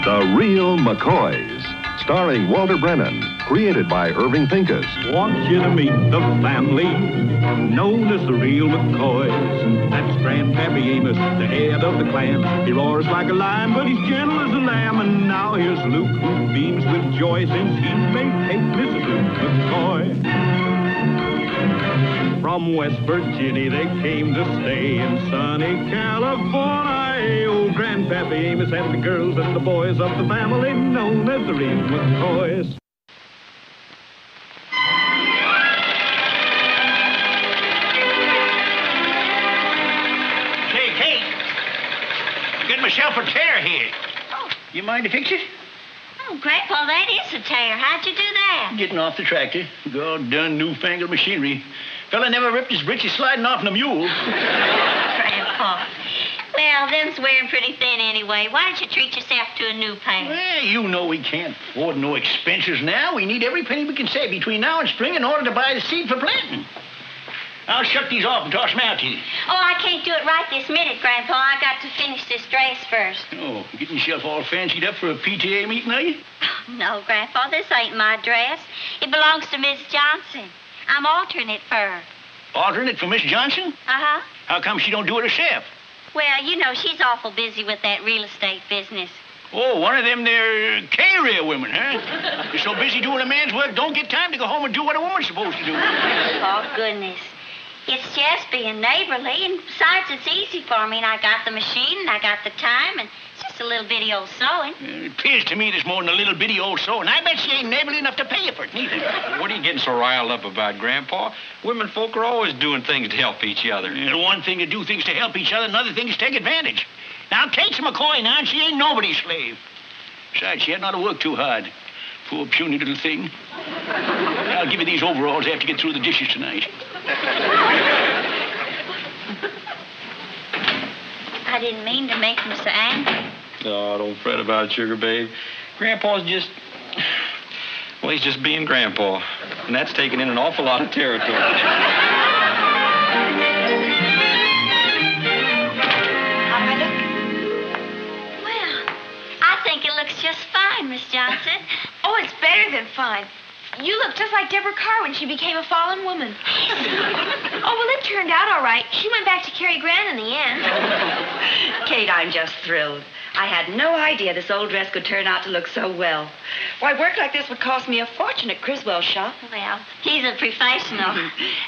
The Real McCoys, starring Walter Brennan, created by Irving Pincus. Want you to meet the family known as the Real McCoys. That's Grandpappy Amos, the head of the clan. He roars like a lion, but he's gentle as a lamb. And now here's Luke, who beams with joy since he made Kate Mrs. Luke McCoy. From West Virginia they came to stay in sunny California. Old Grandpappy Amos and the girls and the boys of the family known as the Real McCoys. Hey, Kate, I got myself a tear here. Oh. You mind to fix it? Oh, Grandpa, that is a tear. How'd you do that? Getting off the tractor. God done newfangled machinery. Fella never ripped his britches sliding off in a mule. Grandpa. Well, them's wearing pretty thin anyway. Why don't you treat yourself to a new pair? Well, you know we can't afford no expenses now. We need every penny we can save between now and spring in order to buy the seed for planting. I'll shut these off and toss them out to you. Oh, I can't do it right this minute, Grandpa. I got to finish this dress first. Oh, getting yourself all fancied up for a PTA meeting, are you? No, Grandpa, this ain't my dress. It belongs to Miss Johnson. I'm altering it for her. Altering it for Miss Johnson? Uh-huh. How come she don't do it herself? Well, you know, she's awful busy with that real estate business. Oh, one of them there carrier women, huh? You're so busy doing a man's work, don't get time to go home and do what a woman's supposed to do. Oh, goodness. It's just being neighborly, and besides, it's easy for me, and I got the machine, and I got the time, and it's just a little bitty old sewing. It appears to me there's more than a little bitty old sewing. I bet she ain't neighborly enough to pay you for it, neither. What are you getting so riled up about, Grandpa? Women folk are always doing things to help each other. One thing to do things to help each other, another thing is take advantage. Now, Kate's a McCoy now, and she ain't nobody's slave. Besides, she hadn't ought to work too hard. Poor puny little thing. I'll give you these overalls after you get through the dishes tonight. I didn't mean to make him so angry. Oh, don't fret about it, sugar babe. Grandpa's just... Well, he's just being Grandpa. And that's taking in an awful lot of territory. How do I look? Well, I think it looks just fine, Miss Johnson. Oh, it's better than fine. You look just like Deborah Carr when she became a fallen woman. Oh, well, it turned out all right. She went back to Cary Grant in the end. Kate, I'm just thrilled. I had no idea this old dress could turn out to look so well. Why, work like this would cost me a fortune at Criswell's shop. Well, he's a professional.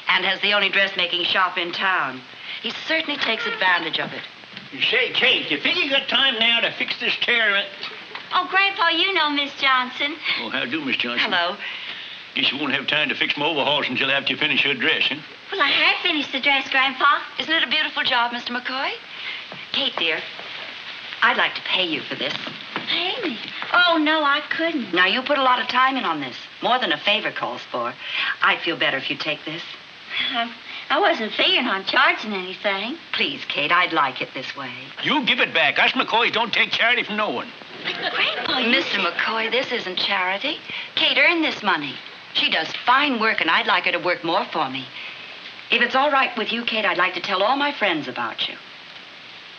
And has the only dressmaking shop in town. He certainly takes advantage of it. Say, Kate, you think you got time now to fix this tear? Oh, Grandpa, you know Miss Johnson. Oh, how do, Miss Johnson? Hello. Guess you won't have time to fix my overhauls until after you finish your dress, huh? Well, I have finished the dress, Grandpa. Isn't it a beautiful job, Mr. McCoy? Kate, dear, I'd like to pay you for this. Pay me? Oh, no, I couldn't. Now, you put a lot of time in on this. More than a favor calls for. I'd feel better if you take this. I wasn't figuring on charging anything. Please, Kate, I'd like it this way. You give it back. Us McCoys don't take charity from no one. But, Grandpa, Mr. McCoy, this isn't charity. Kate earned this money. She does fine work, and I'd like her to work more for me. If it's all right with you, Kate, I'd like to tell all my friends about you.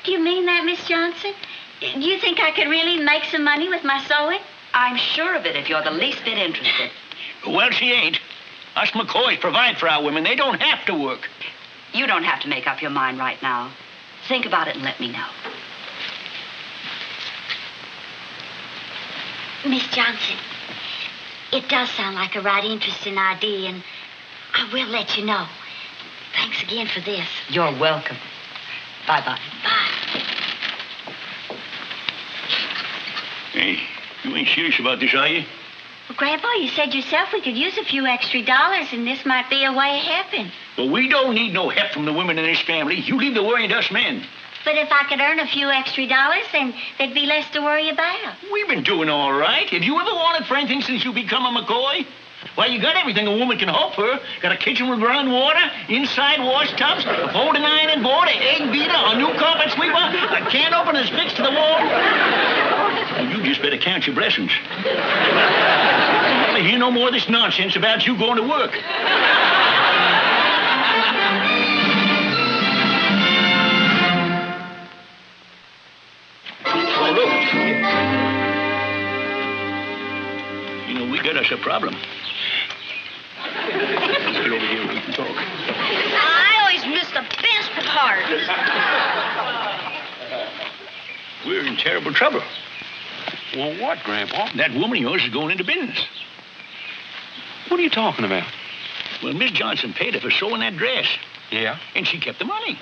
Do you mean that, Miss Johnson? Do you think I could really make some money with my sewing? I'm sure of it if you're the least bit interested. Well, she ain't. Us McCoys provide for our women. They don't have to work. You don't have to make up your mind right now. Think about it and let me know. Miss Johnson, it does sound like a right interesting idea, and I will let you know. Thanks again for this. You're welcome. Bye-bye. Bye. Hey, you ain't serious about this, are you? Well, Grandpa, you said yourself we could use a few extra dollars, and this might be a way of helping. Well, we don't need no help from the women in this family. You leave the worrying to us men. But if I could earn a few extra dollars, then there'd be less to worry about. We've been doing all right. Have you ever wanted for anything since you become a McCoy? Why, you got everything a woman can hope for. Got a kitchen with running water, inside wash tubs, a folding iron board, an egg beater, a new carpet sweeper, a can opener fixed to the wall. Well, you just better count your blessings. I'll never hear no more of this nonsense about you going to work. Oh, look. that's a problem. Let's get over here. We can talk. I always miss the best part. We're in terrible trouble. Well, what, Grandpa? That woman of yours is going into business. What are you talking about? Well, Miss Johnson paid her for sewing that dress, Yeah? and she kept the money.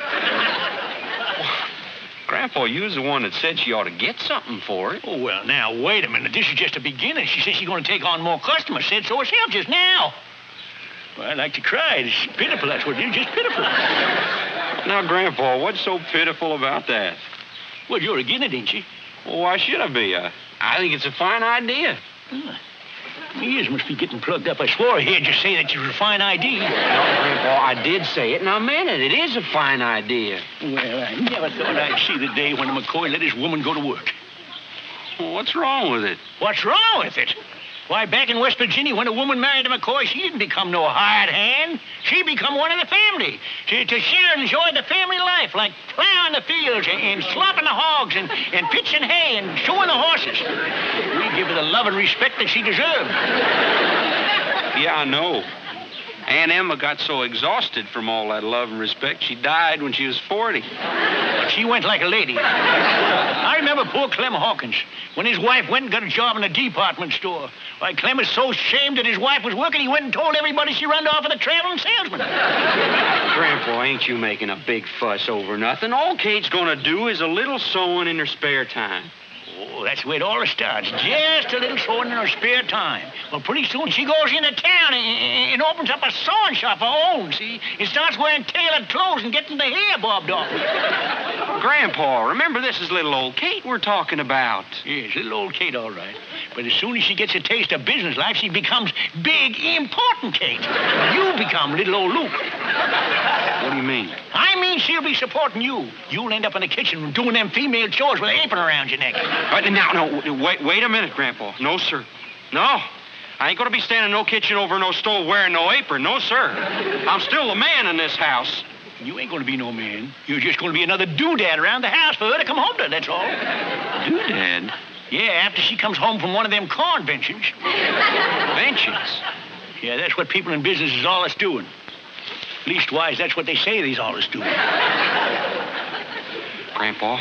Grandpa, you was the one that said she ought to get something for it. Oh, well, now, wait a minute. This is just a beginning. She said she's going to take on more customers. Said so herself just now. Well, I'd like to cry. It's pitiful. That's what it is, just pitiful. Now, Grandpa, what's so pitiful about that? Well, you're again it, ain't you? Well, why should I be? I think it's a fine idea. My ears must be getting plugged up. I swore I heard you say that it was a fine idea. No, Grandpa, I did say it, and I meant it. It is a fine idea. Well, I never thought I'd see the day when a McCoy let his woman go to work. Well, what's wrong with it? What's wrong with it? Why, back in West Virginia, when a woman married a McCoy, she didn't become no hired hand. She become one of the family. To share and enjoy the family life, like plowing the fields and slopping the hogs and pitching hay and shoeing the horses. We give her the love and respect that she deserved. Yeah, I know. Aunt Emma got so exhausted from all that love and respect, she died when she was 40. But she went like a lady. I remember poor Clem Hawkins, when his wife went and got a job in a department store. Why, Clem was so ashamed that his wife was working, he went and told everybody she run off with a traveling salesman. Grandpa, ain't you making a big fuss over nothing? All Kate's gonna do is a little sewing in her spare time. Oh, that's the way it all starts. Just a little sewing in her spare time. Well, pretty soon she goes into town and opens up a sewing shop of her own, see? And starts wearing tailored clothes and getting the hair bobbed off. Grandpa, remember this is little old Kate we're talking about. Yes, little old Kate, all right. But as soon as she gets a taste of business life, she becomes big, important Kate. You become little old Luke. What do you mean? I mean she'll be supporting you. You'll end up in the kitchen doing them female chores with an apron around your neck. Wait a minute, Grandpa. No, sir. No. I ain't gonna be standing in no kitchen over no stove wearing no apron. No, sir. I'm still the man in this house. You ain't gonna be no man. You're just gonna be another doodad around the house for her to come home to, that's all. Doodad? Yeah, after she comes home from one of them conventions. Conventions? Yeah, that's what people in business is all us doing. Leastwise, that's what they say they's all us doing. Grandpa,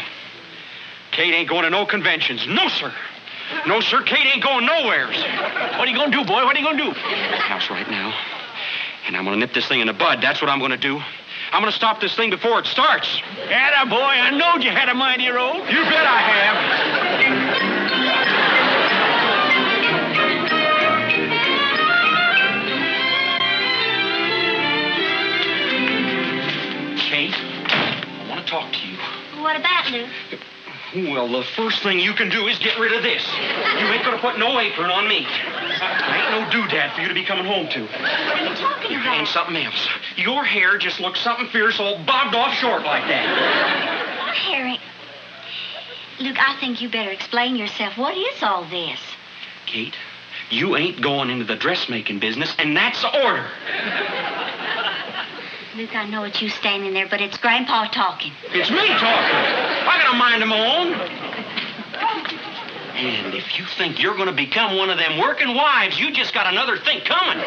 Kate ain't going to no conventions. No, sir. No, sir, Kate ain't going nowheres. What are you gonna do, boy? What are you gonna do? I'm in the house right now, and I'm gonna nip this thing in the bud. That's what I'm gonna do. I'm gonna stop this thing before it starts. Atta boy, I knowed you had a mind of your own. You bet I have. Kate, I want to talk to you. What about, Luke? Well, the first thing you can do is get rid of this. You ain't gonna put no apron on me. There ain't no doodad for you to be coming home to. What are you talking about? And something else. Your hair just looks something fierce, all bobbed off short like that. Harry. Luke, I think you better explain yourself. What is all this? Kate, you ain't going into the dressmaking business, and that's the order. Luke, I know it's you standing there, but it's Grandpa talking. It's me talking. I got a mind of my own. And if you think you're going to become one of them working wives, you just got another think coming.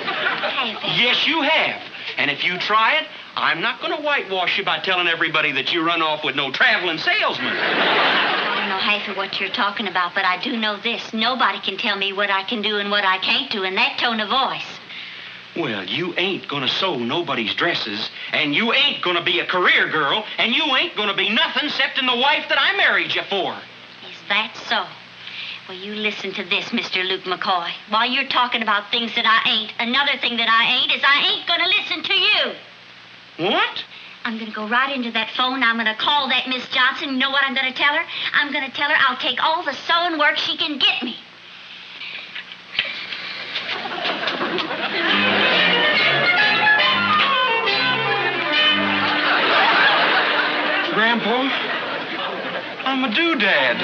Yes, you have. And if you try it, I'm not going to whitewash you by telling everybody that you run off with no traveling salesman. I don't know half of what you're talking about, but I do know this. Nobody can tell me what I can do and what I can't do in that tone of voice. Well, you ain't gonna sew nobody's dresses, and you ain't gonna be a career girl, and you ain't gonna be nothing except in the wife that I married you for. Is that so? Well, you listen to this, Mr. Luke McCoy. While you're talking about things that I ain't, another thing that I ain't is I ain't gonna listen to you. What? I'm gonna go right into that phone. I'm gonna call that Miss Johnson. You know what I'm gonna tell her? I'm gonna tell her I'll take all the sewing work she can get me. Grandpa, I'm a doodad.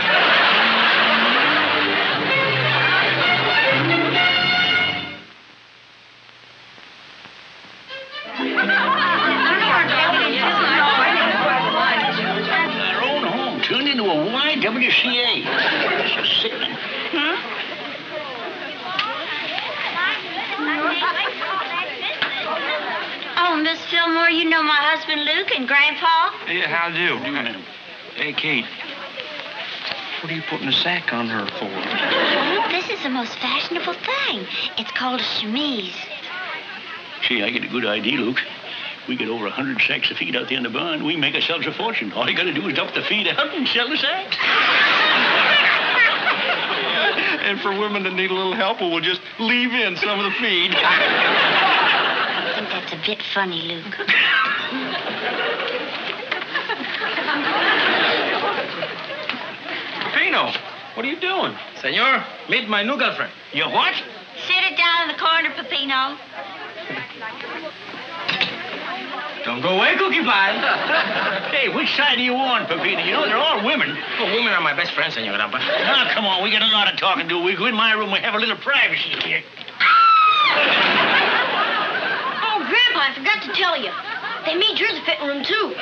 Our own home turned into a YWCA. It's sickening. Oh, Miss Fillmore, you know my husband Luke and Grandpa? Yeah, how do? Hey, Kate. What are you putting a sack on her for? Luke, this is the most fashionable thing. It's called a chemise. See, I get a good idea, Luke. We get over 100 sacks of feed out there in the barn. We make ourselves a fortune. All you got to do is dump the feed out and sell the sacks. And for women that need a little help, we'll just leave in some of the feed. I think that's a bit funny, Luke. Pino, what are you doing? Senor, meet my new girlfriend. You what? Sit it down in the corner, Peppino. Don't go away, Cookie Pie. Hey, which side are you on, Pepino? You know, they're all women. Oh, women are my best friends, Senor Grandpa. Now, come on. We got a lot of talking to do. We go in my room. We have a little privacy here. Oh, Grandpa, I forgot to tell you. They made yours a fitting room, too.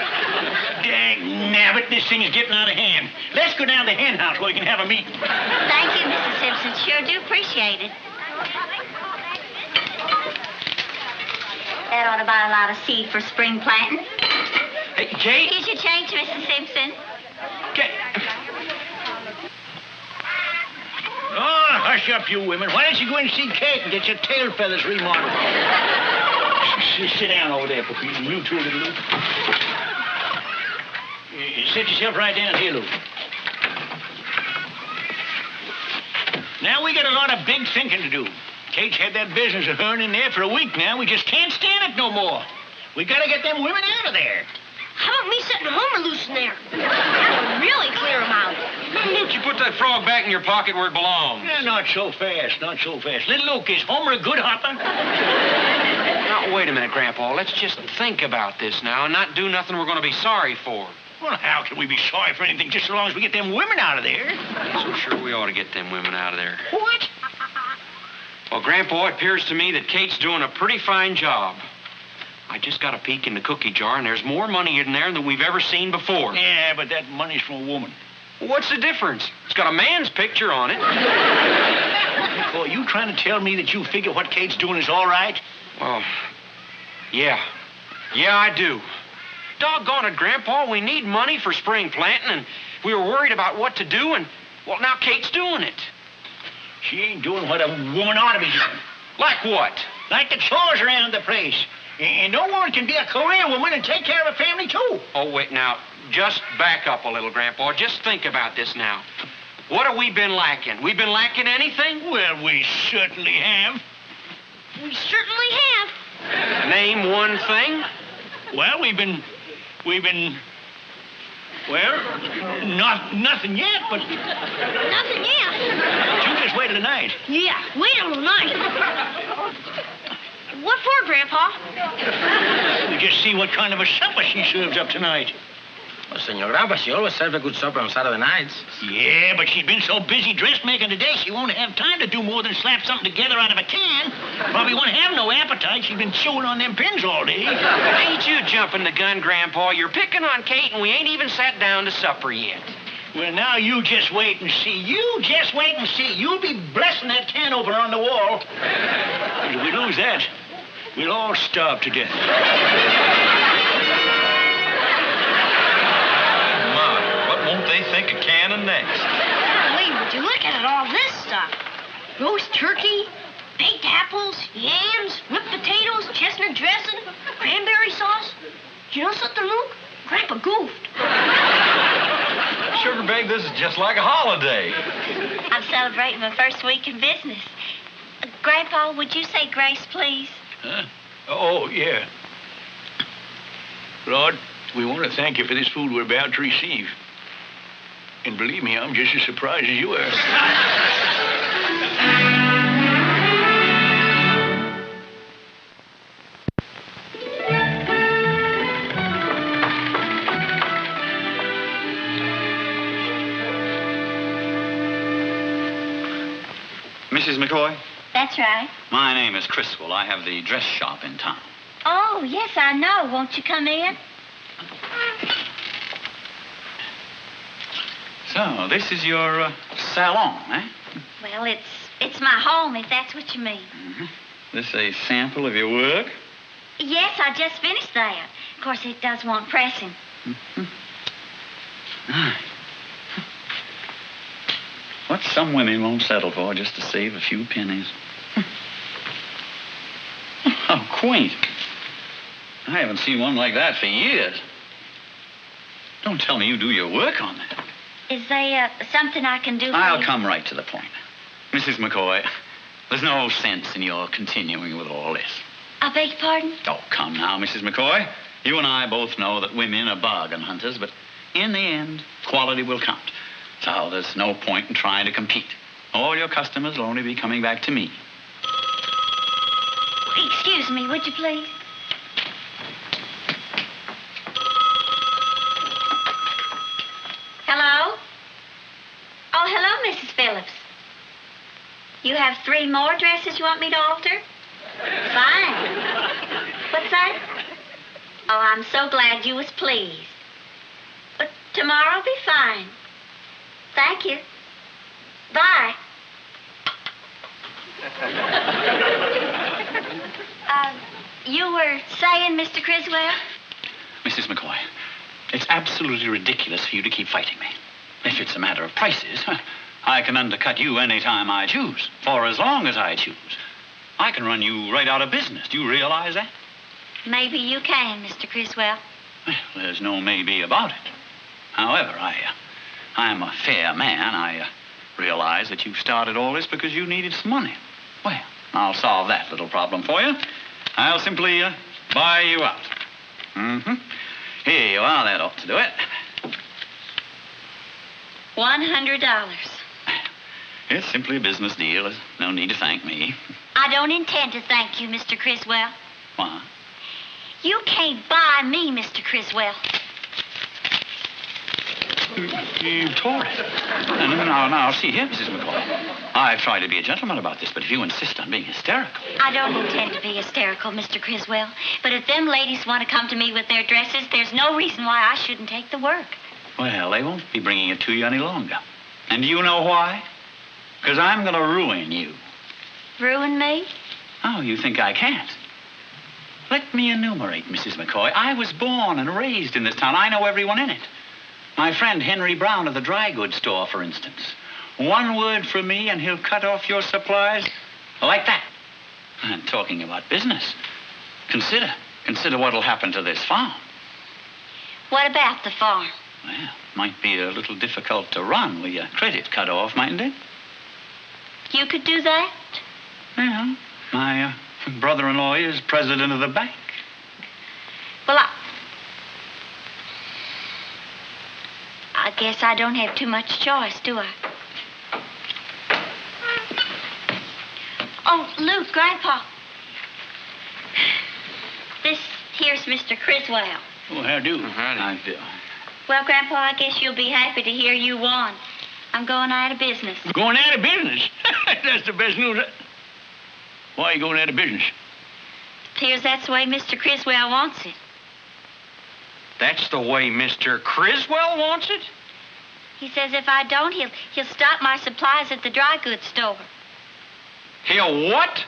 Dang nabbit, this thing is getting out of hand. Let's go down to the hen house where we can have a meeting. Thank you, Mrs. Simpson. Sure do appreciate it. That ought to buy a lot of seed for spring planting. Hey, Kate. Here's your change, Mrs. Simpson. Kate. Oh, hush up, you women. Why don't you go and see Kate and get your tail feathers remodeled? Sit down over there, Pepino. You too, little Luke. Sit yourself right down here, Luke. Now, we got a lot of big thinking to do. Kate's had that business of her in there for a week now. We just can't stand it no more. We got to get them women out of there. How about me setting Homer loose in there? That would really clear him out. Luke, you put that frog back in your pocket where it belongs. Yeah, not so fast, not so fast. Little Luke, is Homer a good hopper? Now, wait a minute, Grandpa. Let's just think about this now and not do nothing we're going to be sorry for. Well, how can we be sorry for anything just so long as we get them women out of there? So sure we ought to get them women out of there. What? Well, Grandpa, it appears to me that Kate's doing a pretty fine job. I just got a peek in the cookie jar, and there's more money in there than we've ever seen before. Yeah, but that money's from a woman. Well, what's the difference? It's got a man's picture on it. Boy, you trying to tell me that you figure what Kate's doing is all right? Well, yeah. Yeah, I do. Doggone it, Grandpa, we need money for spring planting, and we were worried about what to do, and, well, now Kate's doing it. She ain't doing what a woman ought to be doing. Like what? Like the chores around the place. And no one can be a career woman and take care of a family, too. Oh, wait, now, just back up a little, Grandpa. Just think about this now. What have we been lacking? We been lacking anything? Well, we certainly have. We certainly have. Name one thing. Well, we've been, well, nothing yet, but... Nothing yet. You just wait till tonight. Yeah, wait till tonight. What for, Grandpa? We just see what kind of a supper she serves up tonight. Well, Senor Grandpa, she always serves a good supper on Saturday nights. Yeah, but she's been so busy dressmaking today, she won't have time to do more than slap something together out of a can. Probably won't have no appetite. She's been chewing on them pins all day. Ain't you jumping the gun, Grandpa? You're picking on Kate, and we ain't even sat down to supper yet. Well, now you just wait and see. You just wait and see. You'll be blessing that can opener on the wall. If we lose that, we'll all starve to death. Won't they think of canning next? Golly, would you look at all this stuff? Roast turkey, baked apples, yams, whipped potatoes, chestnut dressing, cranberry sauce. You know something, Luke? Grandpa goofed. Sugar babe, this is just like a holiday. I'm celebrating my first week in business. Grandpa, would you say grace, please? Huh? Oh, yeah. Lord, we want to thank you for this food we're about to receive. And believe me, I'm just as surprised as you are. Mrs. McCoy? That's right. My name is Criswell. I have the dress shop in town. Oh, yes, I know. Won't you come in? So, this is your salon, eh? Well, it's my home, if that's what you mean. Mm-hmm. This a sample of your work? Yes, I just finished that. Of course, it does want pressing. What some women won't settle for just to save a few pennies. How quaint. I haven't seen one like that for years. Don't tell me you do your work on that. Is there something I can do for I'll you? come right to the point. Mrs. McCoy, there's no sense in your continuing with all this. I beg your pardon? Oh, come now, Mrs. McCoy. You and I both know that women are bargain hunters, but in the end, quality will count. So there's no point in trying to compete. All your customers will only be coming back to me. Excuse me, would you please? Hello? Oh, hello, Mrs. Phillips. You have 3 more dresses you want me to alter? Fine. What's that? Oh, I'm so glad you was pleased. But tomorrow'll be fine. Thank you. Bye. You were saying, Mr. Criswell? Mrs. McCoy, it's absolutely ridiculous for you to keep fighting me. If it's a matter of prices, I can undercut you any time I choose, for as long as I choose. I can run you right out of business. Do you realize that? Maybe you can, Mr. Criswell. Well, there's no maybe about it. However, I'm a fair man. I realize that you started all this because you needed some money. Well, I'll solve that little problem for you. I'll simply buy you out. Mm-hmm. Here you are. That ought to do it. $100. It's simply a business deal. There's no need to thank me. I don't intend to thank you, Mr. Criswell. Why? You can't buy me, Mr. Criswell. You tore it. Now, see here, Mrs. McCoy. I've tried to be a gentleman about this, but if you insist on being hysterical... I don't intend to be hysterical, Mr. Criswell. But if them ladies want to come to me with their dresses, there's no reason why I shouldn't take the work. Well, they won't be bringing it to you any longer. And do you know why? Because I'm going to ruin you. Ruin me? Oh, you think I can't? Let me enumerate, Mrs. McCoy. I was born and raised in this town. I know everyone in it. My friend Henry Brown of the dry goods store, for instance. One word from me and he'll cut off your supplies like that. And talking about business, consider what'll happen to this farm. What about the farm? Well, might be a little difficult to run with your credit cut off, mightn't it? You could do that? Yeah. My brother-in-law is president of the bank. Well, I guess I don't have too much choice, do I? Oh, Luke, Grandpa. This here's Mr. Criswell. Oh, how do? I do. Well, Grandpa, I guess you'll be happy to hear you won. I'm going out of business. Going out of business? That's the best news. Why are you going out of business? Appears that's the way Mr. Criswell wants it. That's the way Mr. Criswell wants it? He says if I don't, he'll stop my supplies at the dry goods store. He'll what?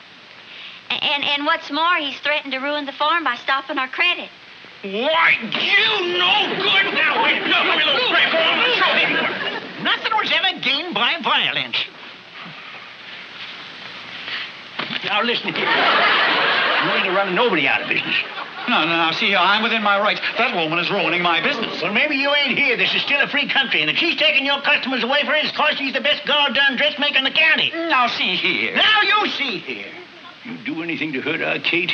And what's more, he's threatened to ruin the farm by stopping our credit. Why, you no good. Now, wait. No, let me look straight. I'm going to show you. Nothing was ever gained by violence. Now, listen here. You ain't running nobody out of business. No, see here, I'm within my rights. That woman is ruining my business. Well, maybe you ain't here. This is still a free country, and if she's taking your customers away for it, it's because she's the best goddamn dressmaker in the county. Now, see here. Now you see here. You do anything to hurt our Kate,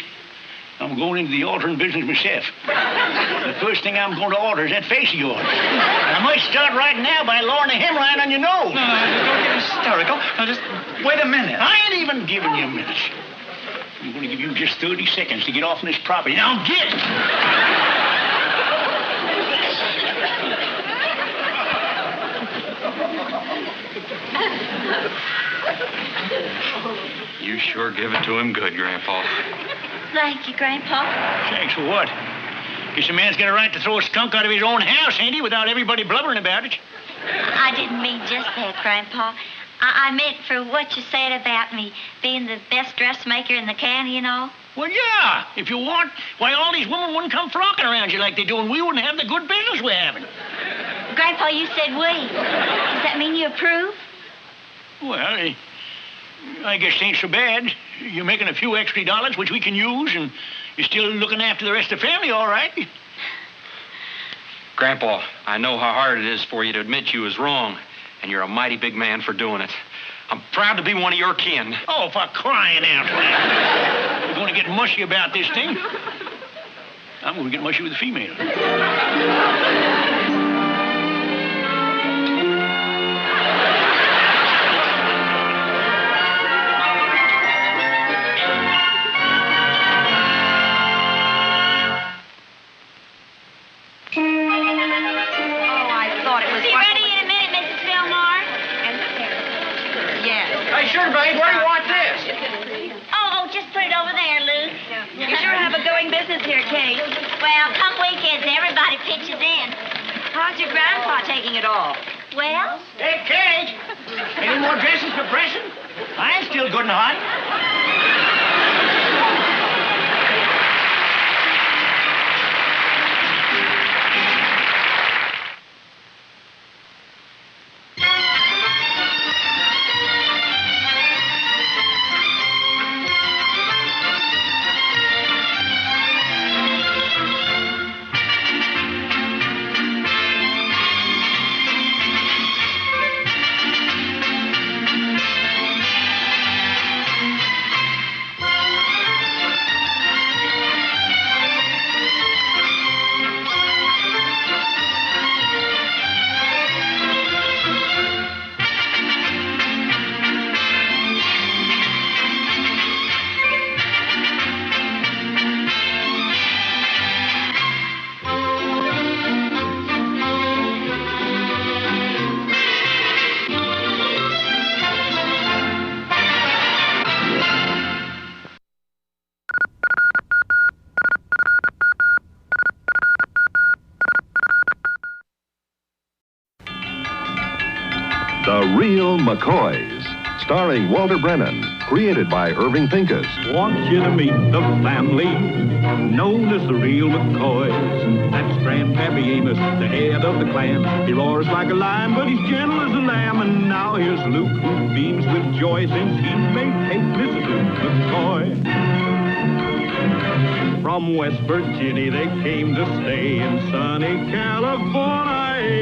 I'm going into the altering business myself. The first thing I'm going to alter is that face of yours. I might start right now by lowering a hemline on your nose. No, don't get hysterical. Now, just wait a minute. I ain't even giving you minutes. I'm going to give you just 30 seconds to get off this property. Now get! You sure give it to him good, Grandpa. Thank you, Grandpa. Thanks for what? Guess a man's got a right to throw a skunk out of his own house, ain't he, without everybody blubbering about it? I didn't mean just that, Grandpa. I meant for what you said about me being the best dressmaker in the county and all. Well, yeah, if you want. Why, all these women wouldn't come flocking around you like they do, and we wouldn't have the good business we're having. Grandpa, you said we. Does that mean you approve? Well, I guess it ain't so bad. You're making a few extra dollars, which we can use, and you're still looking after the rest of the family, all right? Grandpa, I know how hard it is for you to admit you was wrong, and you're a mighty big man for doing it. I'm proud to be one of your kin. Oh, for crying out loud. We're going to get mushy about this thing. I'm going to get mushy with the female. Sure, babe. Where do you want this? Oh, just put it over there, Luke. You sure have a going business here, Kate. Well, come weekends, everybody pitches in. How's your grandpa taking it all? Well? Hey, Kate! Any more dresses for pressing? I'm still good and hot. The Real McCoys, starring Walter Brennan, created by Irving Pincus. Want you to meet the family known as the Real McCoys. That's Grandpappy Amos, the head of the clan. He roars like a lion, but he's gentle as a lamb. And now here's Luke, who beams with joy since he's made Kate Mrs. Luke McCoy. From West Virginia they came to stay in sunny California.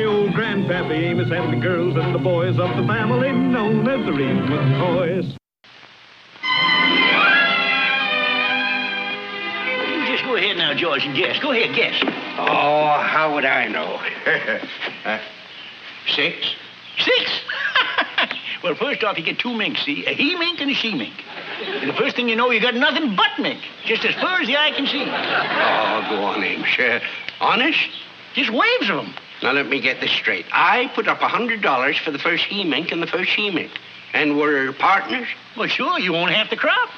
Oh, Grandpappy Amos and the girls and the boys of the family known as the Real McCoys. You just go ahead now, George, and guess. Go ahead, guess. Oh, how would I know? 6? 6? Well, first off, you get 2 minks, see? A he-mink and a she-mink. And the first thing you know, you got nothing but mink. Just as far as the eye can see. Oh, go on, Amos. Honest? Just waves of them. Now, let me get this straight. I put up $100 for the first he-mink and the first she-mink. And we're partners? Well, sure, you won't have the crop.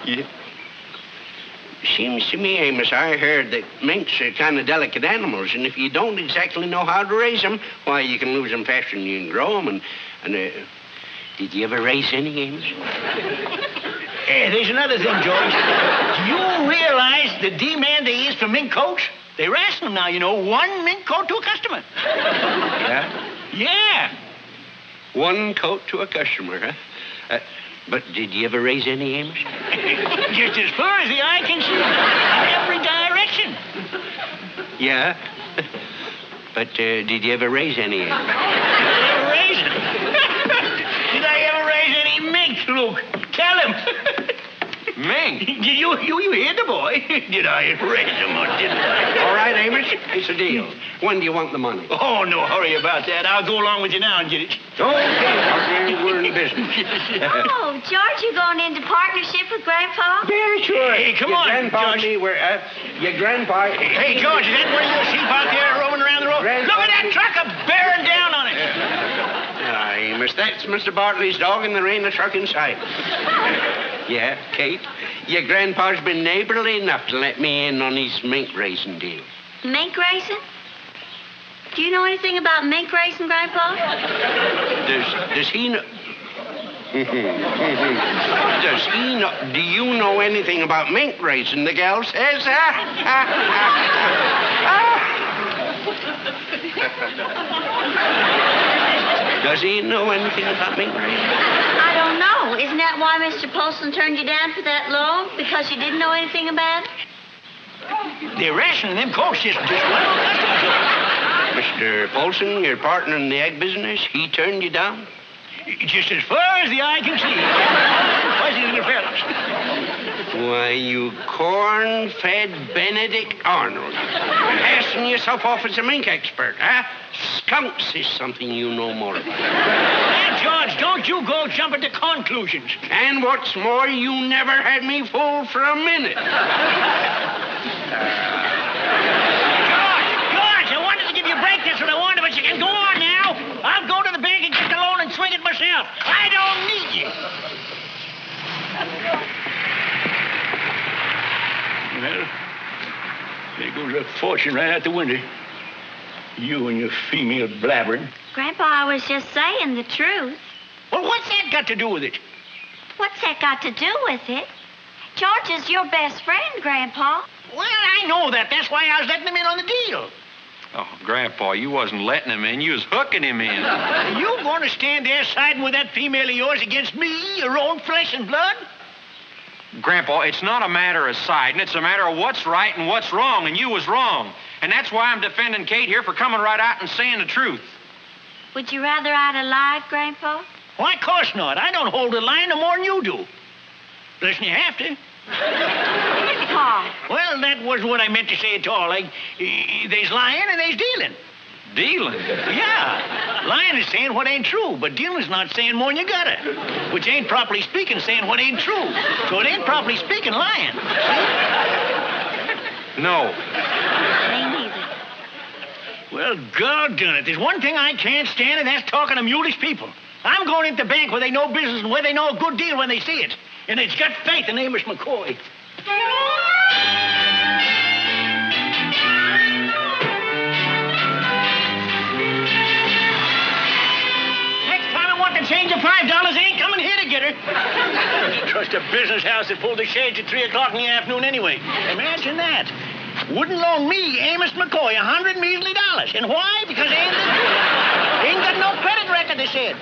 Yeah. Seems to me, Amos, I heard that minks are kind of delicate animals, and if you don't exactly know how to raise them, why, you can lose them faster than you can grow them. And did you ever raise any, Amos? Hey, there's another thing, George. Do you realize the demand there is for mink coats? They ration them now, you know, 1 mink coat to a customer. Yeah? Yeah. 1 coat to a customer, huh? But did you ever raise any, Amos? Just as far as the eye can see. In every direction. Yeah? But did you ever raise any, Amos? Did I ever raise it? Did I ever raise any minks, Luke? Tell him. Mink? Did you hear the boy? Did I raise him or didn't I? All right, Amos, it's a deal. When do you want the money? Oh, no hurry about that. I'll go along with you now and get it. Okay, partner, we're in business. Oh, George, you going into partnership with Grandpa? Very sure. Hey, come your on, grandpa George. Me, your grandpa... Hey, George, is that one of your sheep out there roaming around the road? Grandpa Look at that truck bearing down on it. Ah, Amos, that's Mr. Bartley's dog, and there ain't a truck in sight. Yeah, Kate, your grandpa's been neighborly enough to let me in on his mink racing deal. Mink racing? Do you know anything about mink racing, Grandpa? Does he know... Do you know anything about mink racing? The gal says. Does he know anything about mink racing? I don't know. Isn't that why Mr. Polson turned you down for that loan? Because you didn't know anything about it? They're rationing them coach systems just well. Mr. Polson, your partner in the egg business, he turned you down? Just as far as the eye can see. President of Phillips. Why, you corn-fed Benedict Arnold. Passing yourself off as a mink expert, huh? Skunks is something you know more about. Now, George, don't you go jumping to conclusions. And what's more, you never had me fooled for a minute. George, I wanted to give you a break. That's what I wanted, but you can go on now. I'll go to the bank and get the loan and swing it myself. I don't need you. Well, there goes a fortune right out the window. You and your female blabbering. Grandpa, I was just saying the truth. Well, what's that got to do with it? What's that got to do with it? George is your best friend, Grandpa. Well, I know that. That's why I was letting him in on the deal. Oh, Grandpa, you wasn't letting him in. You was hooking him in. You going to stand there siding with that female of yours against me, your own flesh and blood? Grandpa, it's not a matter of siding. It's a matter of what's right and what's wrong, and you was wrong. And that's why I'm defending Kate here for coming right out and saying the truth. Would you rather I'd have lied, Grandpa? Why, of course not. I don't hold the line no more than you do. Listen, you have to. Pa. Well, that wasn't what I meant to say at all. Like, there's lying and there's dealing. Dealing? Yeah. Lying is saying what ain't true, but dealing's not saying more than you gotta. Which ain't properly speaking saying what ain't true. So it ain't properly speaking lying. No. Me neither. Well, God done it. There's one thing I can't stand, and that's talking to mulish people. I'm going into the bank where they know business and where they know a good deal when they see it. And it's got faith in Amos McCoy. Next time I want to change of $5, I ain't coming here to get her. Trust a business house that pulled the shades at 3 o'clock in the afternoon anyway. Imagine that. Wouldn't loan me, Amos McCoy, $100 measly. And why? Because they ain't got no credit record, they said.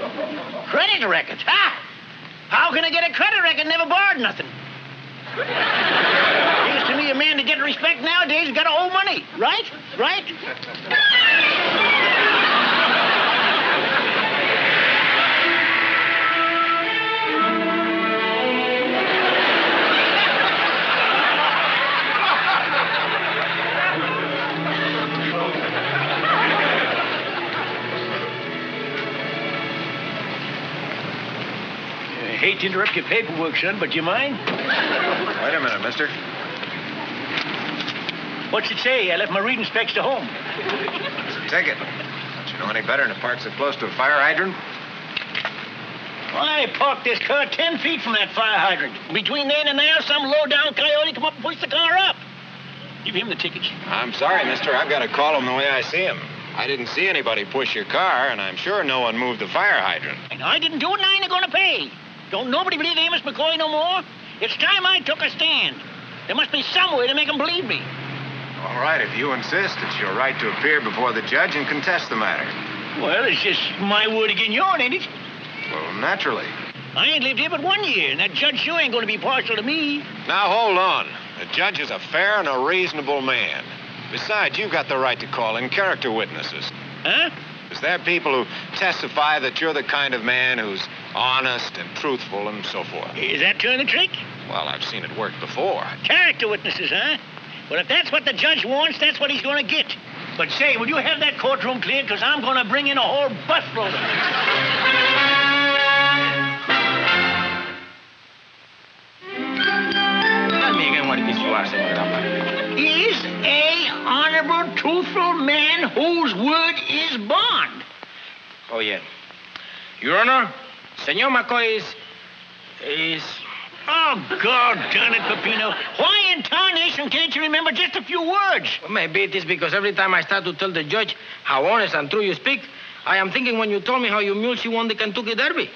Credit record? Ha! How can I get a credit record? Never borrowed nothing. Seems to me a man to get respect nowadays has got to owe money. Right? Right? I hate to interrupt your paperwork, son, but do you mind? Wait a minute, mister. What's it say? I left my reading specs to home. It's a ticket. Don't you know any better than to park so close to a fire hydrant? Well, I parked this car 10 feet from that fire hydrant. Between then and there, some low-down coyote come up and pushed the car up. Give him the tickets. I'm sorry, mister. I've got to call him the way I see him. I didn't see anybody push your car, and I'm sure no one moved the fire hydrant. And I didn't do it, and I ain't going to pay. Don't nobody believe Amos McCoy no more? It's time I took a stand. There must be some way to make them believe me. All right, if you insist, it's your right to appear before the judge and contest the matter. Well, it's just my word against yours, ain't it? Well, naturally. I ain't lived here but 1 year, and that judge sure ain't going to be partial to me. Now, hold on. The judge is a fair and a reasonable man. Besides, you've got the right to call in character witnesses. Huh? Is there people who testify that you're the kind of man who's honest and truthful and so forth? Is that turn the trick? Well, I've seen it work before. Character witnesses, huh? Well, if that's what the judge wants, that's what he's going to get. But say, will you have that courtroom cleared? Because I'm going to bring in a whole busload of them. Tell me again what it is you are, Senor Ramba. Is a honorable, truthful man whose word is bond. Oh, yeah. Your Honor, Senor McCoy is... Oh, God darn it, Peppino. Why in tarnation can't you remember just a few words? Well, maybe it is because every time I start to tell the judge how honest and true you speak, I am thinking when you told me how your mule she won the Kentucky Derby.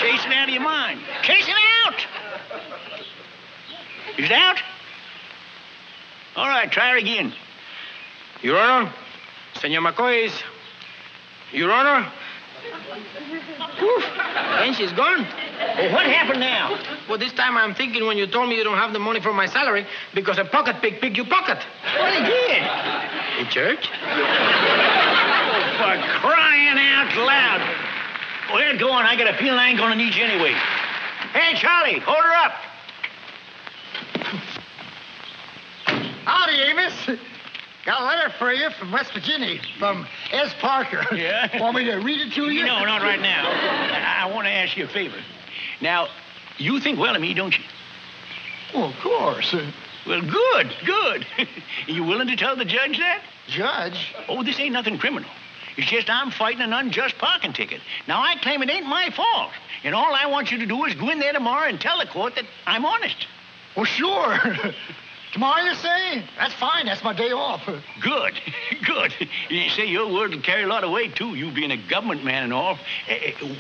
Chase it out of your mind. Chase it out! Is it out? All right, try it again. Your Honor, Senor McCoys. Your Honor. Oof, and she's gone. Well, what happened now? Well, this time I'm thinking when you told me you don't have the money for my salary because a pocket pick picked your pocket. What he did? In church? Oh, for crying out loud. Well, go on. I got a feeling I ain't gonna need you anyway. Hey, Charlie, hold her up. Howdy, Amos. Got a letter for you from West Virginia, from S. Parker. Yeah? Want me to read it to you? No, not right now. I want to ask you a favor. Now, you think well of me, don't you? Well, of course. Well, good, good. You willing to tell the judge that? Judge? Oh, this ain't nothing criminal. It's just I'm fighting an unjust parking ticket. Now, I claim it ain't my fault. And all I want you to do is go in there tomorrow and tell the court that I'm honest. Well, sure. Tomorrow, you say? That's fine. That's my day off. Good, good. You say your word will carry a lot of weight, too, you being a government man and all.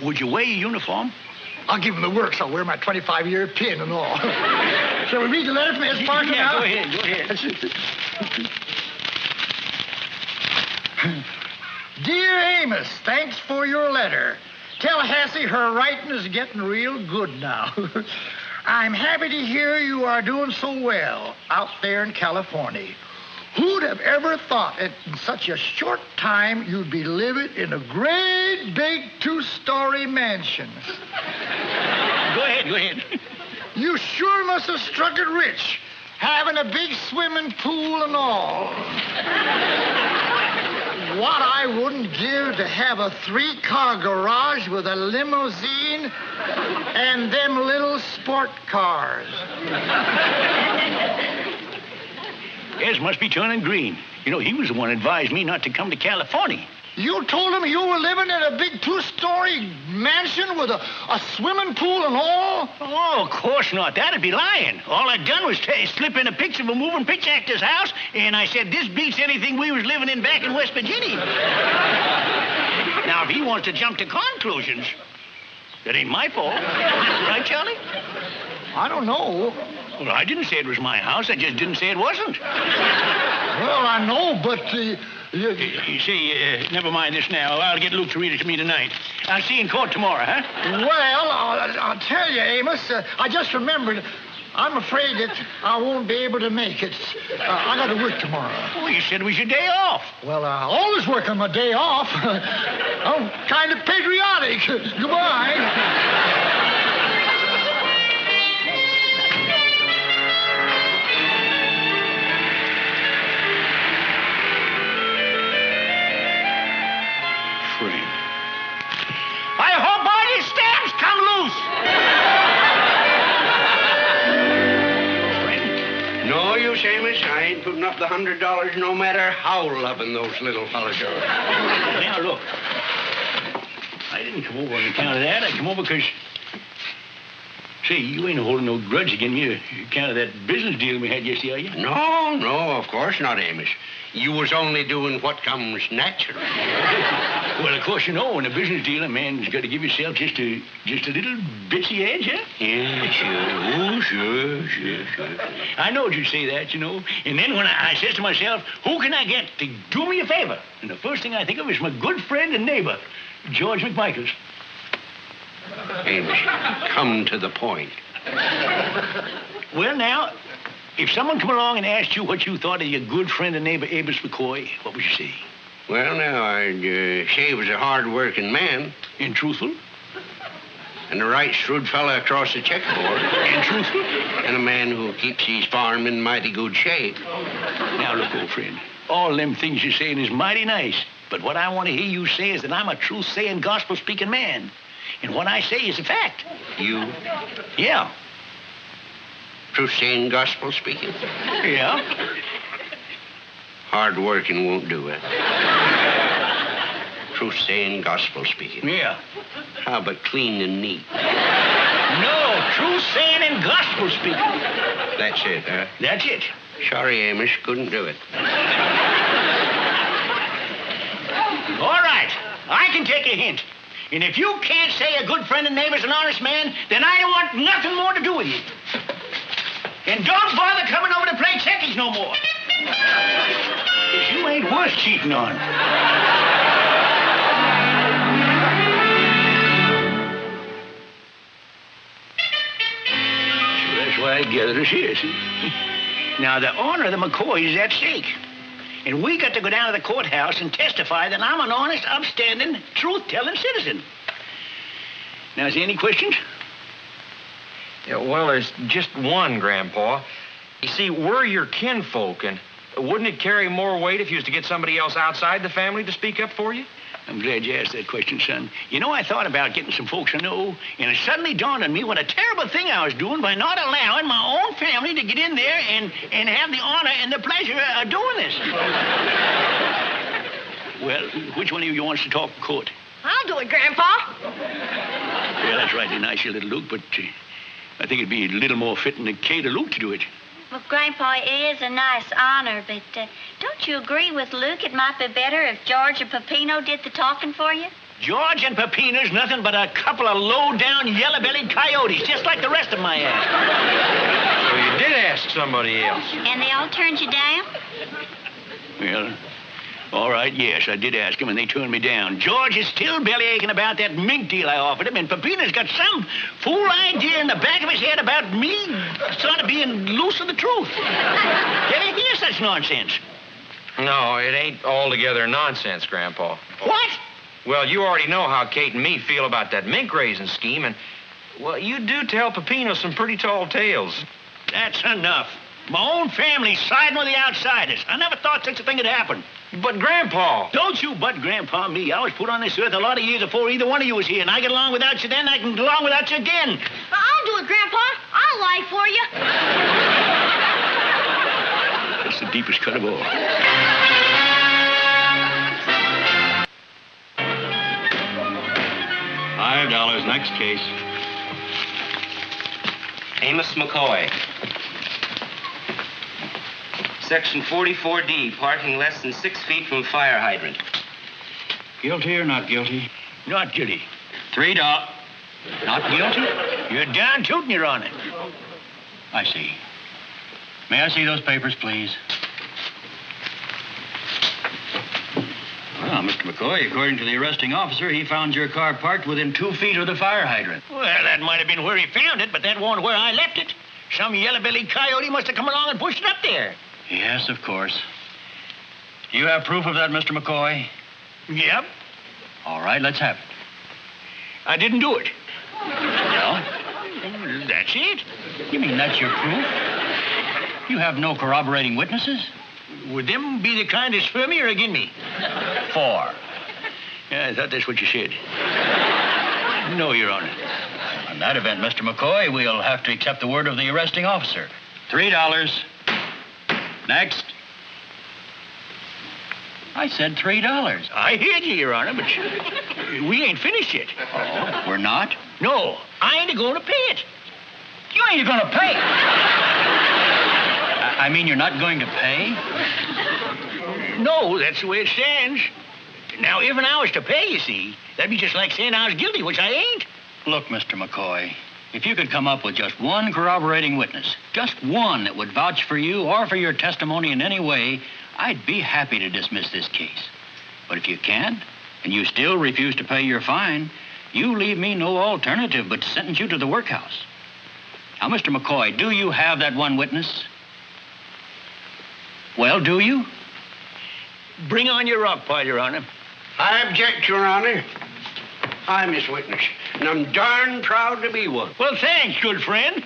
Would you wear your uniform? I'll give him the works. I'll wear my 25-year pin and all. Shall we read the letter from S. Parker now? Go ahead. Dear Amos, thanks for your letter. Tell Hassie her writing is getting real good now. I'm happy to hear you are doing so well out there in California. Who'd have ever thought that in such a short time you'd be living in a great big 2-story mansion? Go ahead. You sure must have struck it rich, having a big swimming pool and all. What I wouldn't give to have a 3-car garage with a limousine and them little sport cars. Ez must be turning green. You know, he was the one who advised me not to come to California. You told him you were living in a big 2-story mansion with a swimming pool and all? Oh, of course not. That'd be lying. All I'd done was slip in a picture of a moving picture actor's house, and I said, this beats anything we was living in back in West Virginia. Now, if he wants to jump to conclusions, that ain't my fault. Right, Charlie? I don't know. Well, I didn't say it was my house. I just didn't say it wasn't. Well, I know, but... You see, never mind this now. I'll get Luke to read it to me tonight. I'll see you in court tomorrow, huh? Well, I'll tell you, Amos, I just remembered. I'm afraid that I won't be able to make it. I got to work tomorrow. Well, you said it was your day off. Well, I always work on my day off. I'm kind of patriotic. Goodbye. I hope all your stamps come loose. Friend? No use, Amos. I ain't putting up the $100 no matter how loving those little fellas are. Now, look. I didn't come over on account of that. I come over because... Say, you ain't holding no grudge against me on account of that business deal we had yesterday, are you? No, of course not, Amos. You was only doing what comes natural. Well, of course, you know, in a business deal, a man's got to give himself just a little bitsy edge, huh? Yeah, sure. Oh, sure. I knowed you'd say that, you know. And then when I says to myself, who can I get to do me a favor? And the first thing I think of is my good friend and neighbor, George McMichaels. Amos, come to the point. Well, now, if someone come along and asked you what you thought of your good friend and neighbor, Amos McCoy, what would you say? Well, now, I'd say he was a hard-working man. And truthful? And a right shrewd fella across the checkboard. And truthful? And a man who keeps his farm in mighty good shape. Now, look, old friend, all them things you're saying is mighty nice. But what I want to hear you say is that I'm a truth-saying, gospel-speaking man. And what I say is a fact. You? Yeah. Truth-saying, gospel-speaking? Yeah. Hard-working won't do it. Truth-saying, gospel-speaking? Yeah. How about clean and neat? No, truth-saying and gospel-speaking. That's it, huh? That's it. Sorry, Amos, couldn't do it. All right. I can take a hint. And if you can't say a good friend and neighbor's an honest man, then I don't want nothing more to do with you. And don't bother coming over to play checkies no more. 'Cause you ain't worth cheating on. So that's why I gathered us here, see? Now, the honor of the McCoys is at stake. And we got to go down to the courthouse and testify that I'm an honest, upstanding, truth-telling citizen. Now, is there any questions? Yeah, well, there's just one, Grandpa. You see, we're your kinfolk, and wouldn't it carry more weight if you was to get somebody else outside the family to speak up for you? I'm glad you asked that question, son. You know, I thought about getting some folks I know, and it suddenly dawned on me what a terrible thing I was doing by not allowing my own family to get in there and have the honor and the pleasure of doing this. Well, which one of you wants to talk in court? I'll do it, Grandpa. Yeah, that's right. Nice, you little Luke, but I think it'd be a little more fitting to Kate or Luke to do it. Well, Grandpa, it is a nice honor, but don't you agree with Luke it might be better if George and Peppino did the talking for you? George and Peppino's nothing but a couple of low-down, yellow-bellied coyotes, just like the rest of my ass. So you did ask somebody else. And they all turned you down? Well, all right, yes, I did ask him, and they turned me down. George is still bellyaching about that mink deal I offered him, and Peppino's got some fool idea in the back of his head about me sort of being loose of the truth. Can you hear such nonsense? No, it ain't altogether nonsense, Grandpa. What? Well, you already know how Kate and me feel about that mink-raising scheme, and, well, you do tell Peppino some pretty tall tales. That's enough. My own family's siding with the outsiders. I never thought such a thing had happened. But, Grandpa... Don't you but Grandpa me. I was put on this earth a lot of years before either one of you was here, and I get along without you then, I can get along without you again. I'll do it, Grandpa. I'll lie for you. That's the deepest cut of all. $5. Next case. Amos McCoy. Section 44D, parking less than 6 feet from fire hydrant. Guilty or not guilty? Not guilty. $3. Not guilty? You're down tootin', Your Honor. I see. May I see those papers, please? Well, Mr. McCoy, according to the arresting officer, he found your car parked within 2 feet of the fire hydrant. Well, that might have been where he found it, but that wasn't where I left it. Some yellow-bellied coyote must have come along and pushed it up there. Yes, of course. You have proof of that, Mr. McCoy? Yep. All right, let's have it. I didn't do it. Well, that's it. You mean that's your proof? You have no corroborating witnesses? Would them be the kindest for me or against me? 4. Yeah, I thought that's what you said. No, Your Honor. In that event, Mr. McCoy, we'll have to accept the word of the arresting officer. $3. Next. I said $3. I heard you, Your Honor, but we ain't finished yet. Oh, we're not? No, I ain't going to pay it. You ain't going to pay. I mean, you're not going to pay? No, that's the way it stands. Now, if I was to pay, you see, that'd be just like saying I was guilty, which I ain't. Look, Mr. McCoy, if you could come up with just one corroborating witness, just one that would vouch for you or for your testimony in any way, I'd be happy to dismiss this case. But if you can't, and you still refuse to pay your fine, you leave me no alternative but to sentence you to the workhouse. Now, Mr. McCoy, do you have that one witness? Well, do you? Bring on your rock pile, Your Honor. I object, Your Honor. I'm his witness, and I'm darn proud to be one. Well, thanks, good friend.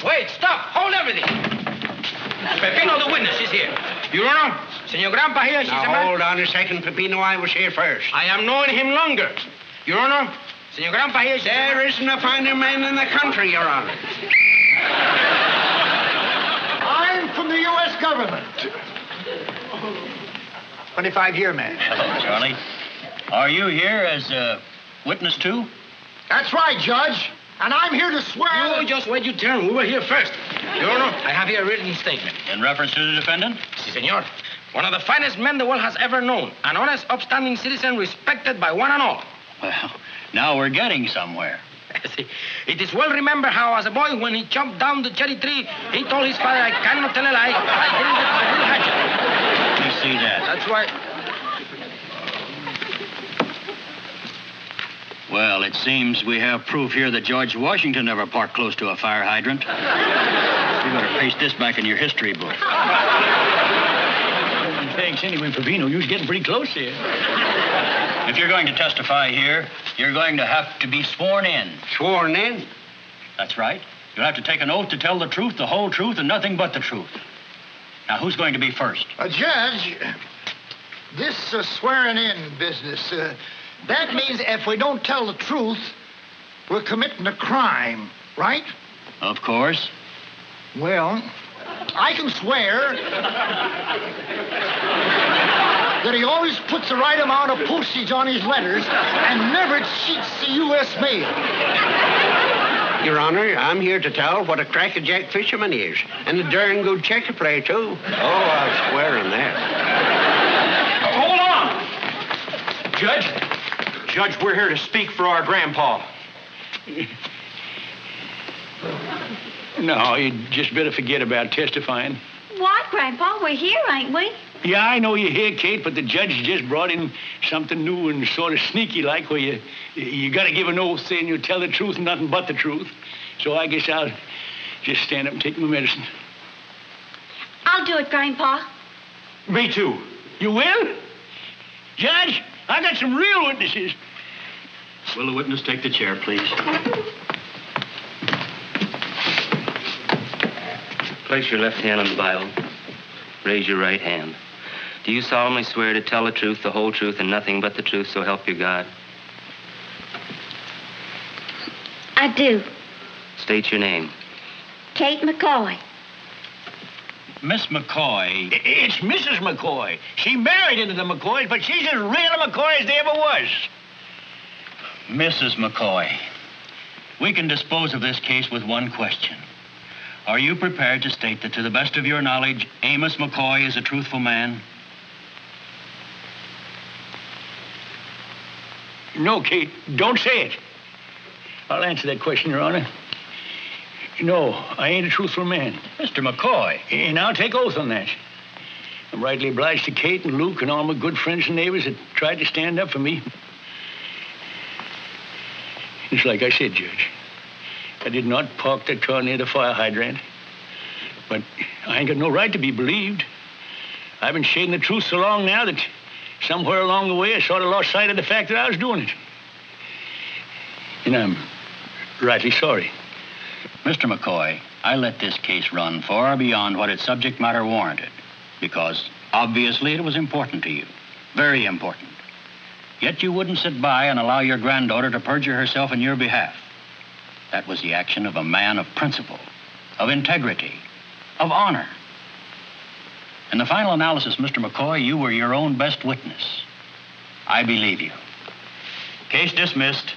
Wait, stop. Hold everything. Peppino, the witness, is here. Your Honor, Senor Grandpa here, she's a man... Now, hold on a second, Peppino. I was here first. I am knowing him longer. Your Honor, Senor Grandpa here, she's There isn't a finer man in the country, Your Honor. I'm from the U.S. government. 25-year man. Hello, Charlie. Are you here as a witness, too? That's right, Judge. And I'm here to swear that... You just wait your turn. We were here first. Your Honor, I have here a written statement. In reference to the defendant? Si, senor. One of the finest men the world has ever known. An honest, upstanding citizen respected by one and all. Well, now we're getting somewhere. It is well remembered how, as a boy, when he jumped down the cherry tree, he told his father, I cannot tell a lie. I didn't get my little hatchet. Let me see that. That's right. Well, it seems we have proof here that George Washington never parked close to a fire hydrant. You better paste this back in your history book. Thanks anyway, Pavino. You was getting pretty close here. If you're going to testify here, you're going to have to be sworn in. Sworn in? That's right. You'll have to take an oath to tell the truth, the whole truth, and nothing but the truth. Now, who's going to be first? Judge, this swearing in business, that means if we don't tell the truth, we're committing a crime, right? Of course. Well, I can swear that he always puts the right amount of postage on his letters and never cheats the U.S. mail. Your Honor, I'm here to tell what a crackerjack fisherman he is, and a darn good checker player, too. Oh, I'll swear on that. Hold on! Judge, we're here to speak for our grandpa. No, you just better forget about testifying. What, Grandpa? We're here, ain't we? Yeah, I know you're here, Kate, but the judge just brought in something new and sort of sneaky-like where you got to give an oath saying you'll tell the truth and nothing but the truth. So I guess I'll just stand up and take my medicine. I'll do it, Grandpa. Me too. You will? Judge, I got some real witnesses. Will the witness take the chair, please? Place your left hand on the Bible. Raise your right hand. Do you solemnly swear to tell the truth, the whole truth, and nothing but the truth, so help you God? I do. State your name. Kate McCoy. Miss McCoy. It's Mrs. McCoy. She married into the McCoys, but she's as real a McCoy as there ever was. Mrs. McCoy, we can dispose of this case with one question. Are you prepared to state that, to the best of your knowledge, Amos McCoy is a truthful man? No, Kate, don't say it. I'll answer that question, Your Honor. No, I ain't a truthful man. Mr. McCoy. And I'll take oath on that. I'm rightly obliged to Kate and Luke and all my good friends and neighbors that tried to stand up for me. It's like I said, Judge. I did not park that car near the fire hydrant. But I ain't got no right to be believed. I've been shading the truth so long now that somewhere along the way I sort of lost sight of the fact that I was doing it. And I'm rightly sorry. Mr. McCoy, I let this case run far beyond what its subject matter warranted, because obviously it was important to you. Very important. Yet you wouldn't sit by and allow your granddaughter to perjure herself in your behalf. That was the action of a man of principle, of integrity, of honor. In the final analysis, Mr. McCoy, you were your own best witness. I believe you. Case dismissed.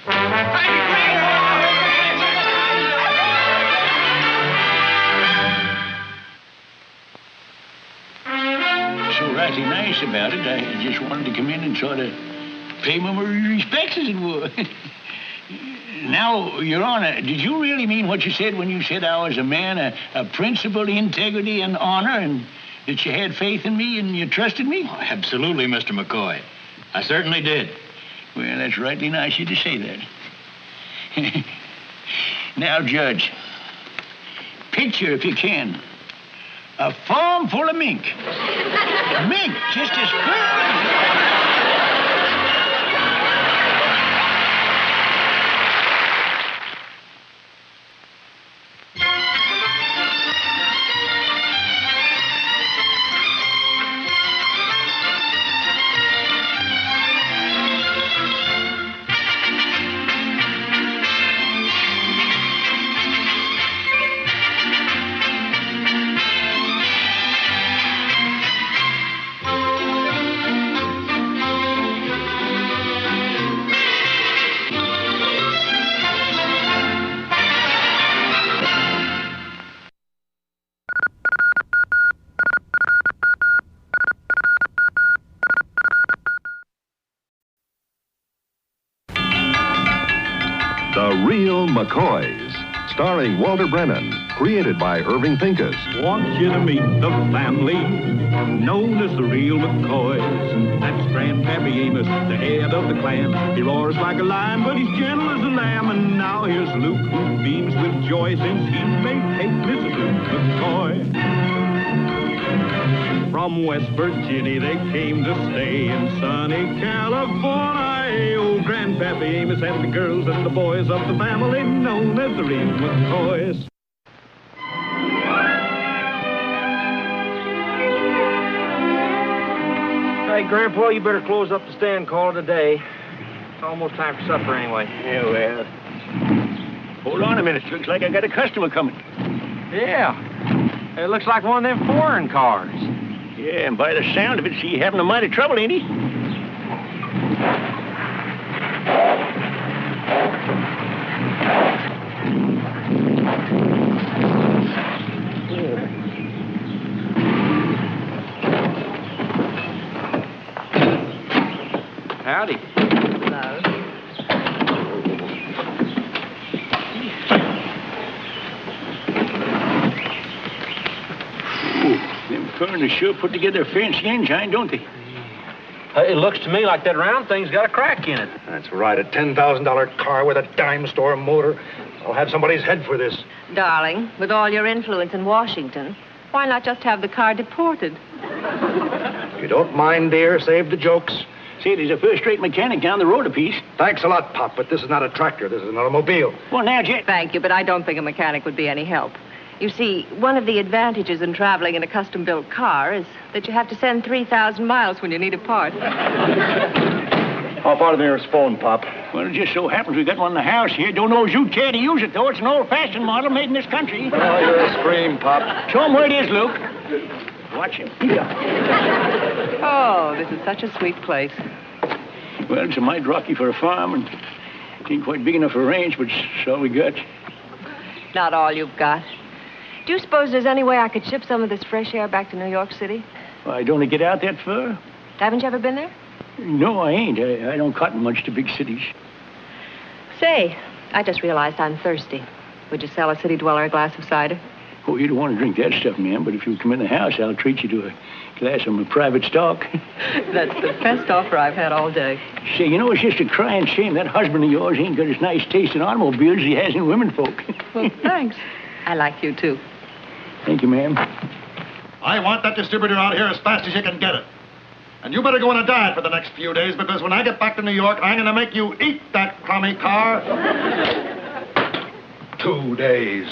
So rightly nice about it, I just wanted to come in and sort of pay my respects, as it were. Now, Your Honor, did you really mean what you said when you said I was a man of principle, integrity, and honor, and that you had faith in me and you trusted me? Oh, absolutely, Mr. McCoy. I certainly did. Well, that's rightly nice of you to say that. Now, Judge, picture, if you can, a farm full of mink. Mink, just as good. Real McCoys. Starring Walter Brennan. Created by Irving Pincus. Want you to meet the family known as the Real McCoys. That's Grandpappy Amos, the head of the clan. He roars like a lion, but he's gentle as a lamb. And now here's Luke, who beams with joy since he may take Mrs. Luke McCoy. From West Virginia they came to stay in sunny California. Old Grandpappy Amos and the girls and the boys of the family known as the Real McCoys. Hey, Grandpa, you better close up the stand, call it a day. It's almost time for supper anyway. Yeah, well. Hold on a minute. Looks like I got a customer coming. Yeah. It looks like one of them foreign cars. Yeah, and by the sound of it, see, you having a mighty trouble, ain't he? Howdy. Hello. Them foreigners sure put together a fancy engine, don't they? It looks to me like that round thing's got a crack in it. That's right, a $10,000 car with a dime store motor. I'll have somebody's head for this. Darling, with all your influence in Washington, why not just have the car deported? If you don't mind, dear, save the jokes. See, there's a first-rate mechanic down the road a piece. Thanks a lot, Pop, but this is not a tractor. This is an automobile. Well, now, Jet. Thank you, but I don't think a mechanic would be any help. You see, one of the advantages in traveling in a custom-built car is that you have to send 3,000 miles when you need a part. How far do they respond, Pop? Well, it just so happens we got one in the house here. Don't know as you care to use it, though. It's an old-fashioned model made in this country. Oh, you're a scream, Pop. Show him where it is, Luke. Watch him. Oh, this is such a sweet place. Well, it's a mite rocky for a farm, and it ain't quite big enough for a ranch, but it's all we got. Not all you've got. Do you suppose there's any way I could ship some of this fresh air back to New York City? Why, don't it get out that far? Haven't you ever been there? No, I ain't. I don't cotton much to big cities. Say, I just realized I'm thirsty. Would you sell a city dweller a glass of cider? Oh, you don't want to drink that stuff, ma'am, but if you come in the house, I'll treat you to a glass of my private stock. That's the best offer I've had all day. Say, you know, it's just a crying shame that husband of yours ain't got as nice taste in automobiles as he has in women folk. Well, thanks. I like you, too. Thank you, ma'am. I want that distributor out here as fast as you can get it. And you better go on a diet for the next few days, because when I get back to New York, I'm going to make you eat that crummy car. 2 days.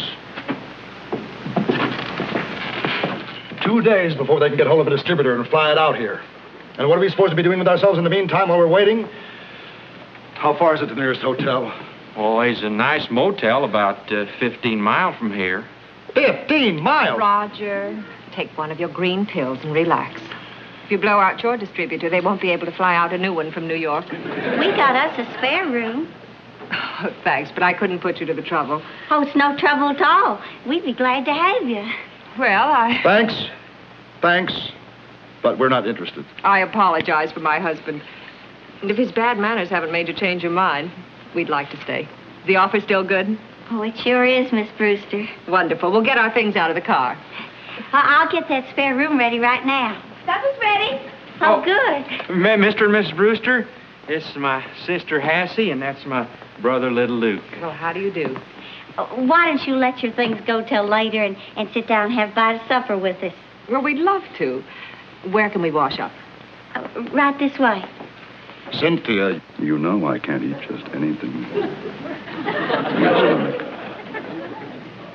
2 days before they can get hold of a distributor and fly it out here. And what are we supposed to be doing with ourselves in the meantime while we're waiting? How far is it to the nearest hotel? Oh, there's a nice motel about 15 miles from here. 15 miles? Roger, take one of your green pills and relax. If you blow out your distributor, they won't be able to fly out a new one from New York. We got us a spare room. Oh, thanks, but I couldn't put you to the trouble. Oh, it's no trouble at all. We'd be glad to have you. Well, Thanks, but we're not interested. I apologize for my husband. And if his bad manners haven't made you change your mind, we'd like to stay. Is the offer still good? Oh, it sure is, Miss Brewster. Wonderful. We'll get our things out of the car. I'll get that spare room ready right now. Supper's ready. Oh, good. Mr. and Mrs. Brewster, this is my sister Hassie, and that's my brother, little Luke. Well, how do you do? Why don't you let your things go till later and sit down and have a bite of supper with us? Well, we'd love to. Where can we wash up? Right this way. Cynthia. You know I can't eat just anything. My stomach.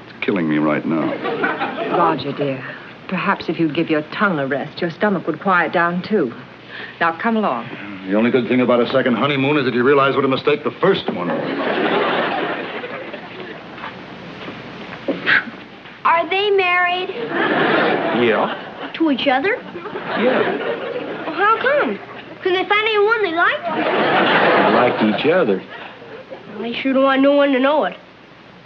It's killing me right now. Roger, dear. Perhaps if you'd give your tongue a rest, your stomach would quiet down, too. Now, come along. The only good thing about a second honeymoon is that you realize what a mistake the first one was. Are they married? Yeah. To each other? Yeah. Well, how come? Couldn't they find anyone they liked? Like each other. Well, they sure don't want no one to know it.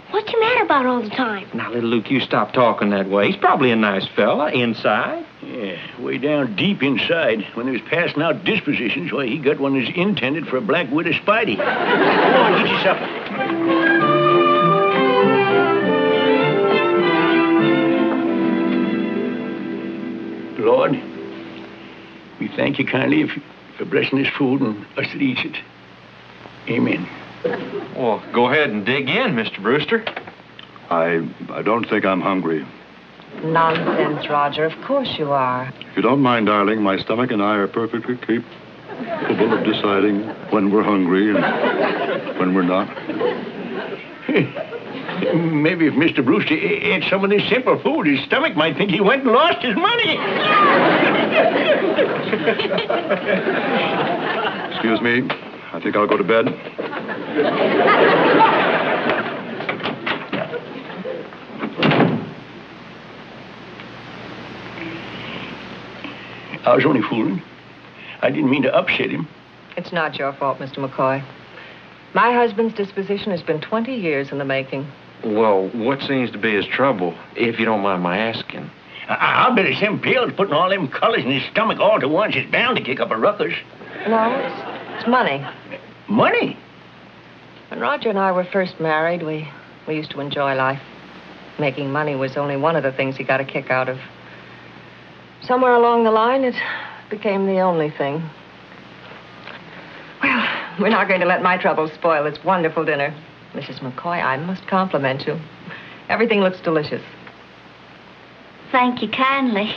What's the matter about all the time? Now, little Luke, you stop talking that way. He's probably a nice fella inside. Yeah, way down deep inside. When he was passing out dispositions, why, he got one that's intended for a black widow Spidey. Go on, get your supper. thank you kindly for blessing this food and us that eats it. Amen. Well, go ahead and dig in, Mr. Brewster. I don't think I'm hungry. Nonsense, Roger. Of course you are. If you don't mind, darling, my stomach and I are perfectly capable of deciding when we're hungry and when we're not. Maybe if Mr. Brewster ate some of this simple food, his stomach might think he went and lost his money. Excuse me. I think I'll go to bed. I was only fooling. I didn't mean to upset him. It's not your fault, Mr. McCoy. My husband's disposition has been 20 years in the making. Well, what seems to be his trouble, if you don't mind my asking? I'll bet it's them pills putting all them colors in his stomach all at once. It's bound to kick up a ruckus. No, it's money. Money? When Roger and I were first married, we used to enjoy life. Making money was only one of the things he got a kick out of. Somewhere along the line, it became the only thing. Well, we're not going to let my troubles spoil this wonderful dinner. Mrs. McCoy, I must compliment you. Everything looks delicious. Thank you kindly.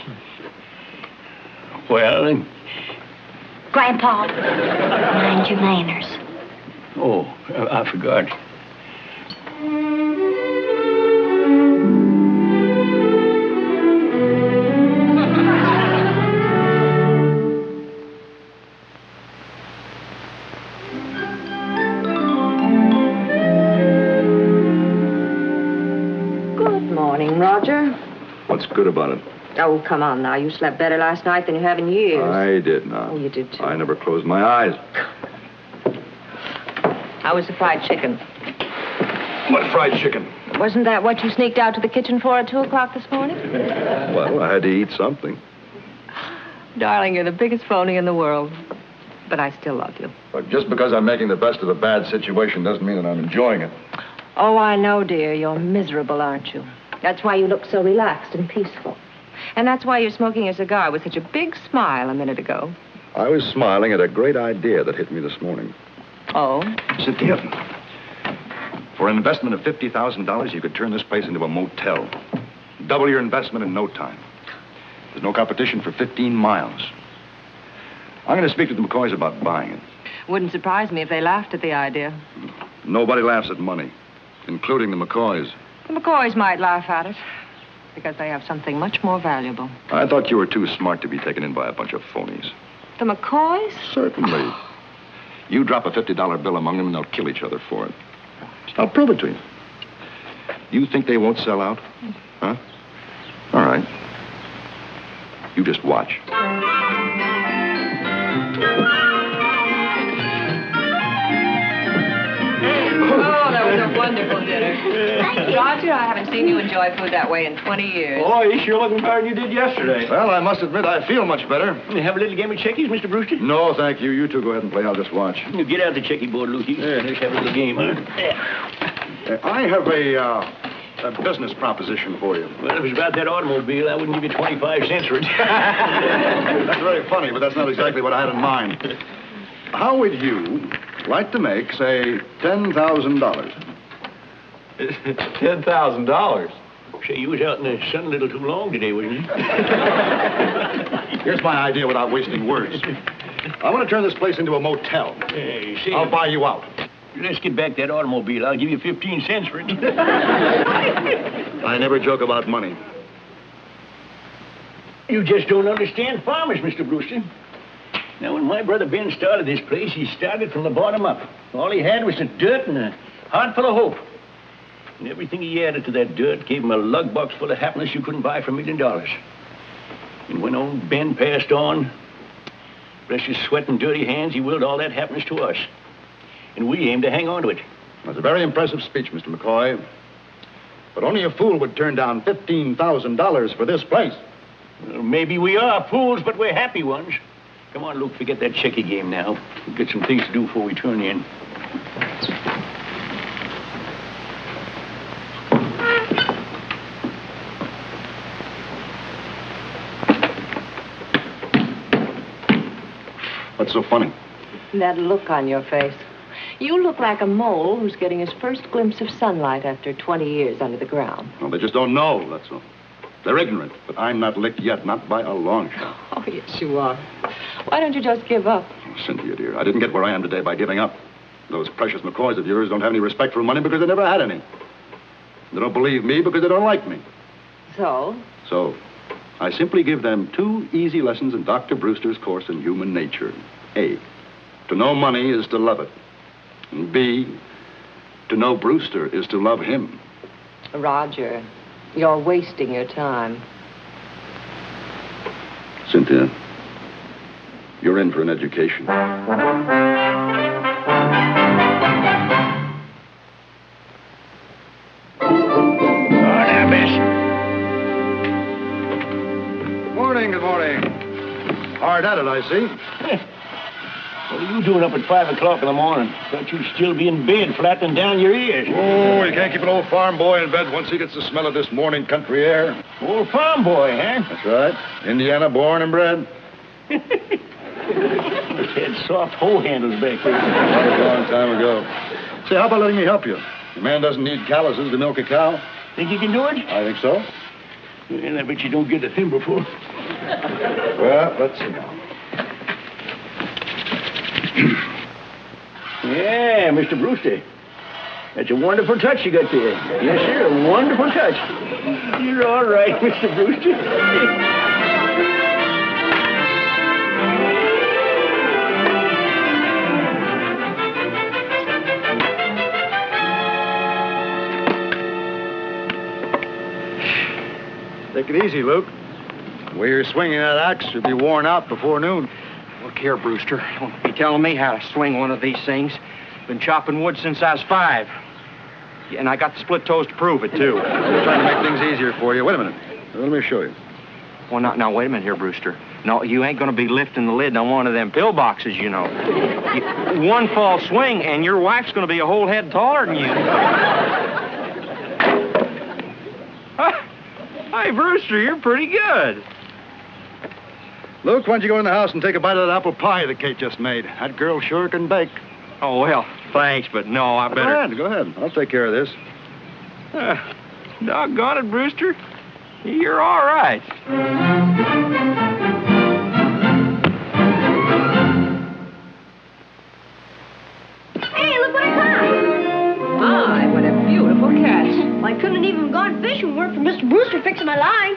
Well, Grandpa, mind your manners. Oh, I forgot. Roger? What's good about it? Oh, come on now. You slept better last night than you have in years. I did not. Oh, you did too. I never closed my eyes. How was the fried chicken? What fried chicken? Wasn't that what you sneaked out to the kitchen for at 2 o'clock this morning? Well, I had to eat something. Darling, you're the biggest phony in the world. But I still love you. But just because I'm making the best of a bad situation doesn't mean that I'm enjoying it. Oh, I know, dear. You're miserable, aren't you? That's why you look so relaxed and peaceful. And that's why you're smoking a cigar with such a big smile a minute ago. I was smiling at a great idea that hit me this morning. Oh? Cynthia, for an investment of $50,000, you could turn this place into a motel. Double your investment in no time. There's no competition for 15 miles. I'm going to speak to the McCoys about buying it. Wouldn't surprise me if they laughed at the idea. Nobody laughs at money, including the McCoys. The McCoys might laugh at it, because they have something much more valuable. I thought you were too smart to be taken in by a bunch of phonies. The McCoys? Certainly. You drop a $50 bill among them, and they'll kill each other for it. I'll prove it to you. You think they won't sell out? Huh? All right. You just watch. Oh, that was a wonderful dinner. Roger, I haven't seen you enjoy food that way in 20 years. Oh, you sure looking better than you did yesterday. Well, I must admit I feel much better. You have a little game of checkies, Mr. Brewster? No, thank you. You two go ahead and play. I'll just watch. You get out the checky board, Lukey. Yeah, let's have a little game, huh? I have a business proposition for you. Well, if it's about that automobile, I wouldn't give you 25 cents for it. That's very funny, but that's not exactly what I had in mind. How would you like to make, say, $10,000? $10,000? Say, you was out in the sun a little too long today, wasn't you? Here's my idea without wasting words. I want to turn this place into a motel. Hey, see, I'll buy you out. Let's get back that automobile. I'll give you 15 cents for it. I never joke about money. You just don't understand farmers, Mr. Brewster. Now, when my brother Ben started this place, he started from the bottom up. All he had was the dirt and a heart full of hope. And everything he added to that dirt gave him a lug box full of happiness you couldn't buy for $1 million. And when old Ben passed on, bless his sweat and dirty hands, he willed all that happiness to us. And we aim to hang on to it. That's a very impressive speech, Mr. McCoy. But only a fool would turn down $15,000 for this place. Well, maybe we are fools, but we're happy ones. Come on, Luke, forget that checky game now. We've got some things to do before we turn in. What's so funny? That look on your face. You look like a mole who's getting his first glimpse of sunlight after 20 years under the ground. Well, they just don't know, that's all. They're ignorant, but I'm not licked yet, not by a long shot. Oh, yes, you are. Why don't you just give up? Oh, Cynthia, dear, I didn't get where I am today by giving up. Those precious McCoys of yours don't have any respect for money because they never had any. They don't believe me because they don't like me. So? So, I simply give them 2 easy lessons in Dr. Brewster's course in human nature. A, to know money is to love it. And B, to know Brewster is to love him. Roger, you're wasting your time. Cynthia, you're in for an education. Good morning. Hard at it, I see. What are you doing up at 5 o'clock in the morning? Thought you'd still be in bed, flattening down your ears. Oh, you can't keep an old farm boy in bed once he gets the smell of this morning country air. Old farm boy, huh? That's right. Indiana, born and bred. It's had soft hoe handles back there. A long time ago. Say, how about letting me help you? A man doesn't need calluses to milk a cow. Think you can do it? I think so. And I bet you don't get a thimble for. Well, let's see now. Yeah, Mr. Brewster. That's a wonderful touch you got there. Yes, sir, a wonderful touch. You're all right, Mr. Brewster. Take it easy, Luke. The way you're swinging that axe should be worn out before noon. Look here, Brewster. Don't be telling me how to swing one of these things. Been chopping wood since I was 5. And I got the split toes to prove it, too. I'm trying to make things easier for you. Wait a minute. Let me show you. Well, now, wait a minute here, Brewster. No, you ain't going to be lifting the lid on one of them pillboxes, you know. One false swing, and your wife's going to be a whole head taller than you. Hey, Brewster, you're pretty good. Luke, why don't you go in the house and take a bite of that apple pie that Kate just made? That girl sure can bake. Oh, well, thanks, but no, I better... Go ahead. I'll take care of this. Doggone it, Brewster. You're all right. Hey, look what I caught! My, what a beautiful catch. Well, I couldn't even have gone fishing if it weren't for Mr. Brewster fixing my line.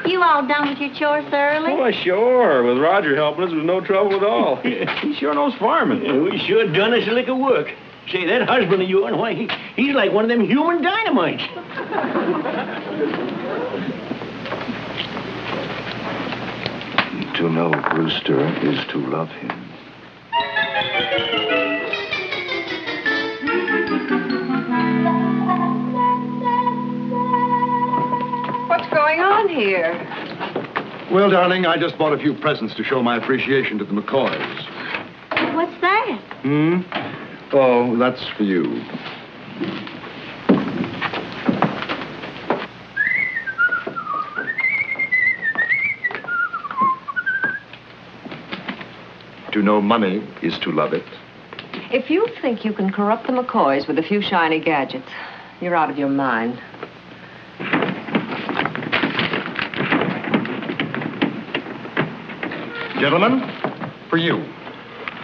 You all done with your chores early? Oh, sure. With Roger helping us, there's no trouble at all. He sure knows farming. Yeah, we sure done us a lick of work. Say, that husband of yours, why, he's like one of them human dynamites. To know Brewster is to love him. What's going on here? Well, darling, I just bought a few presents to show my appreciation to the McCoys. What's that? Oh, that's for you. To know money is to love it. If you think you can corrupt the McCoys with a few shiny gadgets, you're out of your mind. Gentlemen, for you.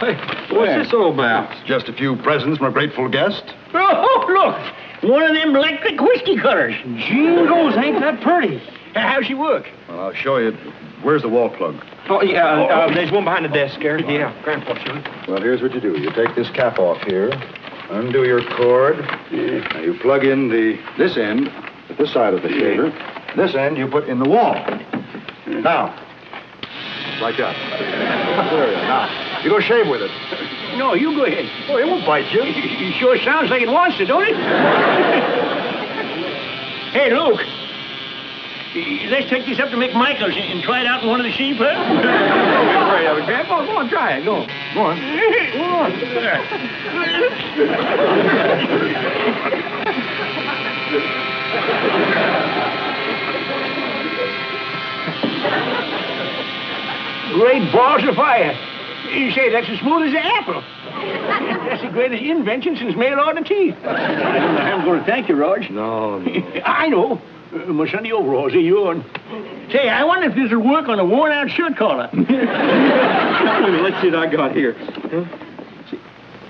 Hey, what's this all about? It's just a few presents from a grateful guest. Oh, look! One of them electric whiskey cutters. Jingles, ain't that pretty? How's she work? Well, I'll show you. Where's the wall plug? Oh, yeah, there's one behind the desk there. Yeah, Grandpa, sure. Well, here's what you do. You take this cap off here, undo your cord. Now you plug in this end at this side of the shaver. This end you put in the wall. Now, like that. There you are. Now, you go shave with it. No, you go ahead. Oh, it won't bite you. It sure sounds like it wants to, don't it? Hey, Luke. Let's take this up to McMichael's and try it out in one of the sheep, huh? Don't be afraid of it, Grandpa. Go on, try it. Go on. Go on. Go on. great balls of fire. You say that's as smooth as an apple. That's the greatest invention since mail order teeth. I don't know how I'm going to thank you, Rog. No. I know. My Sunday overalls are yours. Say, I wonder if this will work on a worn-out shirt collar. Let's see what I got here. Huh?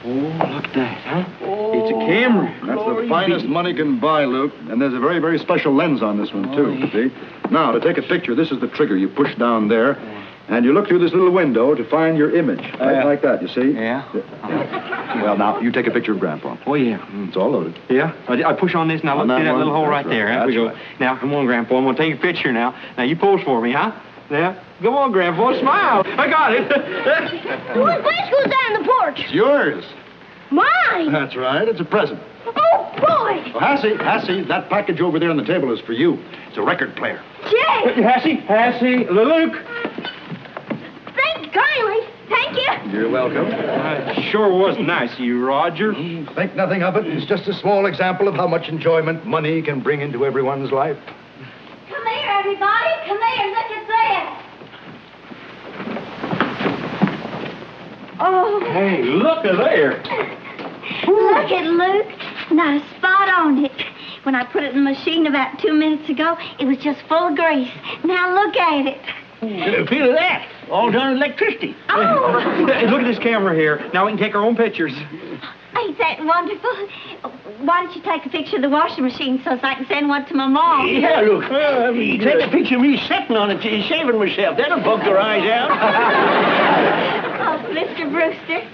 Oh, look at that, huh? Oh, it's a camera. That's the finest money can buy, Luke. And there's a very, very special lens on this one, too. See? Now, to take a picture, this is the trigger. You push down there, and you look through this little window to find your image. Right like that, you see? Yeah. Well, now, you take a picture of Grandpa. Oh, yeah. It's all loaded. Yeah? I push on this, now look, see that little hole right there. There we go. Now, come on, Grandpa. I'm going to take a picture now. Now, you pose for me, huh? Now, come on, Grandpa. Smile. I got it. What place goes down the porch? It's yours. Mine. That's right. It's a present. Oh, boy. Oh, Hassie, that package over there on the table is for you. It's a record player. Jay. Hassie, Luke. Thank you kindly. Thank you. You're welcome. Sure was nice of you, Roger. Think nothing of it. It's just a small example of how much enjoyment money can bring into everyone's life. Come here, everybody. Come here. Look at that. Oh. Hey, look at there. Look at Luke. Now, spot on it. When I put it in the machine about 2 minutes ago, it was just full of grease. Now, look at it. Feel of that. All done with electricity. Oh. Look at this camera here. Now we can take our own pictures. Ain't that wonderful? Why don't you take a picture of the washing machine so I can send one to my mom? Yeah, look. Take a picture of me sitting on it, shaving myself. That'll bug their eyes out. Oh, Mr. Brewster,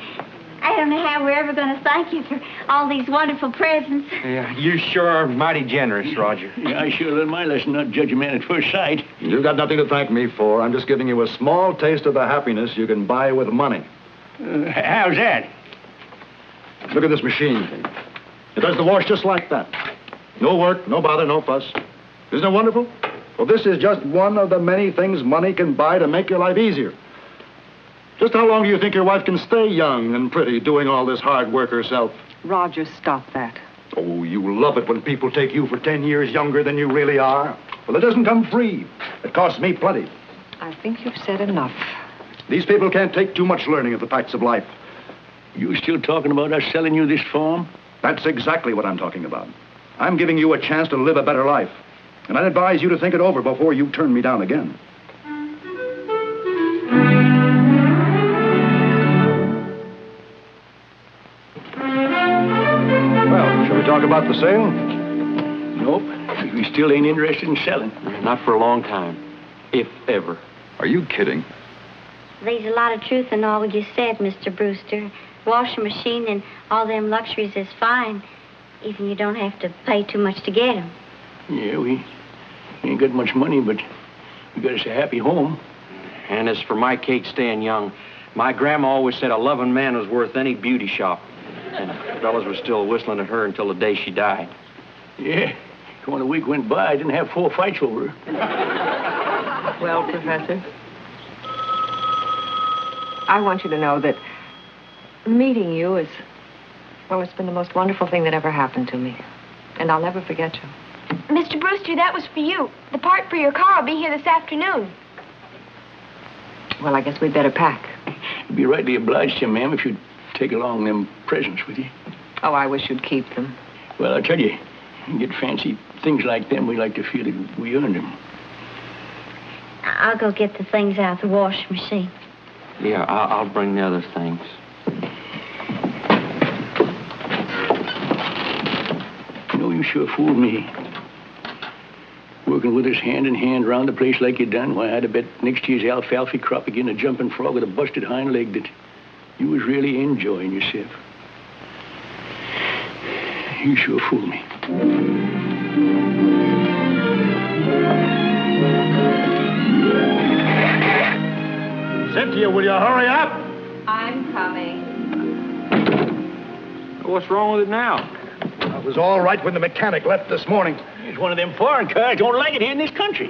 I don't know how we're ever going to thank you for all these wonderful presents. Yeah, you sure are mighty generous, Roger. Yeah, I sure learned my lesson not to judge a man at first sight. You've got nothing to thank me for. I'm just giving you a small taste of the happiness you can buy with money. How's that? Look at this machine. It does the wash just like that. No work, no bother, no fuss. Isn't it wonderful? Well, this is just one of the many things money can buy to make your life easier. Just how long do you think your wife can stay young and pretty doing all this hard work herself? Roger, stop that. Oh, you love it when people take you for 10 years younger than you really are. Well, it doesn't come free. It costs me plenty. I think you've said enough. These people can't take too much learning of the facts of life. You still talking about us selling you this farm? That's exactly what I'm talking about. I'm giving you a chance to live a better life. And I'd advise you to think it over before you turn me down again. Well, shall we talk about the sale? Nope. We still ain't interested in selling. Not for a long time. If ever. Are you kidding? There's a lot of truth in all you said, Mr. Brewster. Washing machine and all them luxuries is fine, even you don't have to pay too much to get them. Yeah, we ain't got much money, but we got us a happy home. And as for my Kate staying young, my grandma always said a loving man was worth any beauty shop. And fellas were still whistling at her until the day she died. Yeah. When a week went by, I didn't have 4 fights over her. Well, Professor, I want you to know that meeting you is, well, it's been the most wonderful thing that ever happened to me. And I'll never forget you. Mr. Brewster, that was for you. The part for your car will be here this afternoon. Well, I guess we'd better pack. I'd be rightly obliged to you, ma'am, if you'd take along them presents with you. Oh, I wish you'd keep them. Well, I tell you, you get fancy things like them, we like to feel that we earned them. I'll go get the things out of the washing machine. Yeah, I'll bring the other things. You know, you sure fooled me. Working with us hand in hand around the place like you done, why, I'd have bet next year's alfalfa crop again a jumping frog with a busted hind leg that you was really enjoying yourself. You sure fooled me. Cynthia, will you hurry up? I'm coming. What's wrong with it now? It was all right when the mechanic left this morning. It's one of them foreign cars. Don't like it here in this country.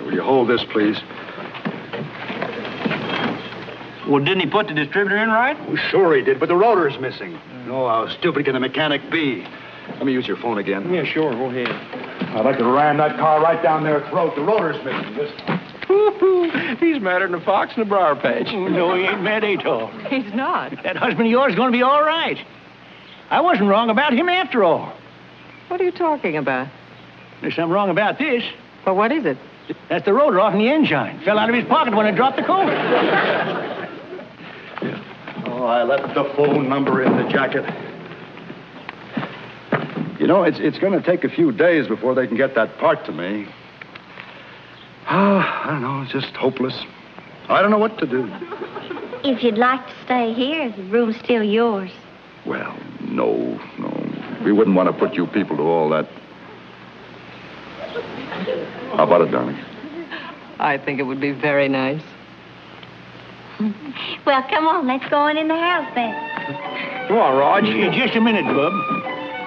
Will you hold this, please? Well, didn't he put the distributor in right? Well, sure he did, but the rotor's missing. Oh, how stupid can a mechanic be? Let me use your phone again. Yeah, sure. Go ahead. I'd like to ram that car right down their throat. The rotor's missing. Just He's madder than a fox in a briar patch. No, he ain't mad at all. He's not. That husband of yours is going to be all right. I wasn't wrong about him after all. What are you talking about? There's something wrong about this. Well, what is it? That's the rotor off in the engine. Fell out of his pocket when I dropped the coat. Oh, I left the phone number in the jacket. You know, it's going to take a few days before they can get that part to me. I don't know. It's just hopeless. I don't know what to do. If you'd like to stay here, the room's still yours. Well, no. We wouldn't want to put you people to all that. How about it, darling? I think it would be very nice. Well, come on, let's go on in the house then. Come on, Rog. Just a minute, Bub.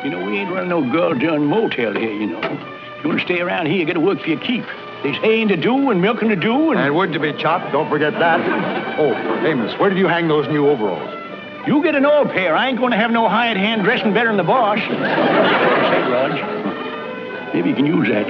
You know, we ain't running no girl-done motel here, you know. If you want to stay around here, you got to work for your keep. There's haying to do and milking to do and... And wood to be chopped, don't forget that. Oh, Amos, where did you hang those new overalls? You get an old pair. I ain't going to have no hired hand dressing better than the boss. Say, Rog, maybe you can use that.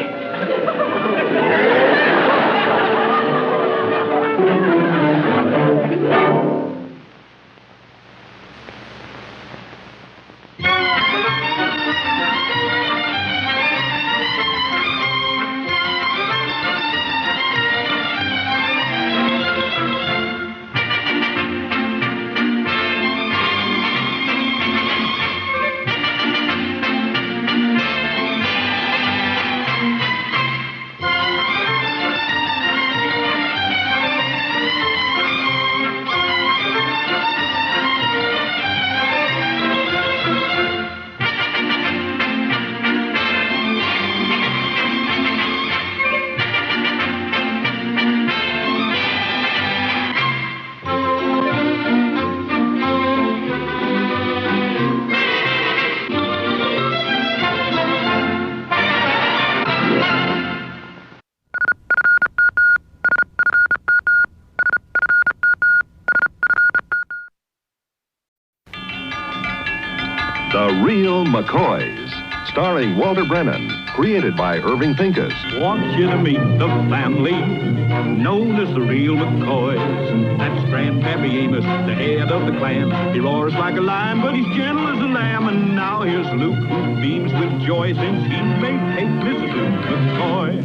The Real McCoys, starring Walter Brennan, created by Irving Pincus. Want you to meet the family known as the Real McCoys. That's Grandpappy Amos, the head of the clan. He roars like a lion, but he's gentle as a lamb. And now here's Luke, who beams with joy since he may take Mrs. Luke McCoy.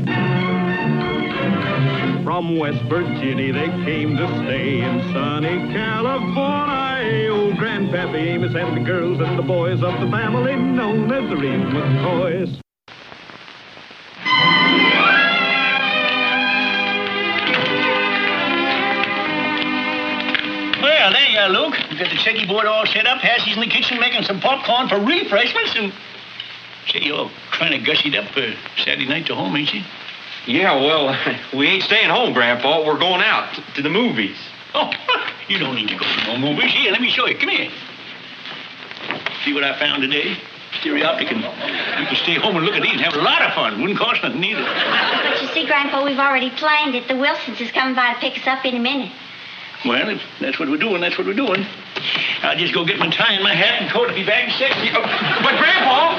From West Virginia they came to stay in sunny California. Old Grandpappy Amos and the girls and the boys of the family known as the Real McCoys. Well, there you are, Luke. You got the checky board all set up. Hassie's in the kitchen making some popcorn for refreshments. And say, you're kind of gussied up for Saturday night to home, ain't you? Yeah, well, we ain't staying home, Grandpa. We're going out to the movies. Oh, you don't need to go to no movies. Here, let me show you. Come here. See what I found today? Stereoptic, and you can stay home and look at these and have a lot of fun. Wouldn't cost nothing either. But you see, Grandpa, we've already planned it. The Wilsons is coming by to pick us up in a minute. Well, if that's what we're doing, that's what we're doing. I'll just go get my tie and my hat and coat and be back in a second. But, Grandpa!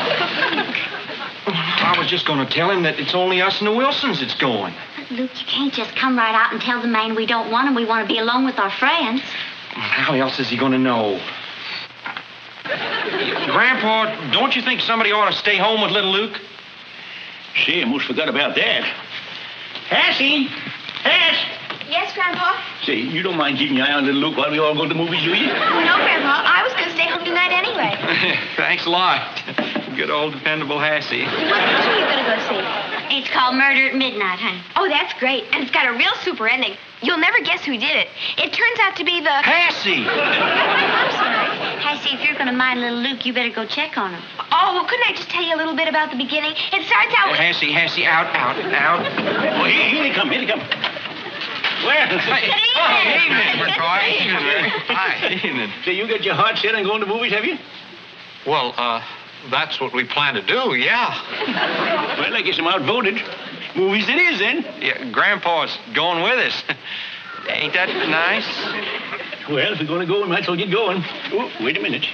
I was just going to tell him that it's only us and the Wilsons that's going. But, Luke, you can't just come right out and tell the man we don't want him. We want to be alone with our friends. How else is he going to know? Grandpa, don't you think somebody ought to stay home with little Luke? See, I almost forgot about that. Hassie! Hass! Yes, Grandpa? Say, you don't mind keeping your eye on little Luke while we all go to the movies, do you? Oh, no, Grandpa. I was going to stay home tonight anyway. Thanks a lot. Good old dependable Hassie. What picture are you going to go see? It's called Murder at Midnight, honey. Oh, that's great. And it's got a real super ending. You'll never guess who did it. It turns out to be the... Hassie! I'm sorry. Hassie, if you're going to mind little Luke, you better go check on him. Oh, well, couldn't I just tell you a little bit about the beginning? It starts out with... Hassie, out. Oh, here they come, Well, evening, McCoy. Hi. Evening. So you got your heart set on going to movies, have you? Well, that's what we plan to do, yeah. Well, I guess I'm outvoted. Movies it is, then. Yeah, Grandpa's going with us. Ain't that nice? Well, if we're going to go, we might as well get going. Oh, wait a minute.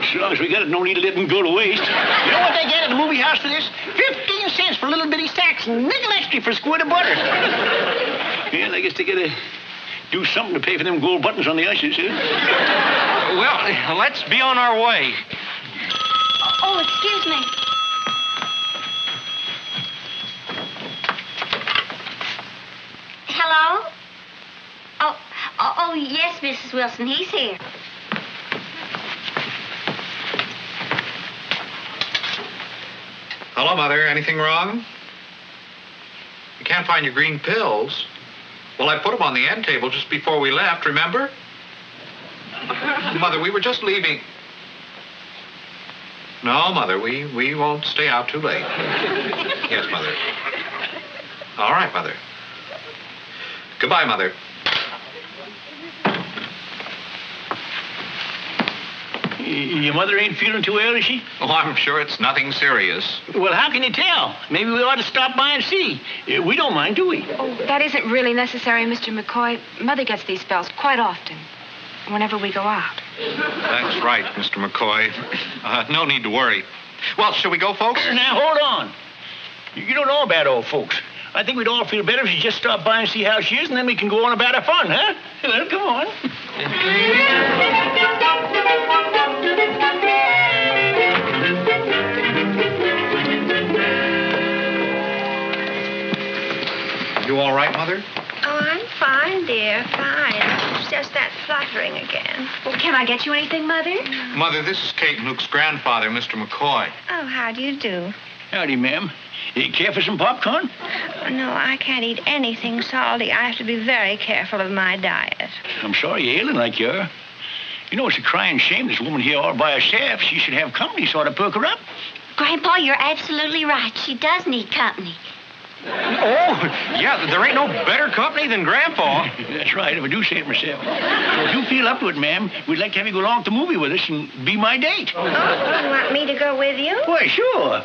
As long as we got it, no need to let them go to waste. You know what they get at the movie house for this? 15 cents for little bitty sacks and nickel extra for a squirt of butter. Well, I guess they gotta do something to pay for them gold buttons on the ushers, huh? Well, let's be on our way. Oh, excuse me. Hello? Oh, yes, Mrs. Wilson. He's here. Hello, Mother. Anything wrong? You can't find your green pills? Well, I put them on the end table just before we left, remember? Mother, we were just leaving. No, Mother, we won't stay out too late. Yes, Mother. All right, Mother. Goodbye, Mother. Your mother ain't feeling too well, is she? Oh, I'm sure it's nothing serious. Well, how can you tell? Maybe we ought to stop by and see. We don't mind, do we? Oh, that isn't really necessary, Mr. McCoy. Mother gets these spells quite often, whenever we go out. That's right, Mr. McCoy. No need to worry. Well, shall we go, folks? Now, hold on. You don't know about old folks. I think we'd all feel better if you just stop by and see how she is, and then we can go on about our fun, huh? Well, come on. You all right, Mother? Oh, I'm fine, dear, fine. It's just that fluttering again. Well, can I get you anything, Mother? Mother, this is Kate and Luke's grandfather, Mr. McCoy. Oh, how do you do? Howdy, ma'am. You care for some popcorn? No, I can't eat anything salty. I have to be very careful of my diet. I'm sorry you're ailing like you are. You know, it's a crying shame this woman here all by herself. She should have company, sort of perk her up. Grandpa, you're absolutely right. She does need company. Oh, yeah, there ain't no better company than Grandpa. That's right, if I do say it myself. So if you feel up to it, ma'am, we'd like to have you go along to the movie with us and be my date. Oh, you want me to go with you? Why, sure.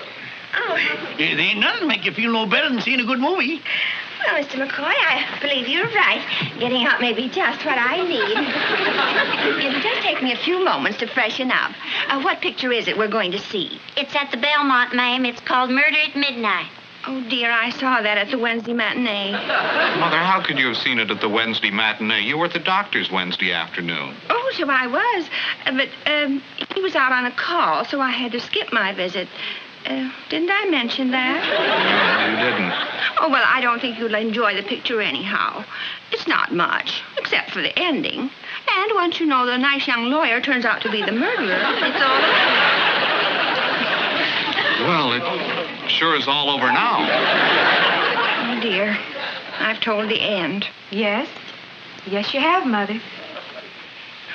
Oh. There ain't nothing make you feel no better than seeing a good movie. Well, Mr. McCoy, I believe you're right. Getting out may be just what I need. It'll just take me a few moments to freshen up. What picture is it we're going to see? It's at the Belmont, ma'am. It's called Murder at Midnight. Oh, dear, I saw that at the Wednesday matinee. Mother, how could you have seen it at the Wednesday matinee? You were at the doctor's Wednesday afternoon. Oh, so I was. But he was out on a call, so I had to skip my visit. Didn't I mention that? No, you didn't. Oh, well, I don't think you'll enjoy the picture anyhow. It's not much, except for the ending. And once you know the nice young lawyer turns out to be the murderer, it's all over. Well, it sure is all over now. Oh, dear. I've told the end. Yes? Yes, you have, Mother.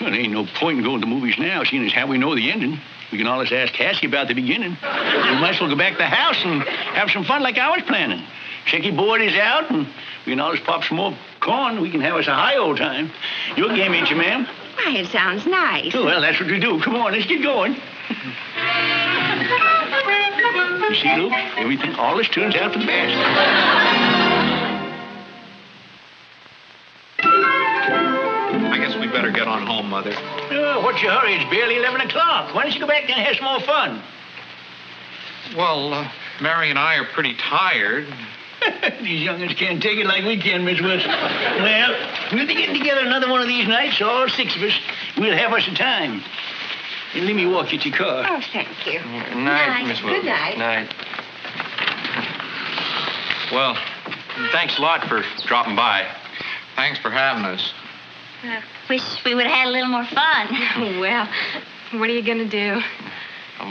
Well, there ain't no point in going to movies now, seeing as how we know the ending. We can always ask Cassie about the beginning. We might as well go back to the house and have some fun like I was planning. Checky board is out, and we can always pop some more corn. We can have us a high old time. Your game, ain't you, ma'am? Why, it sounds nice. Oh, well, that's what we do. Come on, let's get going. You see, Luke, everything, all this turns out for the best. I guess we better get on home, Mother. Oh, what's your hurry? It's barely 11 o'clock. Why don't you go back there and have some more fun? Well, Mary and I are pretty tired. These young'uns can't take it like we can, Miss Wilson. Well, we'll be getting together another one of these nights, all six of us. We'll have us a time. And let me walk you to your car. Oh, thank you. Night, Miss Wilson. Good night. Night. Well, thanks a lot for dropping by. Thanks for having us. Wish we would have had a little more fun. Well, what are you going to do?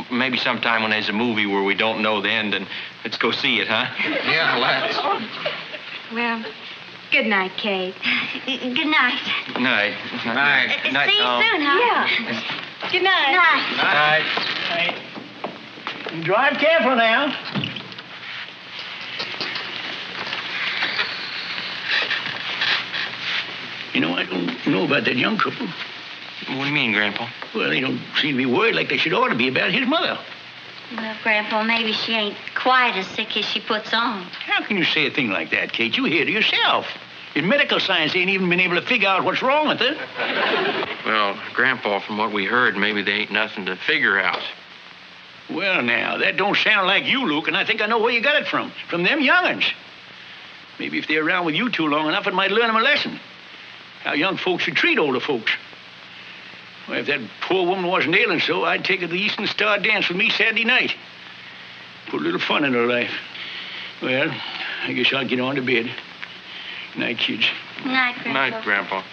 Maybe sometime when there's a movie where we don't know the end, and let's go see it, huh? Yeah, let's. Well, good night, Kate. Good night. Night. Night. Night. See you soon, huh? Yeah. Good night. Night. Night. You drive careful now. You know, I don't know about that young couple. What do you mean, Grandpa? Well, they don't seem to be worried like they should ought to be about his mother. Well, Grandpa, maybe she ain't quite as sick as she puts on. How can you say a thing like that, Kate? You hear to yourself. In medical science, they ain't even been able to figure out what's wrong with her. Well, Grandpa, from what we heard, maybe there ain't nothing to figure out. Well, now, that don't sound like you, Luke, and I think I know where you got it from. From them young'uns. Maybe if they're around with you too long enough, it might learn them a lesson. How young folks should treat older folks. Well, if that poor woman wasn't ailing so, I'd take her to the Eastern Star dance with me Saturday night. Put a little fun in her life. Well, I guess I'll get on to bed. Night, kids. Night, Grandpa. Night, Grandpa.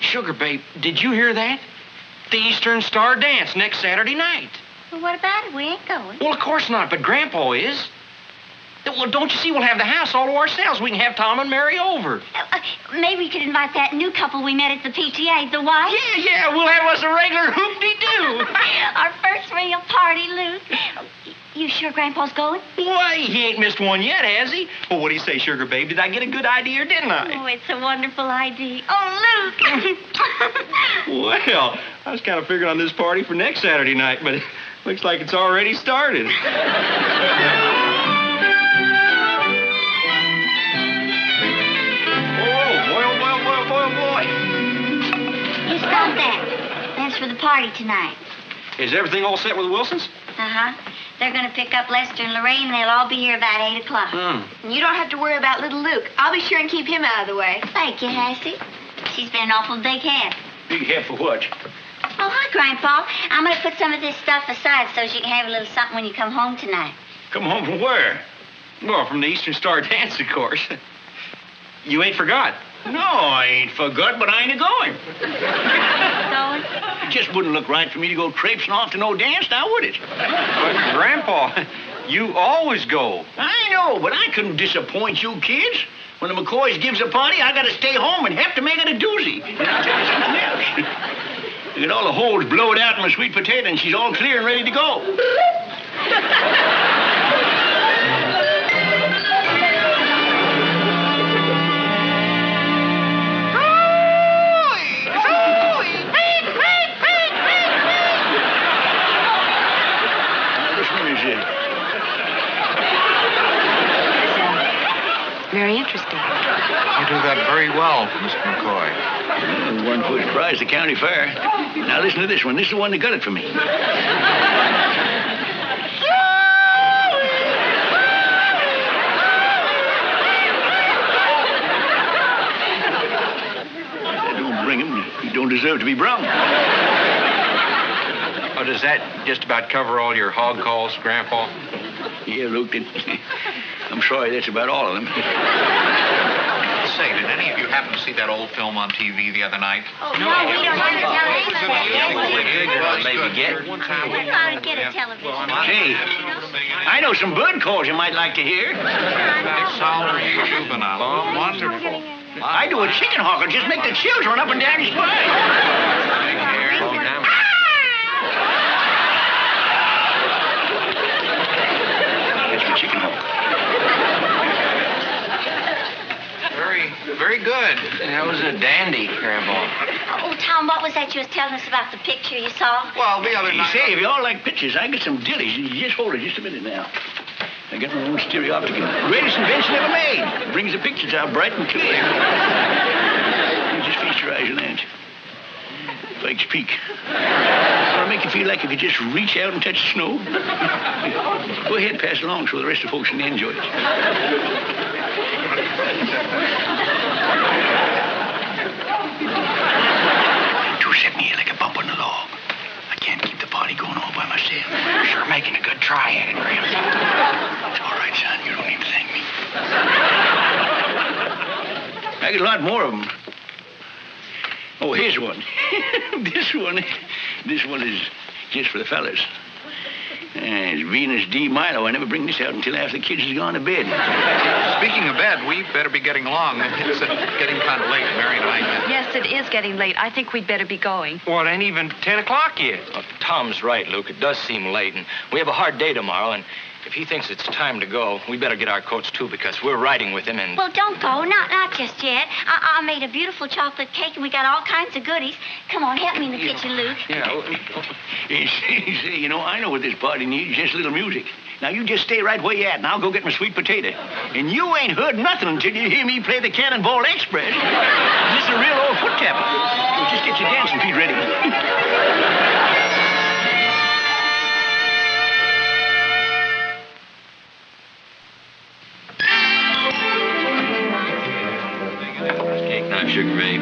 Sugar Babe, did you hear that? The Eastern Star dance next Saturday night. Well, what about it? We ain't going. Well, of course not, but Grandpa is. Well, don't you see we'll have the house all to ourselves? We can have Tom and Mary over. Maybe we could invite that new couple we met at the PTA, the wife. Yeah, we'll have us a regular hoop-de-doo. Our first real party, Luke. You sure Grandpa's going? Why, he ain't missed one yet, has he? Well, what do you say, Sugar Babe? Did I get a good idea or didn't I? Oh, it's a wonderful idea. Oh, Luke. Well, I was kind of figuring on this party for next Saturday night, but it looks like it's already started. You stop that. That's for the party tonight. Is everything all set with the Wilsons? Uh-huh. They're going to pick up Lester and Lorraine, and they'll all be here about 8 o'clock. And you don't have to worry about little Luke. I'll be sure and keep him out of the way. Thank you, Hassie. She's been an awful big help. Big help for what? Oh, hi, Grandpa. I'm going to put some of this stuff aside so you can have a little something when you come home tonight. Come home from where? Well, from the Eastern Star dance, of course. You ain't forgot. No, I ain't forgot, but I ain't a-going. Going? It just wouldn't look right for me to go traipsing off to no dance, now would it? But, Grandpa, you always go. I know, but I couldn't disappoint you kids. When the McCoys gives a party, I gotta stay home and have to make it a doozy. And I'll tell you something else. I get all the holes blowed out in my sweet potato, and she's all clear and ready to go. Very interesting. You do that very well, Mr. McCoy. One first prize, the county fair. Now listen to this one. This is the one that got it for me. That don't bring him. He don't deserve to be brung. Oh, does that just about cover all your hog calls, Grandpa? Yeah, Luke, I'm sorry, that's about all of them. Say, did any of you happen to see that old film on TV the other night? Oh, no, we don't have Maybe get We ought to get a television. Hey, I know some bird calls you might like to hear. Solid juvenile. Wonderful. I do a chicken hawker. Just make the chills run up and down your spine. Chicken hawk. Very good. That was a dandy, Grandpa. Oh, Tom, what was that you was telling us about the picture you saw? Well, the other You night... say, if you all like pictures, I get some dillies. You just hold it just a minute now. I got my own stereoptic. Greatest invention ever made. It brings the pictures out bright and clear. You just feast your eyes on that. Pikes Peak. Or make you feel like you could just reach out and touch the snow. Go ahead, pass it along so the rest of the folks can enjoy it. Two set me like a bump on the log. I can't keep the party going all by myself. You're sure making a good try at it, Grandpa. It's all right, son. You don't need to thank me. I get a lot more of them. Oh, here's one. This one is just for the fellas. It's Venus D. Milo. I never bring this out until after the kids has gone to bed. Speaking of bed, we better be getting along. It's getting kind of late, Mary and I. Yes, it is getting late. I think we'd better be going. Well, it ain't even 10 o'clock yet. Oh, Tom's right, Luke. It does seem late, and we have a hard day tomorrow, and if he thinks it's time to go, we better get our coats, too, because we're riding with him, and... Well, don't go. Not just yet. I made a beautiful chocolate cake, and we got all kinds of goodies. Come on, help me in the kitchen, Luke. Yeah. You know, I know what this party needs, just a little music. Now, you just stay right where you at, and I'll go get my sweet potato. And you ain't heard nothing until you hear me play the Cannonball Express. This is a real old foot tapper. So just get your dancing feet ready. Cake, knife, sugar, babe.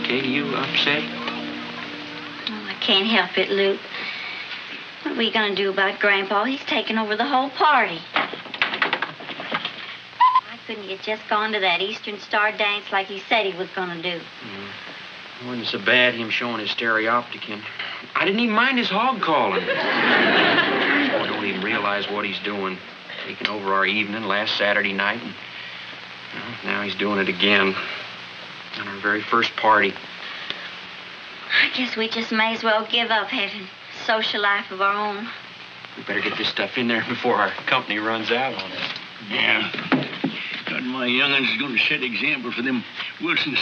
Kate, are you upset? Oh, I can't help it, Luke. What are we going to do about Grandpa? He's taken over the whole party. Why couldn't he have just gone to that Eastern Star dance like he said he was going to do? It wasn't so bad, him showing his stereopticon. I didn't even mind his hog calling. I don't even realize what he's doing. Taking over our evening last Saturday night, and now he's doing it again on our very first party. I guess we just may as well give up having a social life of our own. We better get this stuff in there before our company runs out on it. Yeah. God, my young'uns is going to set example for them Wilsons.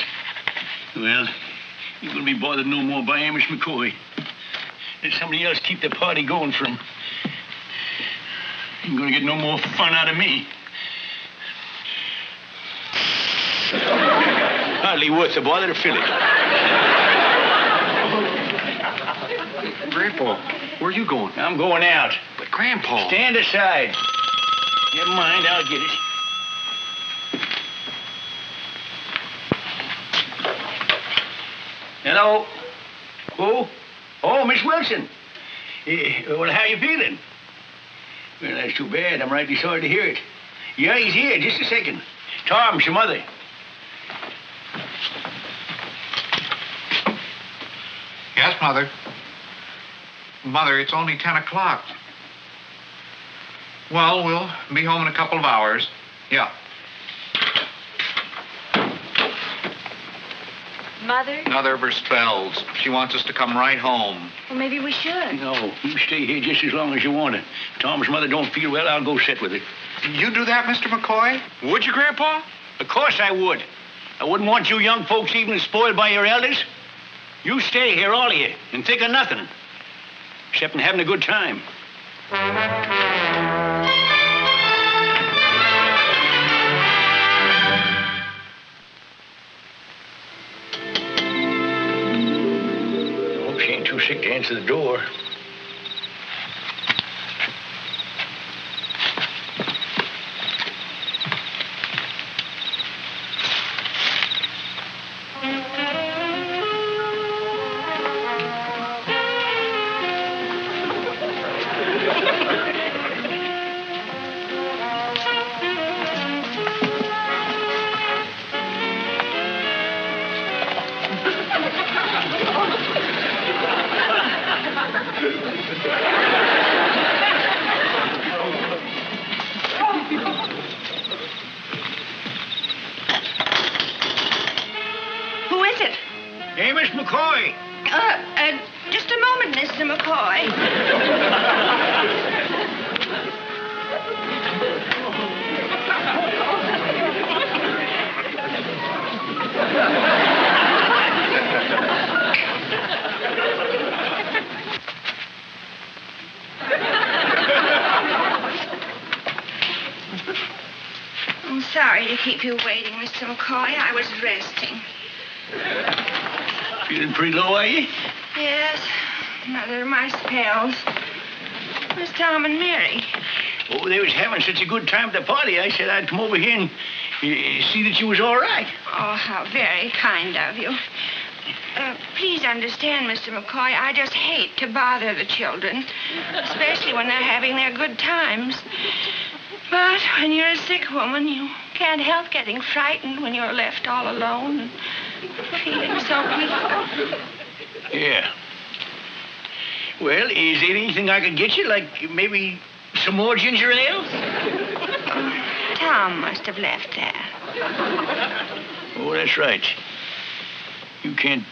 Well, you're going to be bothered no more by Amos McCoy. Let somebody else keep the party going for him. You're going to get no more fun out of me. Hardly worth the bother to fill it. Grandpa, where are you going? I'm going out. But Grandpa... Stand aside. Never mind, I'll get it. Hello? Who? Oh, Miss Wilson. Well, how you feeling? Well, that's too bad. I'm rightly sorry to hear it. Yeah, he's here. Just a second. Tom's your mother. Yes, Mother. Mother, it's only 10 o'clock. Well, we'll be home in a couple of hours. Yeah. Mother? Another of her spells. She wants us to come right home. Well, maybe we should. No, you stay here just as long as you want to. Tom's mother don't feel well, I'll go sit with her. You do that, Mr. McCoy? Would you, Grandpa? Of course I would. I wouldn't want you young folks even spoiled by your elders. You stay here, all of you, and think of nothing. Except in having a good time. I hope she ain't too sick to answer the door. Who is it? Amos McCoy. Just a moment, Mr. McCoy. I'm sorry to keep you waiting, Mr. McCoy. I was resting. Feeling pretty low, are you? Yes, another of my spells. Where's Tom and Mary? Oh, they was having such a good time at the party. I said I'd come over here and see that you was all right. Oh, how very kind of you. Please understand, Mr. McCoy, I just hate to bother the children, especially when they're having their good times. But when you're a sick woman, you can't help getting frightened when you're left all alone and feeling so weak. Yeah. Well, is there anything I could get you, like maybe some more ginger ale? Tom must have left that. Oh, that's right. You can't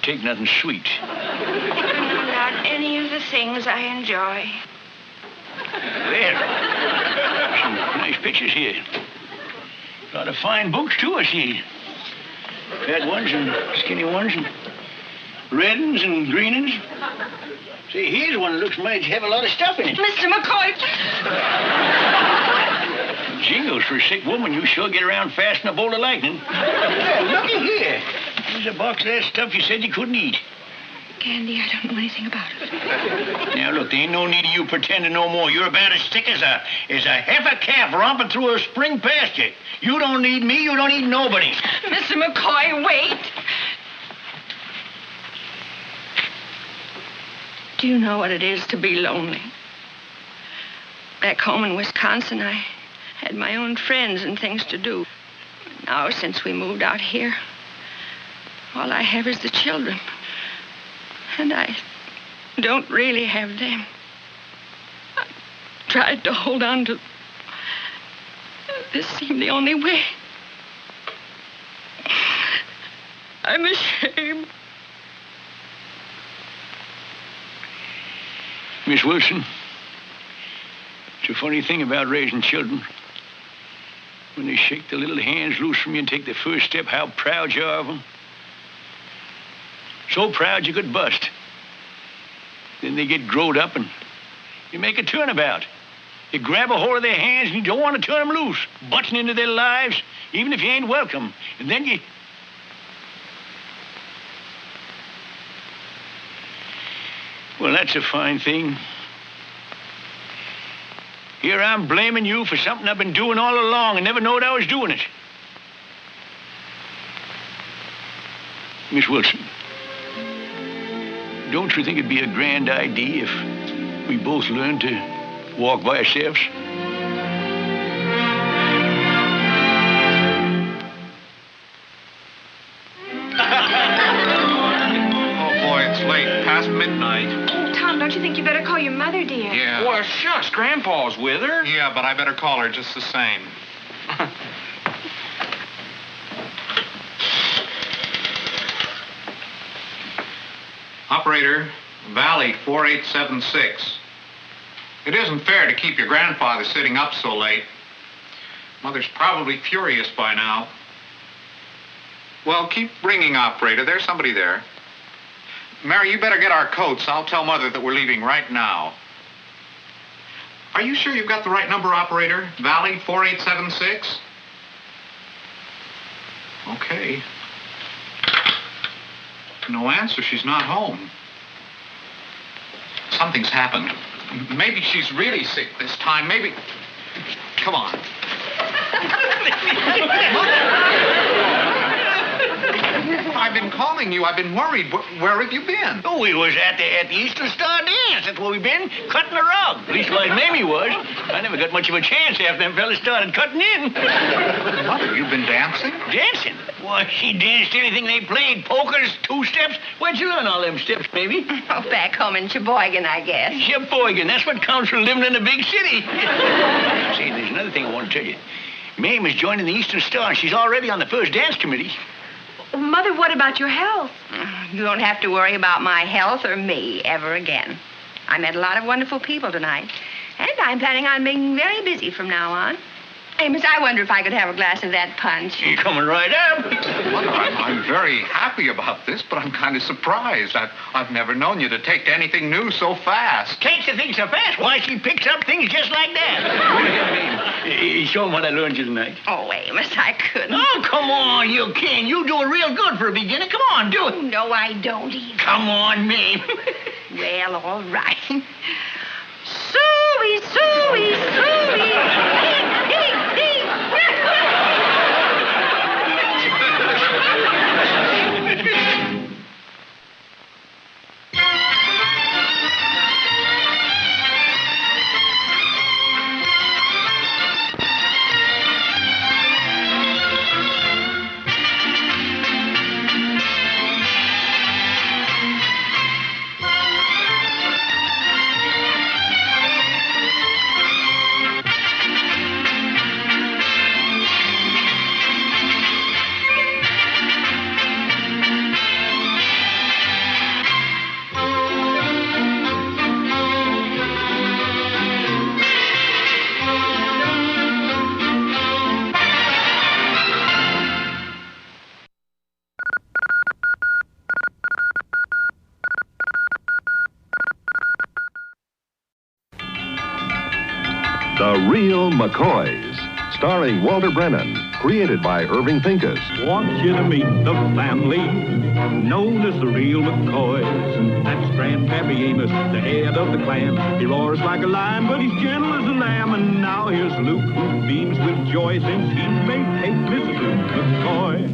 take nothing sweet. Not any of the things I enjoy. Well, some nice pictures here. A lot of fine books, too, I see. Fat ones and skinny ones and red ones and green ones. See, here's one that looks mighty have a lot of stuff in it. Mr. McCoy! Jingles, for a sick woman, you sure get around fast in a bolt of lightning. Oh, looky here. Here's a box of that stuff you said you couldn't eat. Candy, I don't know anything about it. Now, look, there ain't no need of you pretending no more. You're about as sick as a heifer calf romping through a spring pasture. You don't need me. You don't need nobody. Mr. McCoy, wait. Do you know what it is to be lonely? Back home in Wisconsin, I had my own friends and things to do. Now, since we moved out here, all I have is the children. And I don't really have them. I tried to hold on to... This seemed the only way. I'm ashamed. Miss Wilson, it's a funny thing about raising children. When they shake their little hands loose from you and take the first step, how proud you are of them. So proud you could bust. Then they get growed up and you make a turnabout. You grab a hold of their hands and you don't want to turn them loose, butting into their lives, even if you ain't welcome. And then you... Well, that's a fine thing. Here I'm blaming you for something I've been doing all along and never knowed I was doing it. Miss Wilson, don't you think it'd be a grand idea if we both learned to walk by ourselves? Oh, boy, it's late. Past midnight. Tom, don't you think you better call your mother, dear? Yeah. Well, shucks, Grandpa's with her. Yeah, but I better call her just the same. Operator, Valley 4876. It isn't fair to keep your grandfather sitting up so late. Mother's probably furious by now. Well, keep ringing, operator. There's somebody there. Mary, you better get our coats. I'll tell Mother that we're leaving right now. Are you sure you've got the right number, operator? Valley 4876? Okay. No answer. She's not home. Something's happened. Maybe she's really sick this time. Maybe... Come on. I've been calling you. I've been worried. Where have you been? Oh, we was at the Eastern Star dance. That's where we been, cutting the rug. Leastwise, Mamie was. I never got much of a chance after them fellas started cutting in. Mother, you've been dancing? Dancing? Why, she danced anything they played. Polkas, two-steps. Where'd you learn all them steps, baby? Oh, back home in Sheboygan, I guess. Sheboygan. That's what counts for living in a big city. See, there's another thing I want to tell you. Mame is joining the Eastern Star, and she's already on the first dance committee. Mother, what about your health? You don't have to worry about my health or me ever again. I met a lot of wonderful people tonight, and I'm planning on being very busy from now on. Amos, I wonder if I could have a glass of that punch. You're coming right up. Mother, I'm very happy about this, but I'm kind of surprised. I've never known you to take to anything new so fast. Takes the thing so fast? Why, she picks up things just like that. Show him what I learned you tonight. Oh, Amos, I couldn't. Oh, come on, you can. You doing real good for a beginner. Come on, do it. No, I don't even. Come on, Mame. Well, all right. Suey, suey, suey. McCoys, starring Walter Brennan, created by Irving Pincus. Want you to meet the family known as the real McCoys. That's Grandpappy Amos, the head of the clan. He roars like a lion, but he's gentle as a lamb. And now here's Luke, who beams with joy since he made Kate Mrs. Luke McCoy.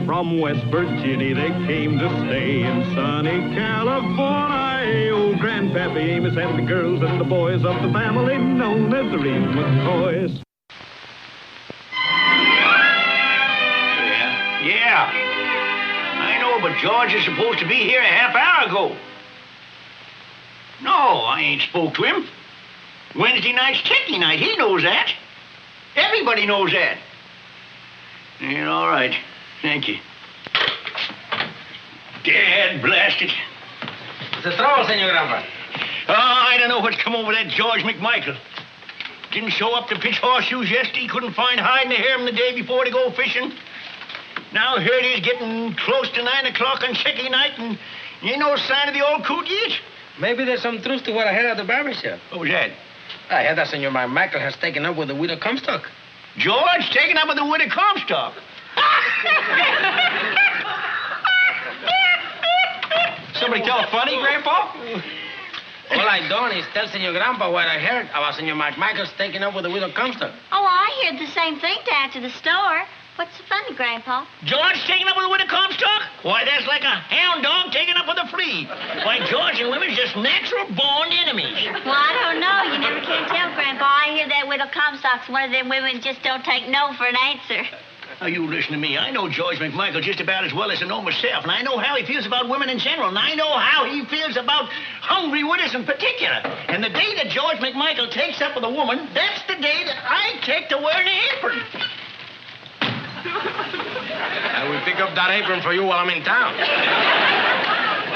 From West Virginia they came to stay in sunny California. Oh, Grandpappy Amos and the girls and the boys of the family known as the real McCoys. Yeah. I know, but George is supposed to be here a half hour ago. No, I ain't spoke to him. Wednesday night's Chicky night. He knows that. Everybody knows that. Yeah, all right. Thank you. Dad blast it. What's the trouble, Senor Grandpa? Oh, I don't know what's come over that George McMichael. Didn't show up to pitch horseshoes yesterday. Couldn't find hide in the harem the day before to go fishing. Now here it is getting close to 9 o'clock on Chicky night, and ain't no sign of the old coot yet. Maybe there's some truth to what I heard at the barber shop. What was that? I heard that Senor Michael has taken up with the widow Comstock. George taking up with the widow Comstock? Somebody tell a funny, Grandpa? All I done is tell Senor Grandpa what I heard about Senor Michael's taking up with the widow Comstock. Oh, I heard the same thing down to the store. What's so funny, Grandpa? George taking up with a widow Comstock? Why, that's like a hound dog taking up with a flea. Why, George and women's just natural born enemies. Well, I don't know. You never can tell, Grandpa. I hear that widow Comstock's one of them women just don't take no for an answer. Now, you listen to me. I know George McMichael just about as well as I know myself, and I know how he feels about women in general, and I know how he feels about hungry widows in particular. And the day that George McMichael takes up with a woman, that's the day that I take to wearing an apron. I will pick up that apron for you while I'm in town.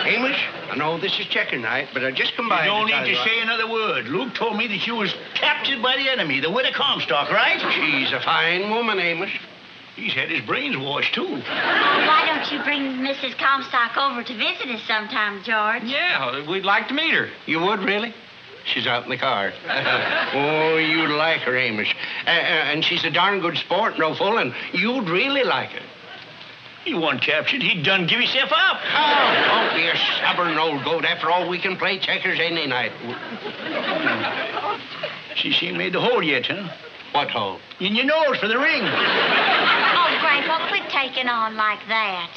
Amos, I know this is checker night, but I just come by. You don't need to say another word. Luke told me that you was captured by the enemy, the widow Comstock, right? She's a fine woman, Amos. He's had his brains washed, too. Why don't you bring Mrs. Comstock over to visit us sometime, George? Yeah, we'd like to meet her. You would, really? She's out in the car. Oh, you'd like her, Amos. And she's a darn good sport, no fooling. You'd really like her. He wasn't captured. He done give himself up. Oh, don't be a stubborn old goat. After all, we can play checkers any night. She ain't made the hole yet, huh? What hole? In your nose for the ring. Oh, Grandpa, quit taking on like that.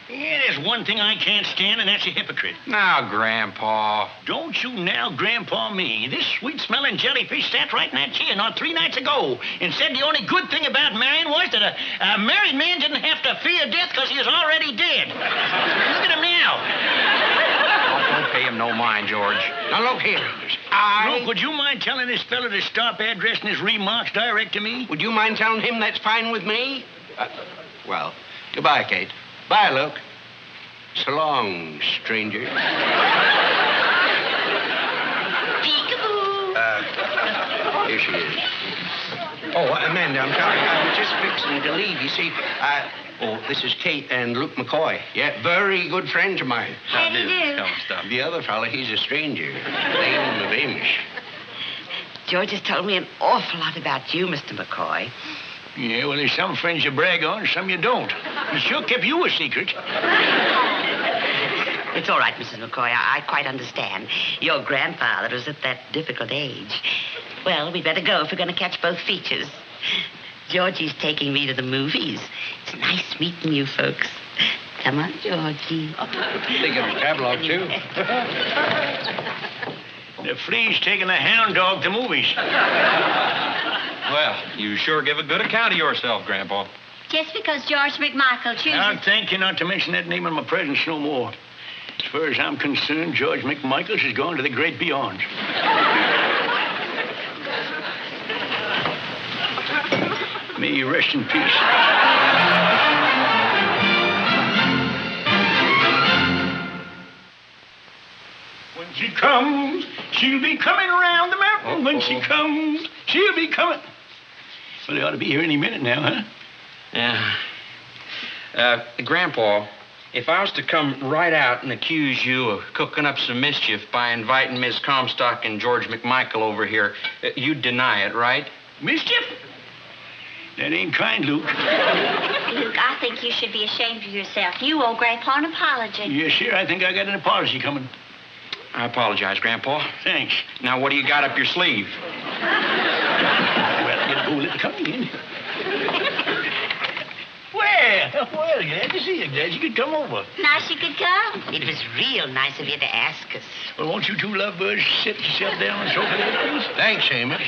Yeah, there's one thing I can't stand, and that's a hypocrite. Now, Grandpa. Don't you now Grandpa me. This sweet-smelling jellyfish sat right in that chair not 3 nights ago and said the only good thing about marrying was that a married man didn't have to fear death because he was already dead. Look at him now. Don't pay him no mind, George. Now, look here. Look, would you mind telling this fella to stop addressing his remarks direct to me? Would you mind telling him that's fine with me? Well, goodbye, Kate. Bye, Luke. So long, stranger. Peekaboo. Here she is. Oh, Amanda, I'm sorry. I was just fixing to leave. You see, this is Kate and Luke McCoy. Yeah, very good friends of mine. How do you do? The other fella, he's a stranger. Name of Amos. George has told me an awful lot about you, Mr. McCoy. Yeah, well, there's some friends you brag on, some you don't. He sure kept you a secret. It's all right, Mrs. McCoy. I quite understand. Your grandfather was at that difficult age. Well, we'd better go if we're going to catch both features. Georgie's taking me to the movies. It's nice meeting you folks. Come on, Georgie. Think of his catalog, too. The flea's taking the hound dog to movies. Well, you sure give a good account of yourself, Grandpa. Just because George McMichael chooses... I'll thank you not to mention that name in my presence no more. As far as I'm concerned, George McMichaels has gone to the great beyond. May you rest in peace. When she comes, she'll be coming around the mountain. When she comes, she'll be coming. Well, they ought to be here any minute now, huh? Yeah. Grandpa, if I was to come right out and accuse you of cooking up some mischief by inviting Miss Comstock and George McMichael over here, you'd deny it, right? Mischief? That ain't kind, Luke. Luke, I think you should be ashamed of yourself. You owe Grandpa an apology. Yes, sir. I think I got an apology coming. I apologize, Grandpa. Thanks. Now, what do you got up your sleeve? Well, you go, let me come in. Well, glad to see you. Glad you could come over. Nice you could come. It was real nice of you to ask us. Well, won't you two lovebirds sit yourself down on the sofa there, please? Thanks, Amos.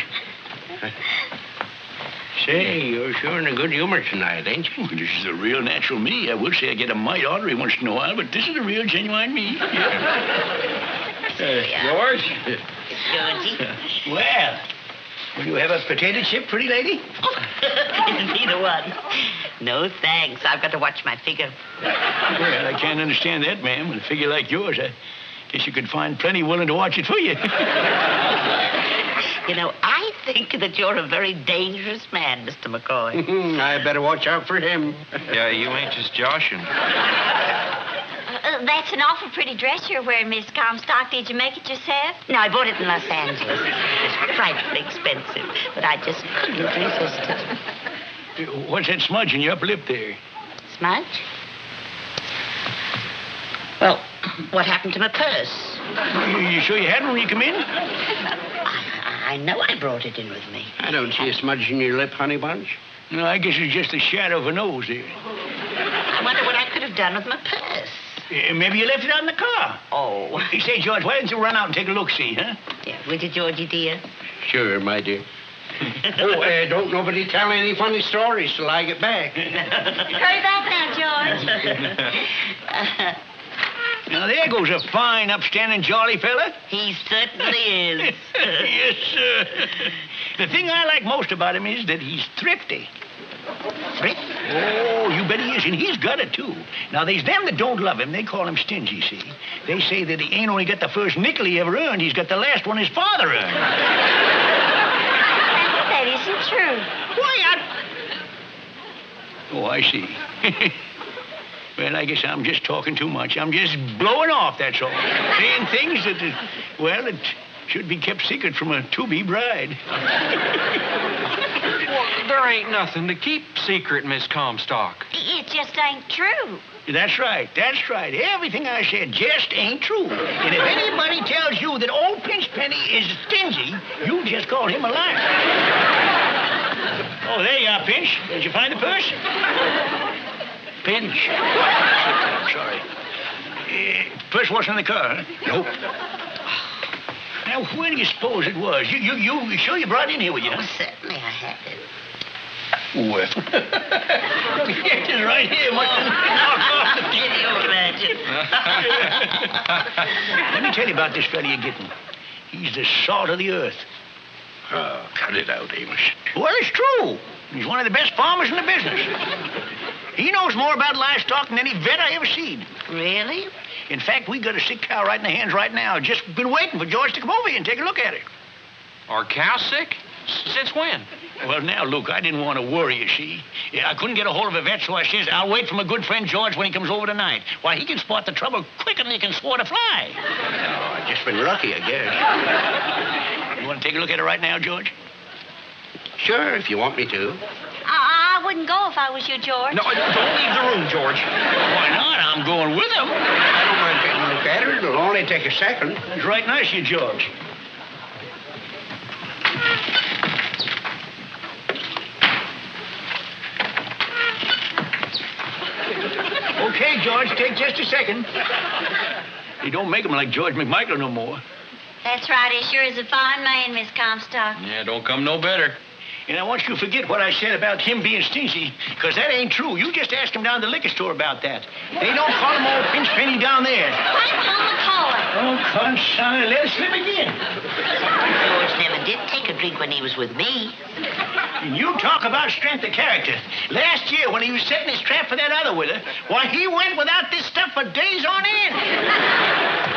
Say, you're sure in a good humor tonight, ain't you? Well, this is a real natural me. I will say I get a mite ornery once in a while, but this is a real genuine me. George? Georgie? Well, will you have a potato chip, pretty lady? Neither one. No, thanks. I've got to watch my figure. Well, I can't understand that, ma'am. With a figure like yours, I guess you could find plenty willing to watch it for you. You know, I think that you're a very dangerous man, Mr. McCoy. I better watch out for him. Yeah, you ain't just joshing. That's an awful pretty dress you're wearing, Miss Comstock. Did you make it yourself? No, I bought it in Los Angeles. It's frightfully expensive, but I just couldn't resist it. What's that smudge in your upper lip there? Smudge? Well, what happened to my purse? You sure you had one when you come in? I know I brought it in with me. I don't see a smudge in your lip, honey bunch. No, I guess it's just a shadow of a nose there. I wonder what I could have done with my purse. Maybe you left it out in the car. Oh. Hey, say, George, why don't you run out and take a look-see, huh? Yeah, would you, Georgie, dear? Sure, my dear. Don't nobody tell any funny stories till I get back. Hurry back now, George. Now, there goes a fine, upstanding, jolly fella. He certainly is. Yes, sir. The thing I like most about him is that he's thrifty. Thrifty? Oh, you bet he is, and he's got it, too. Now, there's them that don't love him. They call him stingy, see? They say that he ain't only got the first nickel he ever earned, he's got the last one his father earned. That isn't true. Why, Oh, I see. Well, I guess I'm just talking too much. I'm just blowing off, that's all. Saying things that, it should be kept secret from a to-be bride. Well, there ain't nothing to keep secret, Miss Comstock. It just ain't true. That's right. Everything I said just ain't true. And if anybody tells you that old Pinchpenny is stingy, you just call him a liar. Oh, there you are, Pinch. Did you find the purse? Pinch. I'm sorry. Purse wasn't in the car, huh? Nope. Now, where do you suppose it was? You sure you brought it in here with you? Oh, certainly I had it. Well, it's right here. Can you imagine? Let me tell you about this fella you're getting. He's the salt of the earth. Oh, cut it out, Amos. Well, it's true. He's one of the best farmers in the business. He knows more about livestock than any vet I ever seen. Really? In fact, we got a sick cow right in the hands right now. Just been waiting for George to come over here and take a look at it. Our cow sick? Since when? Well, now, Luke, I didn't want to worry you, see. Yeah, I couldn't get a hold of a vet, so I says, I'll wait for my good friend George when he comes over tonight. Why, he can spot the trouble quicker than he can swat a fly. Oh, I've just been lucky, I guess. You want to take a look at it right now, George? Sure, if you want me to. I wouldn't go if I was you, George. No, don't leave the room, George. Why not? I'm going with him. I don't mind taking a look at it. It'll only take a second. It's right nice of you, George. Okay, George, take just a second. You don't make him like George McMichael no more. That's right. He sure is a fine man, Miss Comstock. Yeah, don't come no better. And I want you to forget what I said about him being stingy, because that ain't true. You just asked him down at the liquor store about that. They don't call him old Pinchpenny down there. Grandpa McCoy. Oh, consign, let it slip again. George never did take a drink when he was with me. And you talk about strength of character. Last year, when he was setting his trap for that other with her, why, he went without this stuff for days on end.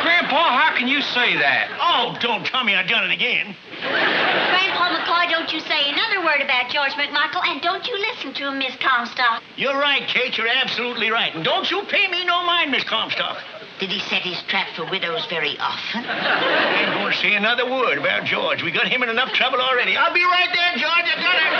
Grandpa, how can you say that? Oh, don't tell me I done it again. Grandpa McCoy, don't you say another word word about George McMichael, and don't you listen to him, Miss Comstock. You're right, Kate. You're absolutely right. And don't you pay me no mind, Miss Comstock. Did he set his trap for widows very often? I ain't going to say another word about George. We got him in enough trouble already. I'll be right there, George. I got him.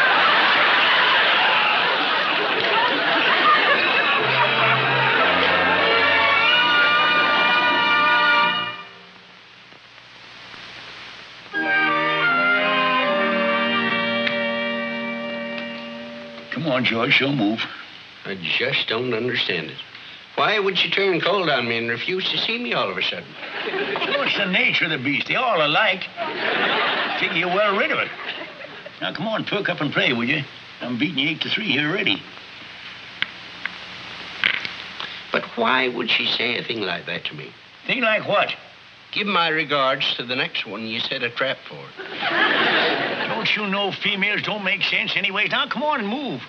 Come on, George. She'll move. I just don't understand it. Why would she turn cold on me and refuse to see me all of a sudden? Well, it's the nature of the beast. They all alike. Figure you're well rid of it. Now, come on, perk up and play, will you? I'm beating you 8-3 here already. But why would she say a thing like that to me? Thing like what? Give my regards to the next one you set a trap for. Don't you know females don't make sense anyways? Now, come on and move.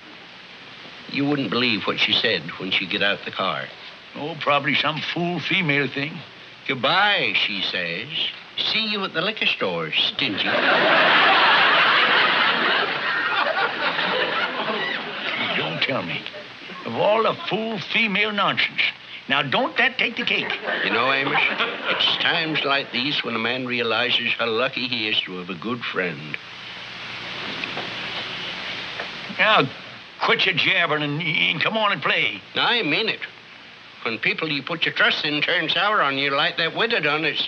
You wouldn't believe what she said when she get out the car. Oh, probably some fool female thing. Goodbye, she says. See you at the liquor store, stingy. Don't tell me. Of all the fool female nonsense. Now, don't that take the cake? You know, Amos, it's times like these when a man realizes how lucky he is to have a good friend. Now, quit your jabbering and come on and play. I mean it. When people you put your trust in turn sour on you like that widow done, it's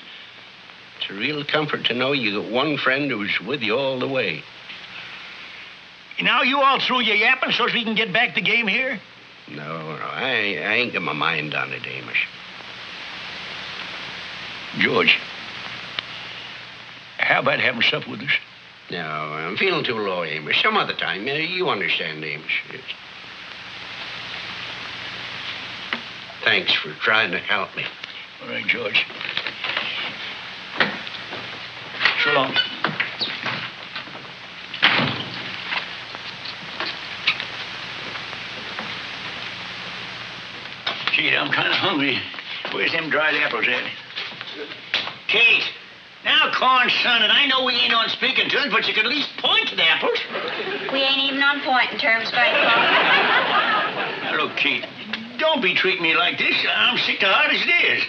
a real comfort to know you got one friend who's with you all the way. Now you all through your yapping so we can get back the game here? No, I ain't got my mind on it, Amos. George, how about having supper with us? No, I'm feeling too low, Amos. Some other time. You understand, Amos. Thanks for trying to help me. All right, George. So long. Kate, I'm kind of hungry. Where's them dried apples at? Kate. Now, corn, son, and I know we ain't on speaking terms, but you could at least point to the apples. We ain't even on pointing terms, Grandpa. Now, look, Kate, don't be treating me like this. I'm sick to heart as it is.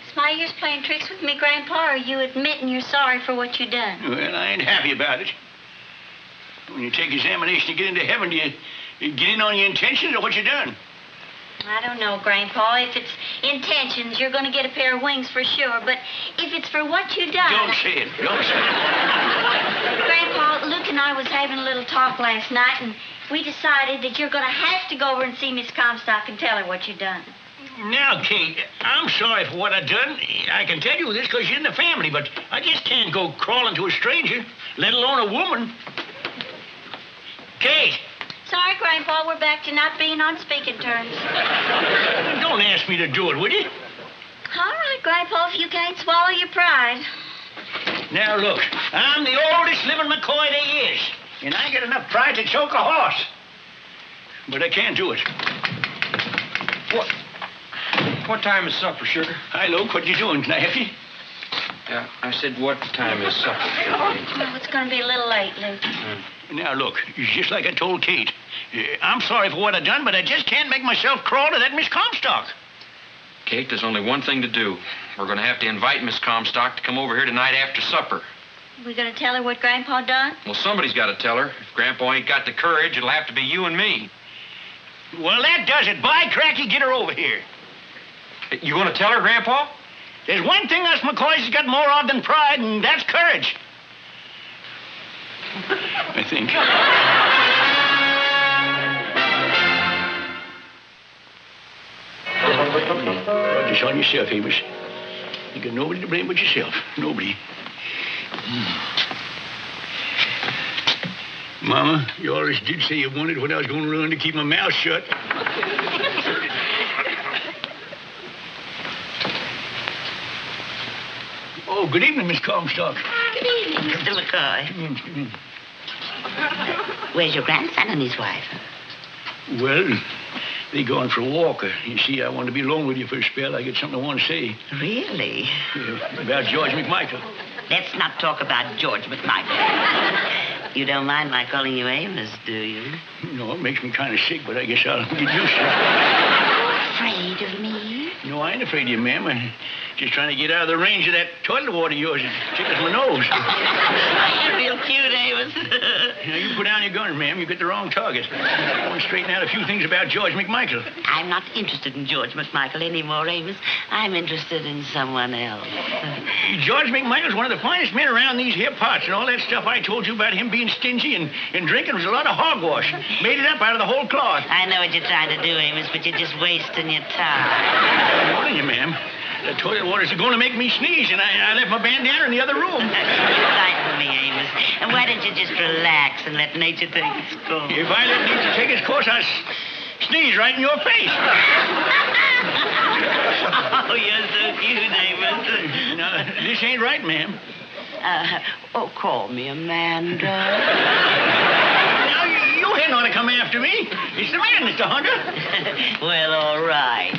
Is my ears playing tricks with me, Grandpa, or are you admitting you're sorry for what you done? Well, I ain't happy about it. When you take examination to get into heaven, do you get in on your intentions or what you done? I don't know, Grandpa. If it's intentions, you're going to get a pair of wings for sure. But if it's for what you done... Don't say it. Don't say it. Grandpa, Luke and I was having a little talk last night, and we decided that you're going to have to go over and see Miss Comstock and tell her what you done. Now, Kate, I'm sorry for what I done. I can tell you this because you're in the family, but I just can't go crawling to a stranger, let alone a woman. Kate! Sorry, Grandpa, we're back to not being on speaking terms. Don't ask me to do it, will you? All right, Grandpa, if you can't swallow your pride. Now, look, I'm the oldest living McCoy there is, and I get enough pride to choke a horse. But I can't do it. What time is supper, sugar? Hi, Luke. What you doing? Can I help you? Yeah, I said, what time is supper, sugar? Oh, it's going to be a little late, Luke. Now, look, it's just like I told Kate. I'm sorry for what I done, but I just can't make myself crawl to that Miss Comstock. Kate, there's only one thing to do. We're going to have to invite Miss Comstock to come over here tonight after supper. We going to tell her what Grandpa done? Well, somebody's got to tell her. If Grandpa ain't got the courage, it'll have to be you and me. Well, that does it. By cracky, get her over here. You going to tell her, Grandpa? There's one thing us McCoys has got more of than pride, and that's courage. I think. Brought this on yourself, Amos. You got nobody to blame but yourself. Nobody. Mama, you always did say you wanted what I was going to learn to keep my mouth shut. Oh, good evening, Miss Comstock. Good evening, Mr. McCoy. Where's your grandson and his wife? Well, they gone for a walk. You see, I wanted to be alone with you for a spell. I got something I want to say. Really? About George McMichael. Let's not talk about George McMichael. You don't mind my calling you Amos, do you? No, it makes me kind of sick, but I guess I'll get used to it. Afraid of me? No, I ain't afraid of you, ma'am. I'm just trying to get out of the range of that toilet water of yours. It tickles my nose. You're real cute, Amos. Now, you put down your gun, ma'am. You got the wrong target. I want to straighten out a few things about George McMichael. I'm not interested in George McMichael anymore, Amos. I'm interested in someone else. George McMichael's one of the finest men around these here parts, and all that stuff I told you about him being stingy and drinking was a lot of hogwash. Made it up out of the whole cloth. I know what you're trying to do, Amos, but you're just wasting your time. I'm warning you, ma'am. The toilet water's going to make me sneeze, and I left my bandana in the other room. Frighten me, Amos. And why don't you just relax and let nature take its course? If I let nature take its course, I'll sneeze right in your face. Oh, you're so cute, Amos. No, this ain't right, ma'am. Call me Amanda. Now, you hadn't ought to come after me. It's the man, Mr. Hunter. Well, all right.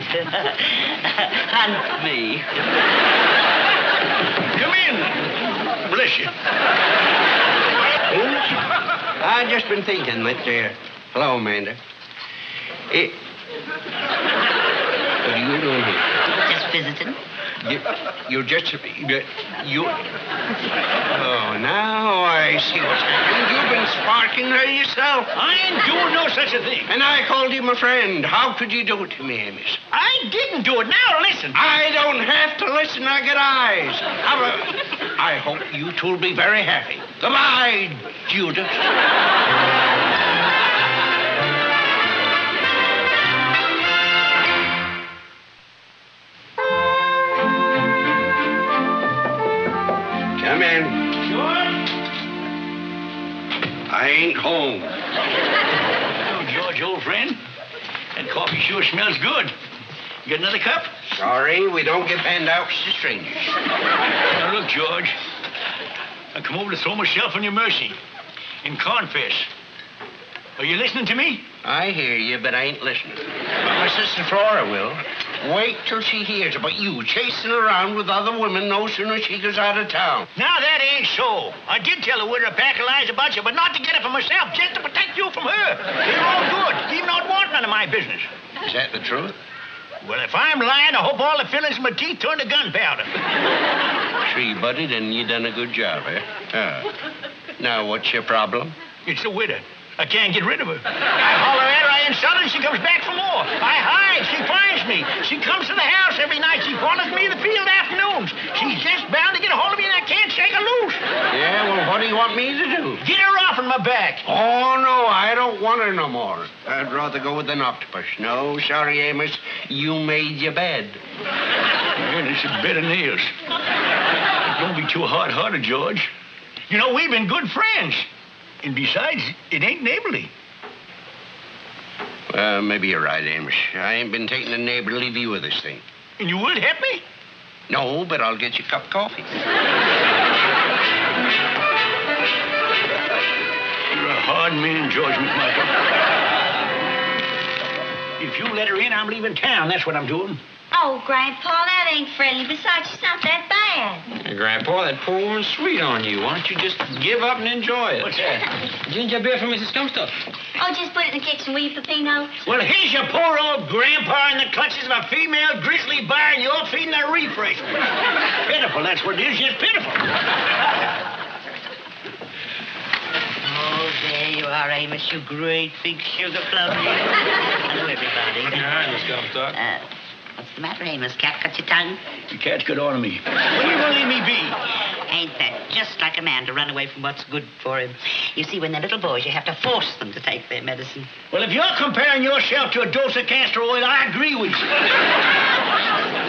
Hunt me. Come in. Bless you. I've just been thinking that, hello, Amanda. What are you doing here? Just visiting. You're just... You... Oh, now I see what's happening. You've been sparking there yourself. I ain't doing no such a thing. And I called you my friend. How could you do it to me, Amos? I didn't do it. Now listen. I don't have to listen. I get eyes. I hope you two will be very happy. Goodbye, Judas. Come in. George? I ain't home. Oh, George, old friend. That coffee sure smells good. You got another cup? Sorry, we don't give handouts to strangers. Now, look, George. I come over to throw myself on your mercy and confess. Are you listening to me? I hear you, but I ain't listening. But my sister Flora will. Wait till she hears about you chasing around with other women no sooner she goes out of town. Now, that ain't so. I did tell her with a pack of lies about you, but not to get it for myself, just to protect you from her. You're all good. You don't want none of my business. Is that the truth? Well, if I'm lying, I hope all the fillings in my teeth turn to gunpowder. Tree buddy, then you done a good job, eh? Now, what's your problem? It's the widow. I can't get rid of her. I holler at her, I insult her, and she comes back for more. I hide, she finds me. She comes to the house every night. She follows me in the field afternoons. She's just bound to get a hold of me, and I can't shake her loose. Yeah, well, what do you want me to do? Get her off in my back. Oh, no, I don't want her no more. I'd rather go with an octopus. No, sorry, Amos. You made your bed. Yeah, it's a bed of nails. Don't be too hard-hearted, George. You know, we've been good friends. And besides, it ain't neighborly. Well, maybe you're right, Amos. I ain't been taking a neighborly view of this thing. And you will help me? No, but I'll get you a cup of coffee. You're a hard man, George McMichael. If you let her in, I'm leaving town. That's what I'm doing. Oh, Grandpa, that ain't friendly. Besides, she's not that bad. Hey, Grandpa, that poor woman's sweet on you. Why don't you just give up and enjoy it? What's that? Ginger beer for Mrs. Comstock. Oh, just put it in the kitchen, will you, Peppino? Well, here's your poor old grandpa in the clutches of a female grizzly bear, and you're feeding her refreshment. Pitiful, that's what it is, just pitiful. Oh, there you are, Amos, you great big sugar plum. Hello, everybody. Hi, Miss Comstock. What's the matter, Amos? Cat cut your tongue? The cat's got on me. When are you going to leave me be? Ain't that just like a man to run away from what's good for him? You see, when they're little boys, you have to force them to take their medicine. Well, if you're comparing yourself to a dose of castor oil, I agree with you.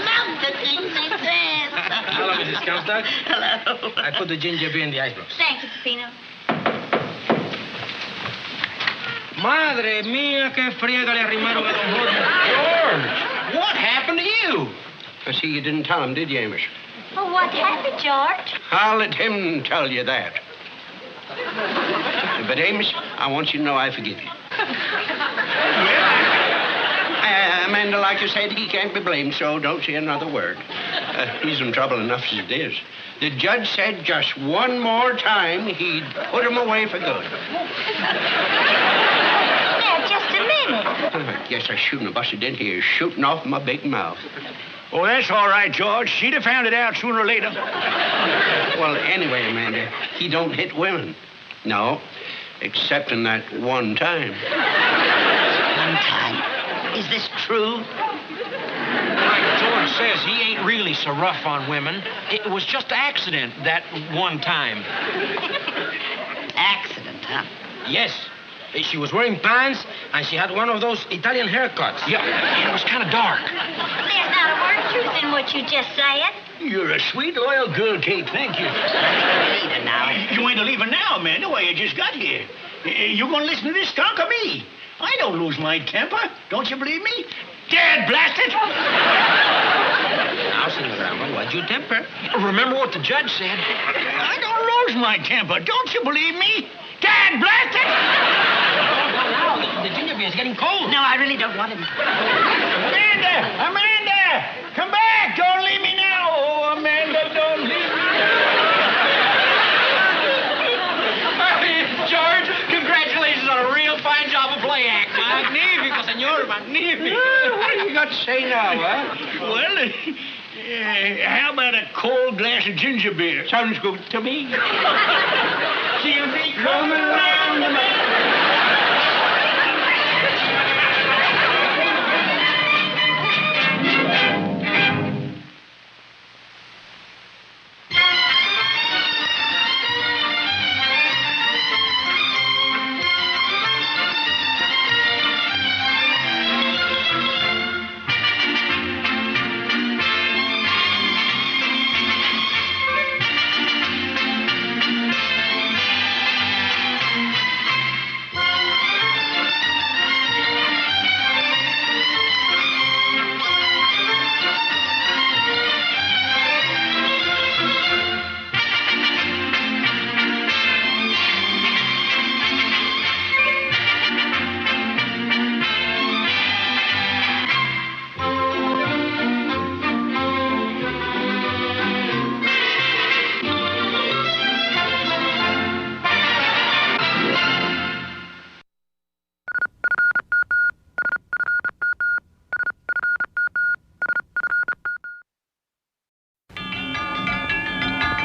Love the things he says. Hello, Mrs. Comstock. Hello. I put the ginger beer in the icebox. Thank you, Peppino. Madre mía, qué friega le arrimaron a don Jorge. George, what happened to you? I see you didn't tell him, did you, Amos? Well, what happened, George? I'll let him tell you that. But, Amos, I want you to know I forgive you. Amanda, like I said, he can't be blamed, so don't say another word. He's in trouble enough as it is. The judge said just one more time he'd put him away for good. Yeah, just a minute. I guess I shouldn't have busted in here shooting off my big mouth. Oh, that's all right, George. She'd have found it out sooner or later. Well, anyway, Amanda, he don't hit women. No, except in that one time. One time. Is this true? Like George says, he ain't really so rough on women. It was just an accident that one time. Accident, huh? Yes. She was wearing pants, and she had one of those Italian haircuts. Yeah, and it was kind of dark. There's not a word of truth in what you just said. You're a sweet, loyal girl, Kate. Thank you. Leave her now. You ain't a leaving now, Amanda. Why, you just got here. You gonna listen to this skunk or me? I don't lose my temper. Don't you believe me? Dad, blast it! Now, Cinerama, what'd you temper? Remember what the judge said? I don't lose my temper. Don't you believe me? Dad, blast it! Now, the ginger beer's getting cold. No, I really don't want him. Amanda! Come back! Don't leave me now! Oh, Amanda, don't leave me. George, congratulations on a real fine job of play act. Magnifico, senor, magnifico. What have you got to say now, huh? Well, how about a cold glass of ginger beer? Sounds good to me. She'll be coming around the mountain.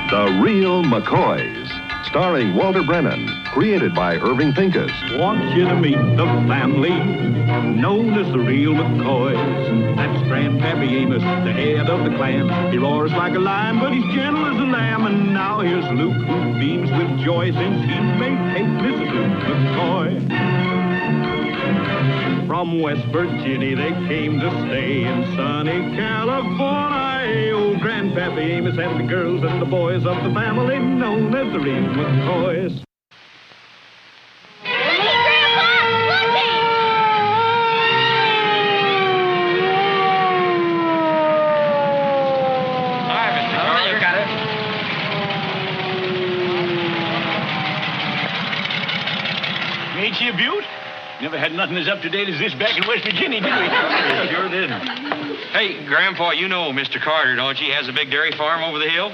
The Real McCoys, starring Walter Brennan, created by Irving Pincus. Want you to meet the family known as the Real McCoys. That's Grandpappy Amos, the head of the clan. He roars like a lion, but he's gentle as a lamb. And now here's Luke, who beams with joy since he's made Kate Mrs. Luke McCoy. From West Virginia, they came to stay in sunny California. Old Grandpappy Amos and the girls and the boys of the family known as the Real McCoys. Ain't she a beaut? Never had nothing as up-to-date as this back in West Virginia, did we? Sure didn't. Hey, Grandpa, you know Mr. Carter, don't you? He has a big dairy farm over the hill.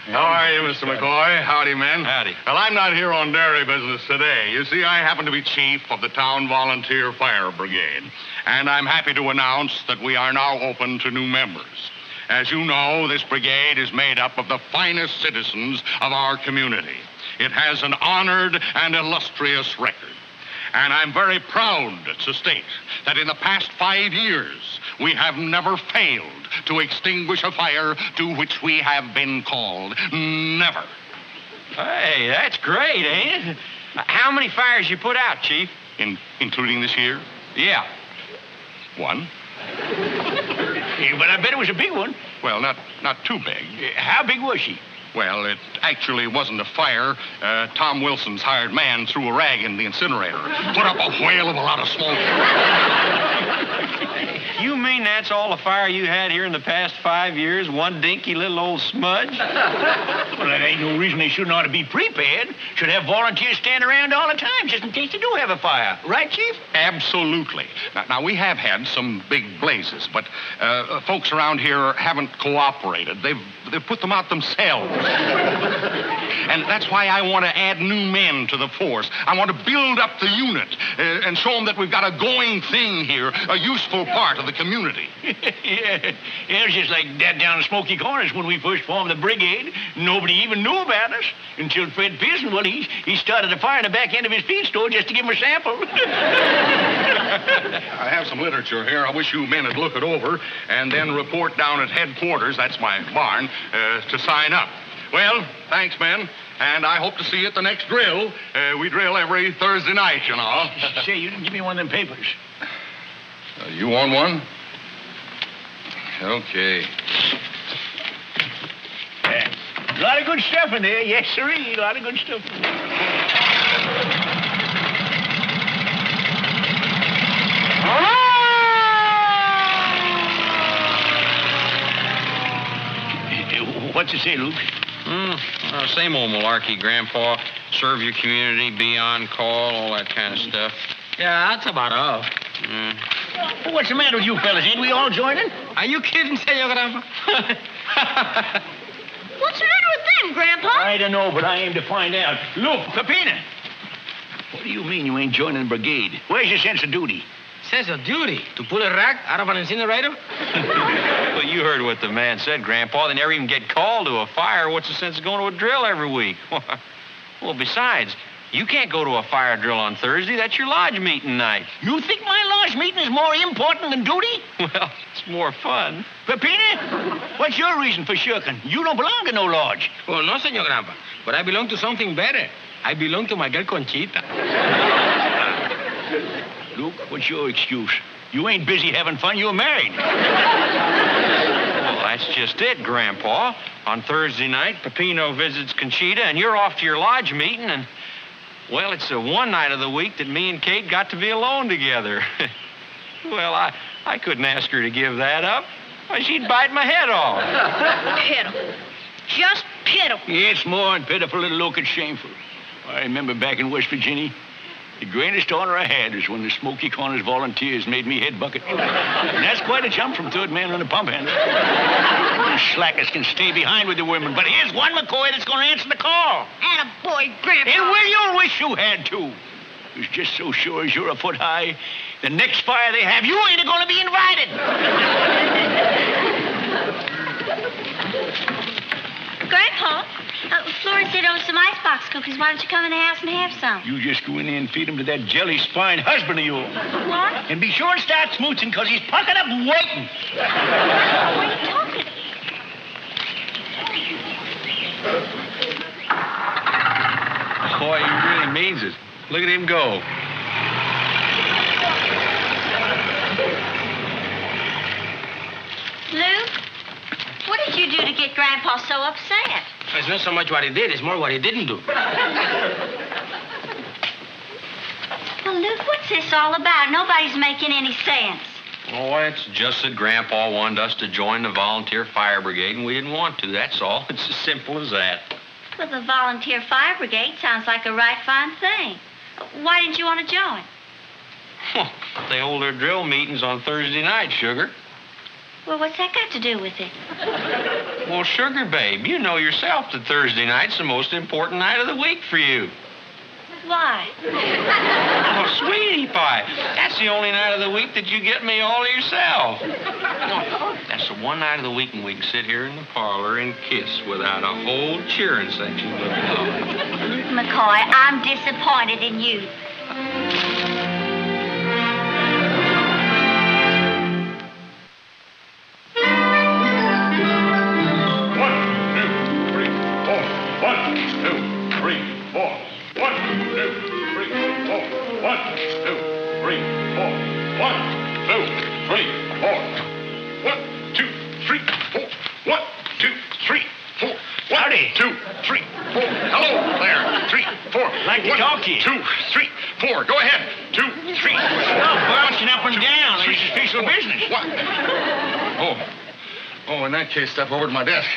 How are you, Mr. McCoy? Howdy, men. Howdy. Well, I'm not here on dairy business today. You see, I happen to be chief of the town volunteer fire brigade, and I'm happy to announce that we are now open to new members. As you know, this brigade is made up of the finest citizens of our community. It has an honored and illustrious record. And I'm very proud to state that in the past 5 years, we have never failed to extinguish a fire to which we have been called. Never. Hey, that's great, ain't it? How many fires you put out, Chief? Including this year? Yeah. One. Yeah, but I bet it was a big one. Well, not too big. How big was she? Well, it actually wasn't a fire. Tom Wilson's hired man threw a rag in the incinerator. Put up a whale of a lot of smoke. You mean that's all the fire you had here in the past 5 years? One dinky little old smudge? Well, that ain't no reason they shouldn't ought to be prepared. Should have volunteers stand around all the time just in case they do have a fire. Right, Chief? Absolutely. Now we have had some big blazes, but folks around here haven't cooperated. They've They put them out themselves. And that's why I want to add new men to the force. I want to build up the unit and show them that we've got a going thing here, a useful part of the community. Yeah, it's just like that down in Smoky Corners when we first formed the brigade. Nobody even knew about us until Fred Pearson, well, he started a fire in the back end of his feed store just to give him a sample. I have some literature here. I wish you men would look it over and then report down at headquarters, that's my barn, to sign up. Well, thanks, men. And I hope to see you at the next drill. We drill every Thursday night, you know. Say, you didn't give me one of them papers. You want one? Okay. A lot of good stuff in there. Yes, sirree. A lot of good stuff in there. What's it say, Luke? Same old malarkey, Grandpa. Serve your community, be on call, all that kind of stuff. Yeah, that's about all. Well, what's the matter with you fellas? Ain't we all joining? Are you kidding, Senor Grandpa? What's the matter with them, Grandpa? I don't know, but I aim to find out. Look, Pepina. What do you mean you ain't joining the brigade? Where's your sense of duty? Sense of duty? To pull a rack out of an incinerator? Well, you heard what the man said, Grandpa. They never even get called to a fire. What's the sense of going to a drill every week? Well, besides, you can't go to a fire drill on Thursday. That's your lodge meeting night. You think my lodge meeting is more important than duty? Well, it's more fun. Pepina, what's your reason for shirking? You don't belong to no lodge. Well, no, Senor Grandpa. But I belong to something better. I belong to my girl Conchita. Luke, what's your excuse? You ain't busy having fun. You're married. Well, that's just it, Grandpa. On Thursday night, Pepino visits Conchita, and you're off to your lodge meeting, and, well, it's the one night of the week that me and Kate got to be alone together. Well, I couldn't ask her to give that up. Why, she'd bite my head off. Pitiful. Just pitiful. It's more than pitiful, little Luke. It's shameful. I remember back in West Virginia, the greatest honor I had was when the Smoky Corners volunteers made me head bucket. And that's quite a jump from third man on the pump handle. The slackers can stay behind with the women, but here's one McCoy that's going to answer the call. Attaboy, Grandpa. And will you wish you had to? It's just so sure as you're a foot high, the next fire they have, you ain't going to be invited. Grandpa, Florence did own some icebox cookies. Why don't you come in the house and have some? You just go in there and feed them to that jelly-spined husband of yours. What? And be sure and start smooching, because he's puckered up and waiting. What are you talking? Boy, he really means it. Look at him go. Luke, what did you do to get Grandpa so upset? It's not so much what he did, it's more what he didn't do. Well, Luke, what's this all about? Nobody's making any sense. Oh, it's just that Grandpa wanted us to join the volunteer fire brigade, and we didn't want to, that's all. It's as simple as that. Well, the volunteer fire brigade sounds like a right fine thing. Why didn't you want to join? They hold their drill meetings on Thursday night, Sugar. Well, what's that got to do with it? Well, Sugar, babe, you know yourself that Thursday night's the most important night of the week for you. Why? Oh, sweetie pie, that's the only night of the week that you get me all to yourself. That's the one night of the week when we can sit here in the parlor and kiss without a whole cheering section looking on. McCoy, I'm disappointed in you. Like to talk to you. 2, 3, 4. Go ahead. 2, 3. Stop bouncing up and down. This is official business. What? Oh, in that case, step over to my desk.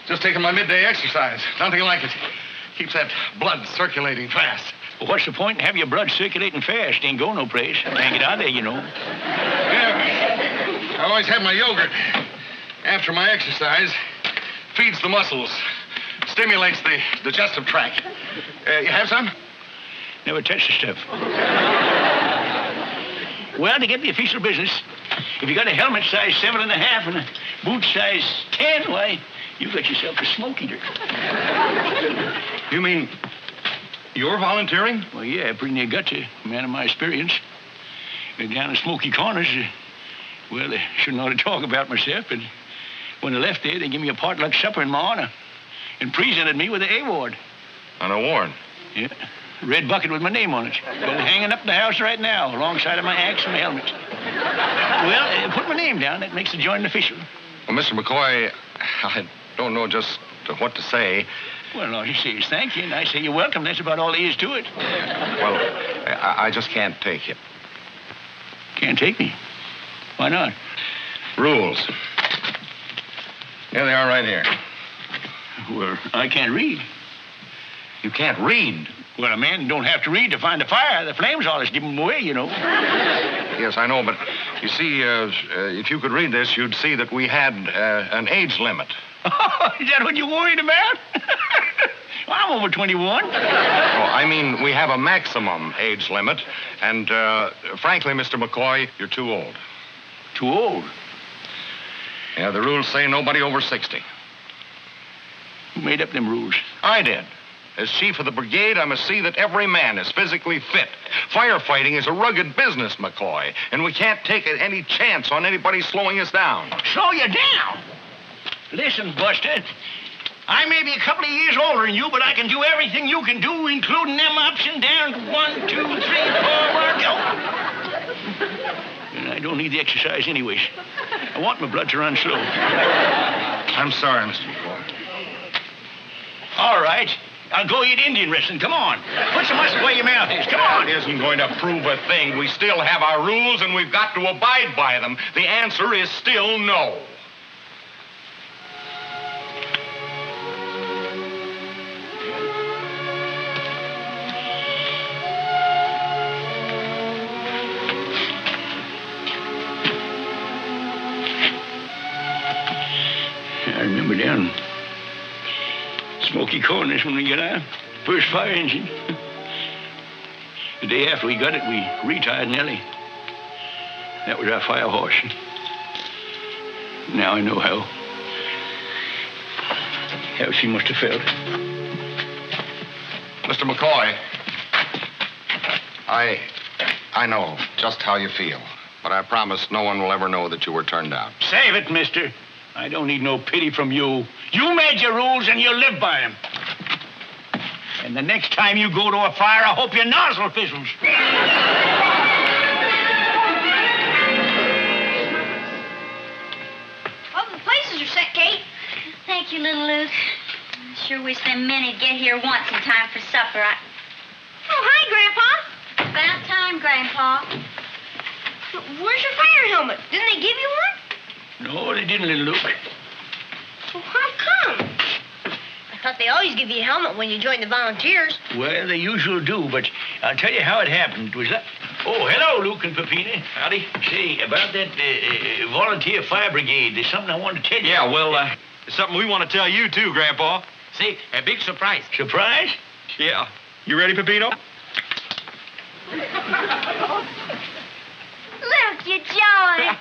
Just taking my midday exercise. Nothing like it. Keeps that blood circulating fast. Well, what's the point in having your blood circulating fast? Ain't go no place. Can't get out there, you know. Yeah. I always have my yogurt after my exercise. feeds the muscles, stimulates the digestive tract. You have some? Never touched the stuff. Well, to get the official business, if you got a helmet size 7.5 and a boot size 10, why, you got yourself a smoke eater. You mean you're volunteering? Well, yeah, pretty near got to, man of my experience. Down in Smoky Corners, well, they shouldn't ought to talk about myself, but when I left there, they gave me a potluck supper in my honor and presented me with an award. An award? Yeah. A red bucket with my name on it. Got it hanging up in the house right now, alongside of my axe and my helmet. Well, put my name down. That makes the joint official. Well, Mr. McCoy, I don't know just what to say. Well, all you say is thank you, and I say you're welcome. That's about all there is to it. Well, I just can't take you. Can't take me? Why not? Rules. Here they are right here. Well, I can't read. You can't read? Well, a man don't have to read to find a fire. The flames always give him away, you know. Yes, I know, but you see, if you could read this, you'd see that we had an age limit. Oh, is that what you're worried about? Well, I'm over 21. Oh, I mean, we have a maximum age limit, and frankly, Mr. McCoy, you're too old. Too old? Yeah, the rules say nobody over 60. Who made up them rules? I did. As chief of the brigade, I must see that every man is physically fit. Firefighting is a rugged business, McCoy, and we can't take any chance on anybody slowing us down. Slow you down? Listen, Buster, I may be a couple of years older than you, but I can do everything you can do, including them ups and downs. 1, 2, 3, 4, 1, go. And I don't need the exercise anyways. I want my blood to run slow. I'm sorry, Mr. McCoy. All right. I'll go eat Indian wrestling. Come on. Put some muscle where your mouth is. Come on. That isn't going to prove a thing. We still have our rules, and we've got to abide by them. The answer is still no. I remember down Smoky Corners when we got our first fire engine. The day after we got it, we retired Nellie. That was our fire horse. Now I know how she must have felt. Mr. McCoy, I know just how you feel, but I promise no one will ever know that you were turned down. Save it, mister. I don't need no pity from you. You made your rules and you live by them. And the next time you go to a fire, I hope your nozzle fizzles. Well, the places are set, Kate. Thank you, little Luke. I sure wish them men would get here once in time for supper. Oh, hi, Grandpa. About time, Grandpa. Where's your fire helmet? Didn't they give you one? No, they didn't, little Luke. Well, how come? I thought they always give you a helmet when you join the volunteers. Well, they usually do, but I'll tell you how it happened. It was that... Oh, hello, Luke and Pepina. Howdy. Say, about that volunteer fire brigade, there's something I want to tell you. Yeah, well, it's something we want to tell you, too, Grandpa. See, a big surprise. Surprise? Yeah. You ready, Pepino? Luke, you joy.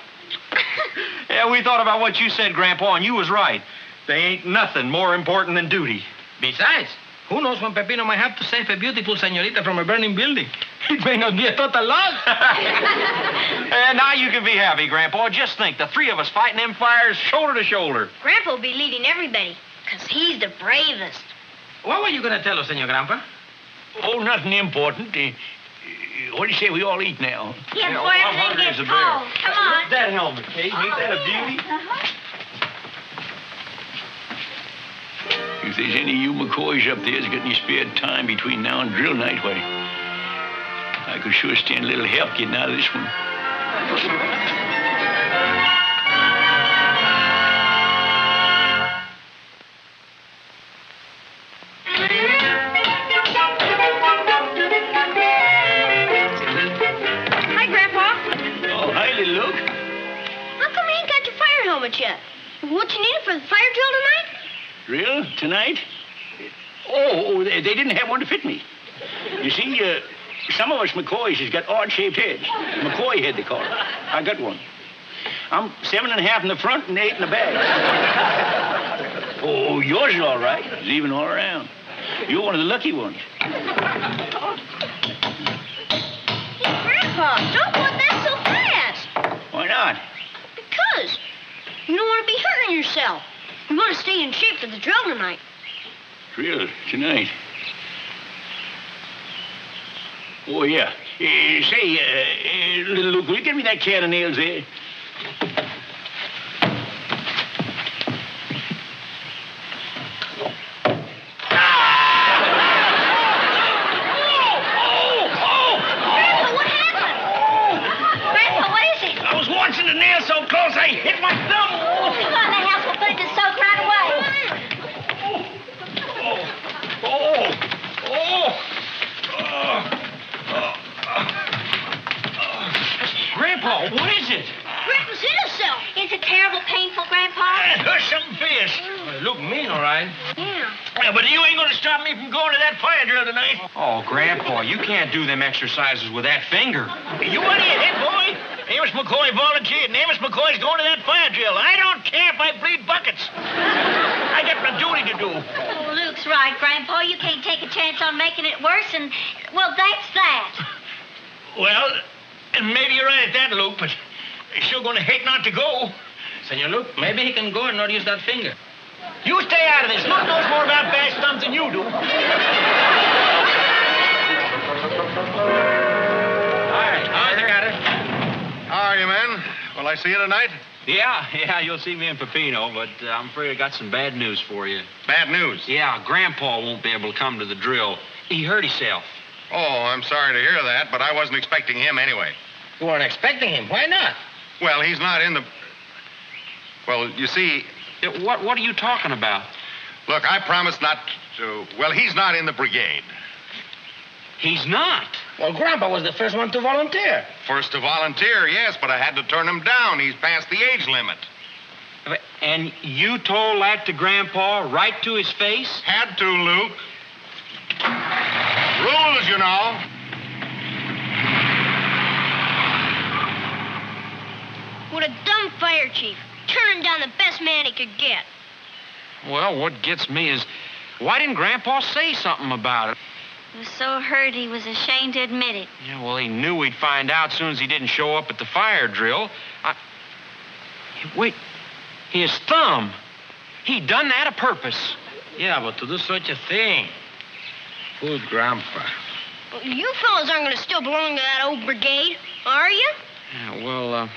Yeah, we thought about what you said, Grandpa, and you was right. There ain't nothing more important than duty. Besides, who knows when Pepino might have to save a beautiful señorita from a burning building? It may not be a total loss. And now you can be happy, Grandpa. Just think, the three of us fighting them fires shoulder to shoulder. Grandpa will be leading everybody, because he's the bravest. What were you going to tell us, Senor Grandpa? Oh, nothing important. What do you say we all eat now? Yeah, before everything gets cold. Come on. Look at that helmet, Kate. Ain't that a beauty? If there's any of you McCoys up there that's got any spare time between now and drill night, why, I could sure stand a little help getting out of this one. Hi, Grandpa. Oh, hi, little Luke. How come you ain't got your fire helmet yet? What you needed for the fire drill tonight? Drill? Tonight? Oh, they didn't have one to fit me. You see, some of us McCoys has got odd-shaped heads. McCoy head, they call it. I got one. I'm 7.5 in the front and 8 in the back. Oh, yours is all right. It's even all around. You're one of the lucky ones. Hey, Grandpa, don't put that so fast. Why not? Because you don't want to be hurting yourself. You want to stay in shape for the drill tonight. Drill tonight? Oh, yeah. Say, little Luke, will you give me that can of nails there? The nail so close I hit my thumb. Oh, go in the house. We'll put it to soak right away. Grandpa, what is it? Grandpa's hit himself. Is it terrible painful, Grandpa? It hurts something fierce. Look mean, all right. Yeah. But you ain't going to stop me from going to that fire drill tonight. Oh, Grandpa, you can't do them exercises with that finger. You out of your head, boy? Amos McCoy volunteered, and Amos McCoy's going to that fire drill. I don't care if I bleed buckets. I got my duty to do. Oh, Luke's right, Grandpa. You can't take a chance on making it worse, and, well, that's that. Well, maybe you're right at that, Luke, but you're sure going to hate not to go. Senor Luke, maybe he can go and not use that finger. You stay out of this. Luke knows more about bash stumps than you do. All right, I got it. How are you, men? Will I see you tonight? Yeah, you'll see me and Peppino, but I'm afraid I got some bad news for you. Bad news? Yeah, Grandpa won't be able to come to the drill. He hurt himself. Oh, I'm sorry to hear that, but I wasn't expecting him anyway. You weren't expecting him. Why not? Well, he's not in the... Well, you see... What are you talking about? Look, I promised not to... Well, he's not in the brigade. He's not? Well, Grandpa was the first one to volunteer. First to volunteer, yes, but I had to turn him down. He's past the age limit. And you told that to Grandpa right to his face? Had to, Luke. Rules, you know. What a dumb fire chief. Turning down the best man he could get. Well, what gets me is, why didn't Grandpa say something about it? He was so hurt he was ashamed to admit it. Yeah, well, he knew we'd find out as soon as he didn't show up at the fire drill. Wait, his thumb. He done that a purpose. Yeah, but to do such a thing. Poor Grandpa. Well, you fellas aren't going to still belong to that old brigade, are you? Yeah, well,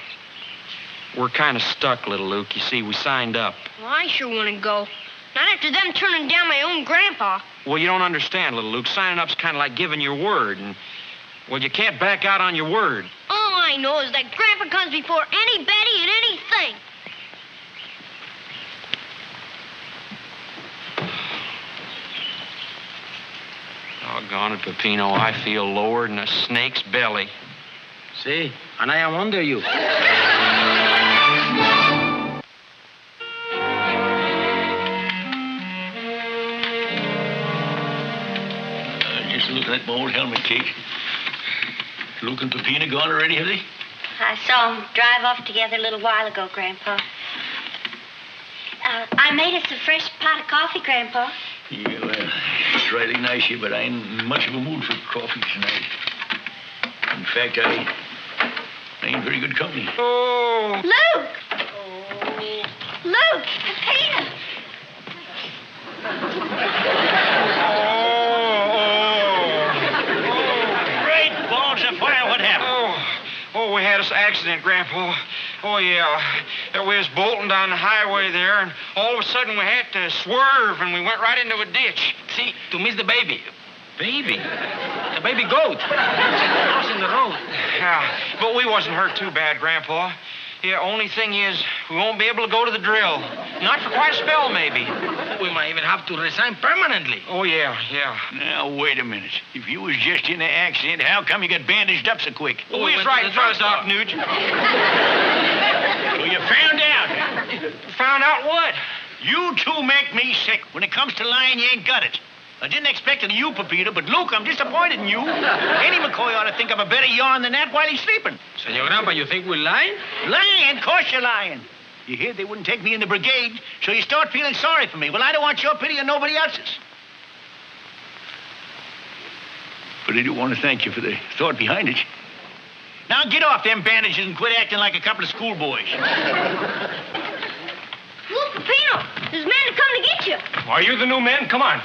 we're kind of stuck, little Luke. You see, we signed up. Well, I sure want to go. Not after them turning down my own Grandpa. Well, you don't understand, little Luke. Signing up's kind of like giving your word, and, well, you can't back out on your word. All I know is that Grandpa comes before anybody and anything. Doggone it, Peppino, I feel lower than a snake's belly. See, and I am under you. Just look at that old helmet cake. Luke and Peppino gone already, have they? I saw them drive off together a little while ago, Grandpa. I made us a fresh pot of coffee, Grandpa. Yeah, well, it's really nice here, but I ain't much of a mood for coffee tonight. In fact, I ain't very good company. Oh! Luke! Luke! Peppino! Great balls of fire, what happened? Oh, we had this accident, Grandpa. Oh, yeah. We was bolting down the highway there, and all of a sudden we had to swerve, and we went right into a ditch. See, to miss the baby. Baby? The baby goat. Crossing the road. Yeah, but we wasn't hurt too bad, Grandpa. Yeah, only thing is, we won't be able to go to the drill. Not for quite a spell, maybe. We might even have to resign permanently. Oh, yeah. Now, wait a minute. If you was just in the accident, how come you got bandaged up so quick? Well, we was right in front of Doc Nugent. So you found out? Found out what? You two make me sick. When it comes to lying, you ain't got it. I didn't expect it of you, Pepito, but Luke, I'm disappointed in you. Any McCoy ought to think of a better yarn than that while he's sleeping. Senor Grandpa, you think we're lying? Lying? Of course you're lying. You hear they wouldn't take me in the brigade, so you start feeling sorry for me. Well, I don't want your pity and nobody else's. But I do want to thank you for the thought behind it. Now get off them bandages and quit acting like a couple of schoolboys. Look, Pepino, there's men to come to get you. Are you the new men? Come on.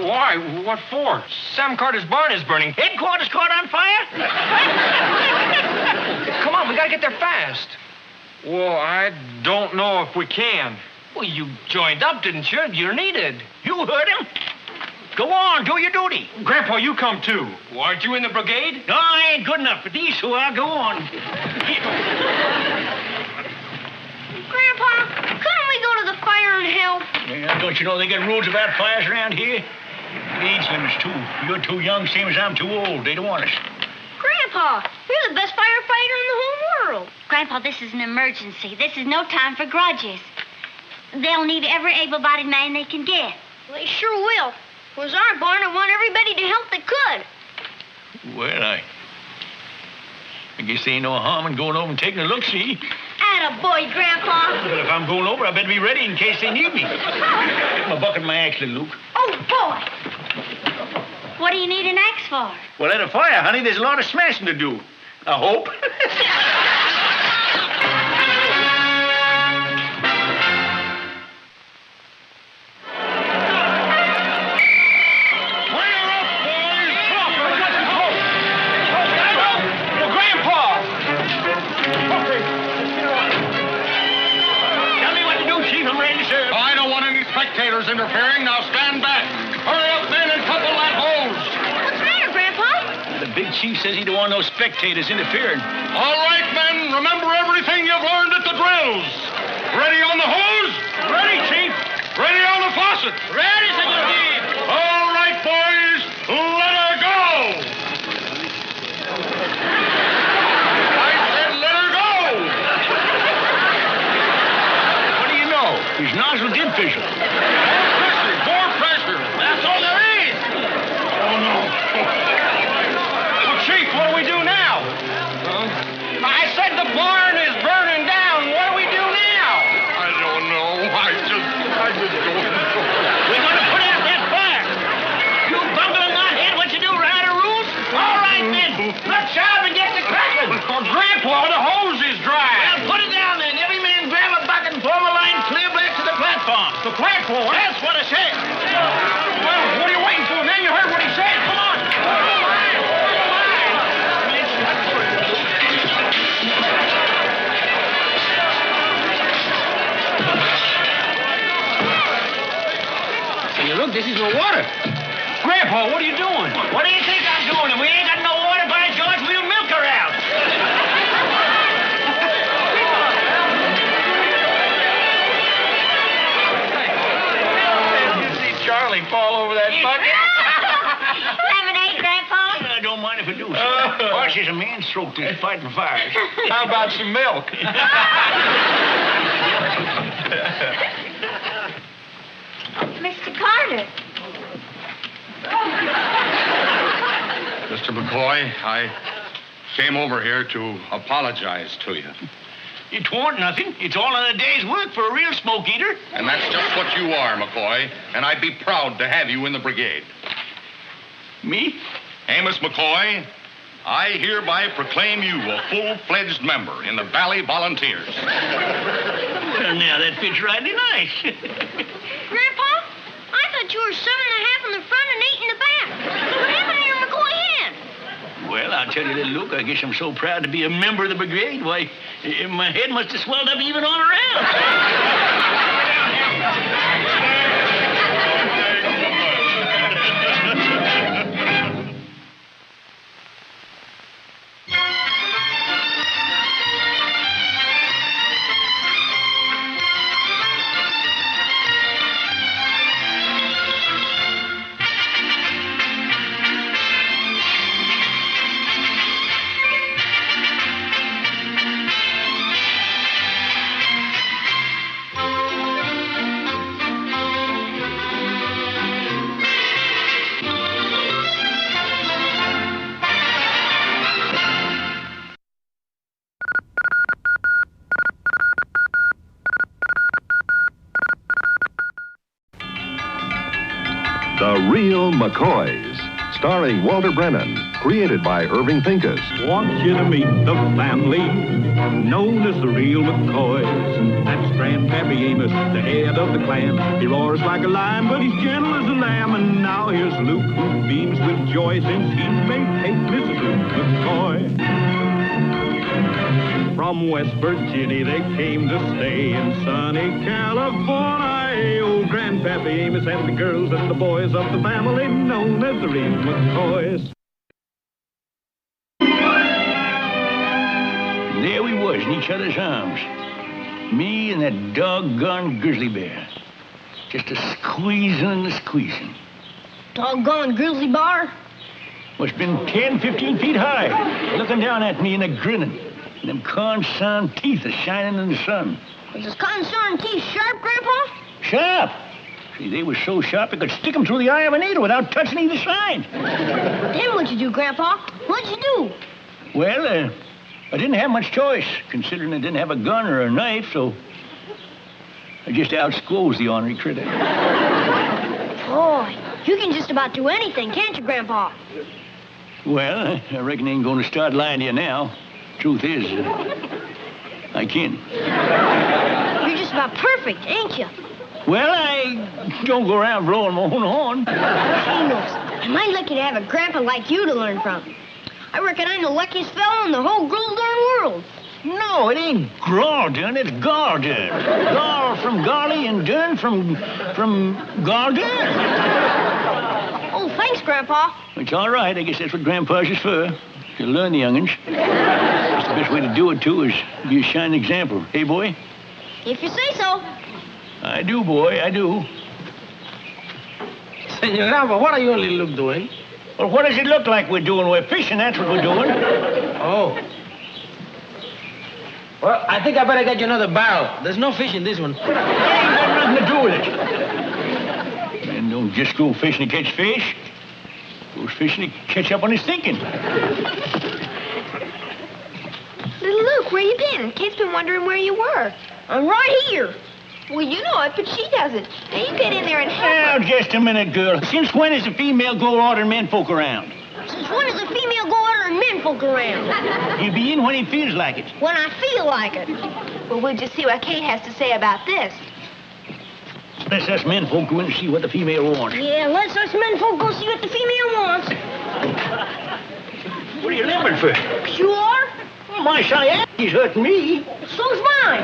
Why? What for? Sam Carter's barn is burning. Headquarters caught on fire? Come on, we gotta get there fast. Well, I don't know if we can. Well, you joined up, didn't you? You're needed. You heard him. Go on, do your duty. Grandpa, you come too. Aren't you in the brigade? No, I ain't good enough for these two. I'll go on. Grandpa, couldn't we go to the fire and help? Yeah, don't you know they got rules about fires around here? Age limits, too. You're too young, same as I'm too old. They don't want us. Grandpa, you're the best firefighter in the whole world. Grandpa, this is an emergency. This is no time for grudges. They'll need every able-bodied man they can get. They sure will. It was our barn and want everybody to help that could. Well, I guess there ain't no harm in going over and taking a look-see. Attaboy, Grandpa. Well, if I'm going over, I better be ready in case they need me. Get my bucket and my axe, little Luke. Oh, boy. What do you need an axe for? Well, at a fire, honey, there's a lot of smashing to do. I hope. Spectators interfering. Now stand back. Hurry up, men, and couple that hose. What's the matter, Grandpa? The big chief says he don't want no spectators interfering. All right, men. Remember everything you've learned at the drills. Ready on the hose? Ready, Chief. Ready on the faucet? Ready, Senor Chief. All right, boys. Let her go. I said let her go. What do you know? His nozzle did fizzle. More pressure. That's all there is. Oh, no. Well, Chief, what do we do now? I said the barn is burning down. What do we do now? I don't know. I just don't know. We're going to put out that fire. You bumbling knothead, what you do, ride a rules? All right, then. Let's shove and get the cracking. Oh, Grandpa, the hose is dry. Well, put it down, then. Every man grab a bucket and form a line clear back to the platform. The platform? That's what I said. Well, what are you waiting for, man? You heard what he said. Come on. Hey, look, this is no water. Grandpa, what are you doing? What do you think I'm doing? If we ain't got no water, by George, we'll milk her out. Charlie fall over that bucket. Lemonade, Grandpa? I don't mind if I do. Horse is a man's throat to fighting fires. How about some milk? Mr. Carter. Mr. McCoy, I came over here to apologize to you. It warn't nothing. It's all in a day's work for a real smoke eater. And that's just what you are, McCoy. And I'd be proud to have you in the brigade. Me? Amos McCoy, I hereby proclaim you a full-fledged member in the Valley Volunteers. Well, now, that fits rightly nice. Grandpa, I thought you were 7.5 in the front and 8 in the back. What happened to your McCoy hand? Well, I'll tell you, little Luke, I guess I'm so proud to be a member of the brigade. Why, my head must have swelled up even all around. McCoys, starring Walter Brennan, created by Irving Pincus. Want you to meet the family known as the real McCoys. That's Grandpappy Amos, the head of the clan. He roars like a lion, but he's gentle as a lamb. And now here's Luke, who beams with joy since he may take Mrs. Luke McCoy. From West Virginia, they came to stay in sunny California. Old Grandpappy Amos and the girls and the boys of the family known as the real McCoys. There we was in each other's arms. Me and that doggone grizzly bear. Just a squeezing and a squeezing. Doggone grizzly bear? Must have been 10, 15 feet high, looking down at me and a grinning. And them corn-sun teeth are shining in the sun. Was his corn-sun teeth sharp, Grandpa? Sharp? See, they were so sharp I could stick them through the eye of a needle without touching either side. Then what'd you do, Grandpa? What'd you do? Well, I didn't have much choice, considering I didn't have a gun or a knife, so I just outsclosed the ornery critter. Boy, you can just about do anything, can't you, Grandpa? Well, I reckon I ain't going to start lying to you now. Truth is, I can. You're just about perfect, ain't you? Well, I don't go around blowing my own horn. Amos, am I lucky to have a grandpa like you to learn from? I reckon I'm the luckiest fellow in the whole darn world. No, it ain't Grawdern, it's Gardern. Gar from Garley and Dern from Gardern. Oh, thanks, Grandpa. It's all right. I guess that's what Grandpa's is for. To learn the young'uns. That's the best way to do it, too, is be a shining example. Hey, boy? If you say so. I do, boy, I do. Senor Alva, what are you and little Luke doing? Well, what does it look like we're doing? We're fishing, that's what we're doing. Oh. Well, I think I better get you another barrel. There's no fish in this one. It ain't got nothing to do with it. Man don't just go fishing to catch fish. Goes fishing to catch up on his thinking. Little Luke, where you been? Kate's been wondering where you were. I'm right here. Well, you know it, but she doesn't. Now, you get in there and help Now, her. just a minute, girl. Since when is a female go ordering men folk around? Since when does a female go ordering men folk around? He'll be in when he feels like it. When I feel like it. Well, we'll just see what Kate has to say about this. Let's us men folk go in and see what the female wants. Yeah, let's us men folk go see what the female wants. What are you limping for? Sure? Well, my sciatic's hurting me. So's mine.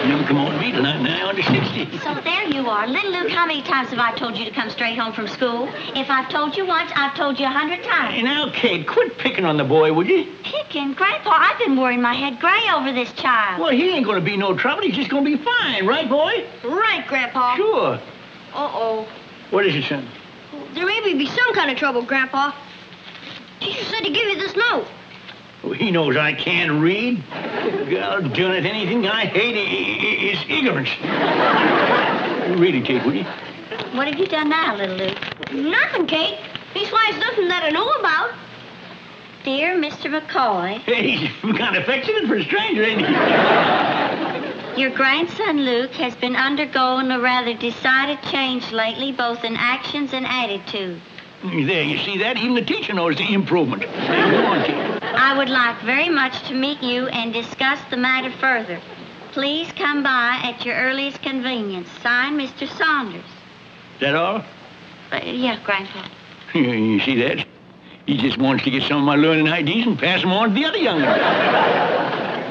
Never come on to me tonight, now under 60. So there you are. Little Luke, how many times have I told you to come straight home from school? If I've told you once, I've told you 100 times. Hey, now, Kate, quit picking on the boy, would you? Picking? Grandpa, I've been worrying my head gray over this child. Well, he ain't going to be no trouble. He's just going to be fine, right, boy? Right, Grandpa. Sure. Uh-oh. What is it, son? There may be some kind of trouble, Grandpa. Teacher said to give you this note. Oh, he knows I can't read. God darn it, anything I hate is ignorance. Read it, Kate, will you? What have you done now, little Luke? Nothing, Kate. Leastwise, nothing that I know about. Dear Mr. McCoy. Hey, he's kind of affectionate for a stranger, ain't he? Your grandson, Luke, has been undergoing a rather decided change lately, both in actions and attitude. There, you see that? Even the teacher knows the improvement. Go on, Kate. I would like very much to meet you and discuss the matter further. Please come by at your earliest convenience. Signed, Mr. Saunders. Is that all? Yeah, Grandpa. You see that? He just wants to get some of my learning ideas and pass them on to the other young ones.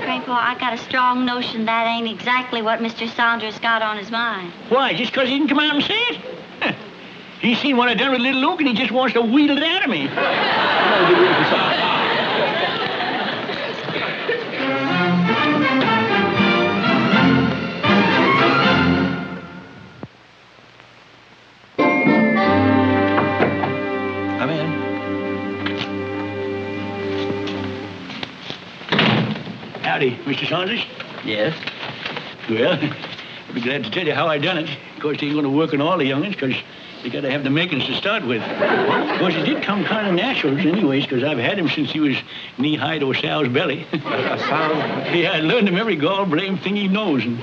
Grandpa, I got a strong notion that ain't exactly what Mr. Saunders got on his mind. Why, just because he didn't come out and say it? He's seen what I done with little Luke, and he just wants to wheedle it out of me. Come in. Howdy, Mr. Saunders. Yes? Well, I'll be glad to tell you how I done it. Of course, they ain't going to work on all the young'uns, because they got to have the makings to start with. Of course, it did come kind of natural anyways, because I've had him since he was knee-high to a sow's belly. A sow? Yeah, I learned him every gall blame thing he knows. And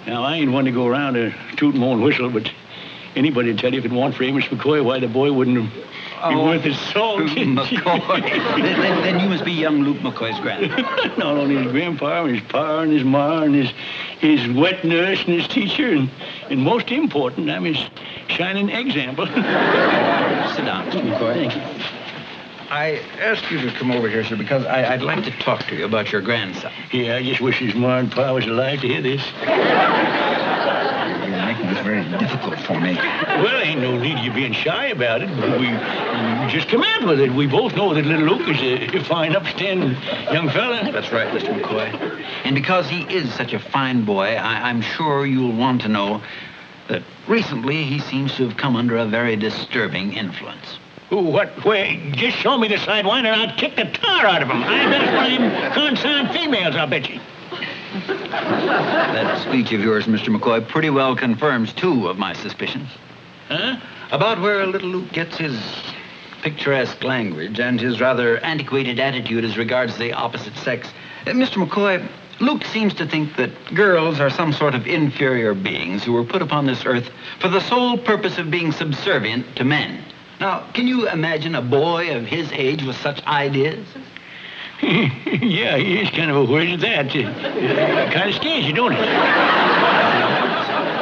now, I ain't one to go around tooting my own whistle, but Anybody would tell you if it weren't for Amos McCoy, why the boy wouldn't be worth his salt. McCoy. then you must be young Luke McCoy's grandpa. Not only his grandpa, and his pa, and his ma, and his wet nurse, and his teacher, and most important, I'm his shining example. Sit down, Mr. McCoy. Thank you. I asked you to come over here, sir, because I'd like to talk to you about your grandson. Yeah, I just wish his ma and pa was alive to hear this. You're making this very difficult for me. Well, ain't no need of you being shy about it. We just come out with it. We both know that little Luke is a fine, upstanding young fella. That's right, Mr. McCoy. And because he is such a fine boy, I'm sure you'll want to know that recently he seems to have come under a very disturbing influence. Ooh, what? Where? Just show me the sidewinder and I'll kick the tar out of him. I bet it's one of them concerned females, I'll bet you. That speech of yours, Mr. McCoy, pretty well confirms two of my suspicions. Huh? About where little Luke gets his picturesque language and his rather antiquated attitude as regards the opposite sex. Mr. McCoy, Luke seems to think that girls are some sort of inferior beings who were put upon this earth for the sole purpose of being subservient to men. Now, can you imagine a boy of his age with such ideas? Yeah, he is kind of a word at that. Kind of scares you, don't it?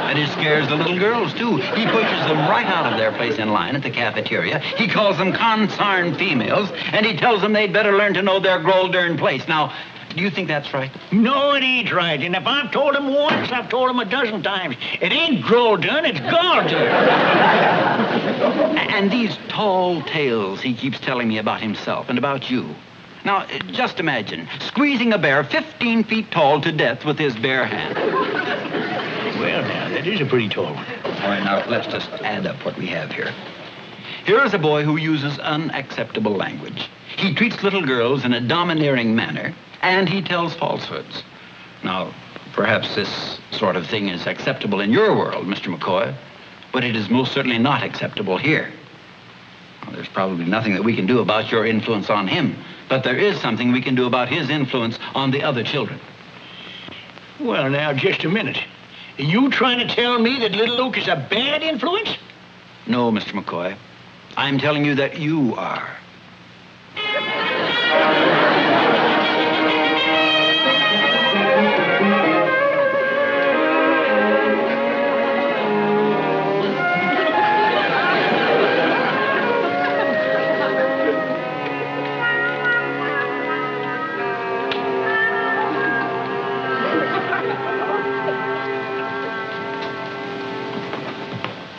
And it scares the little girls, too. He pushes them right out of their place in line at the cafeteria. He calls them consarn females, and he tells them they'd better learn to know their groll-darn place. Now, do you think that's right? No, it ain't right. And if I've told him once, I've told him a dozen times. It ain't growl done, it's gall done. And these tall tales he keeps telling me about himself and about you. Now, just imagine squeezing a bear 15 feet tall to death with his bare hand. Well, now, that is a pretty tall one. All right, now, let's just add up what we have here. Here is a boy who uses unacceptable language. He treats little girls in a domineering manner, and he tells falsehoods. Now, perhaps this sort of thing is acceptable in your world, Mr. McCoy, but it is most certainly not acceptable here. Well, there's probably nothing that we can do about your influence on him, but there is something we can do about his influence on the other children. Well, now, just a minute. Are you trying to tell me that little Luke is a bad influence? No, Mr. McCoy. I'm telling you that you are.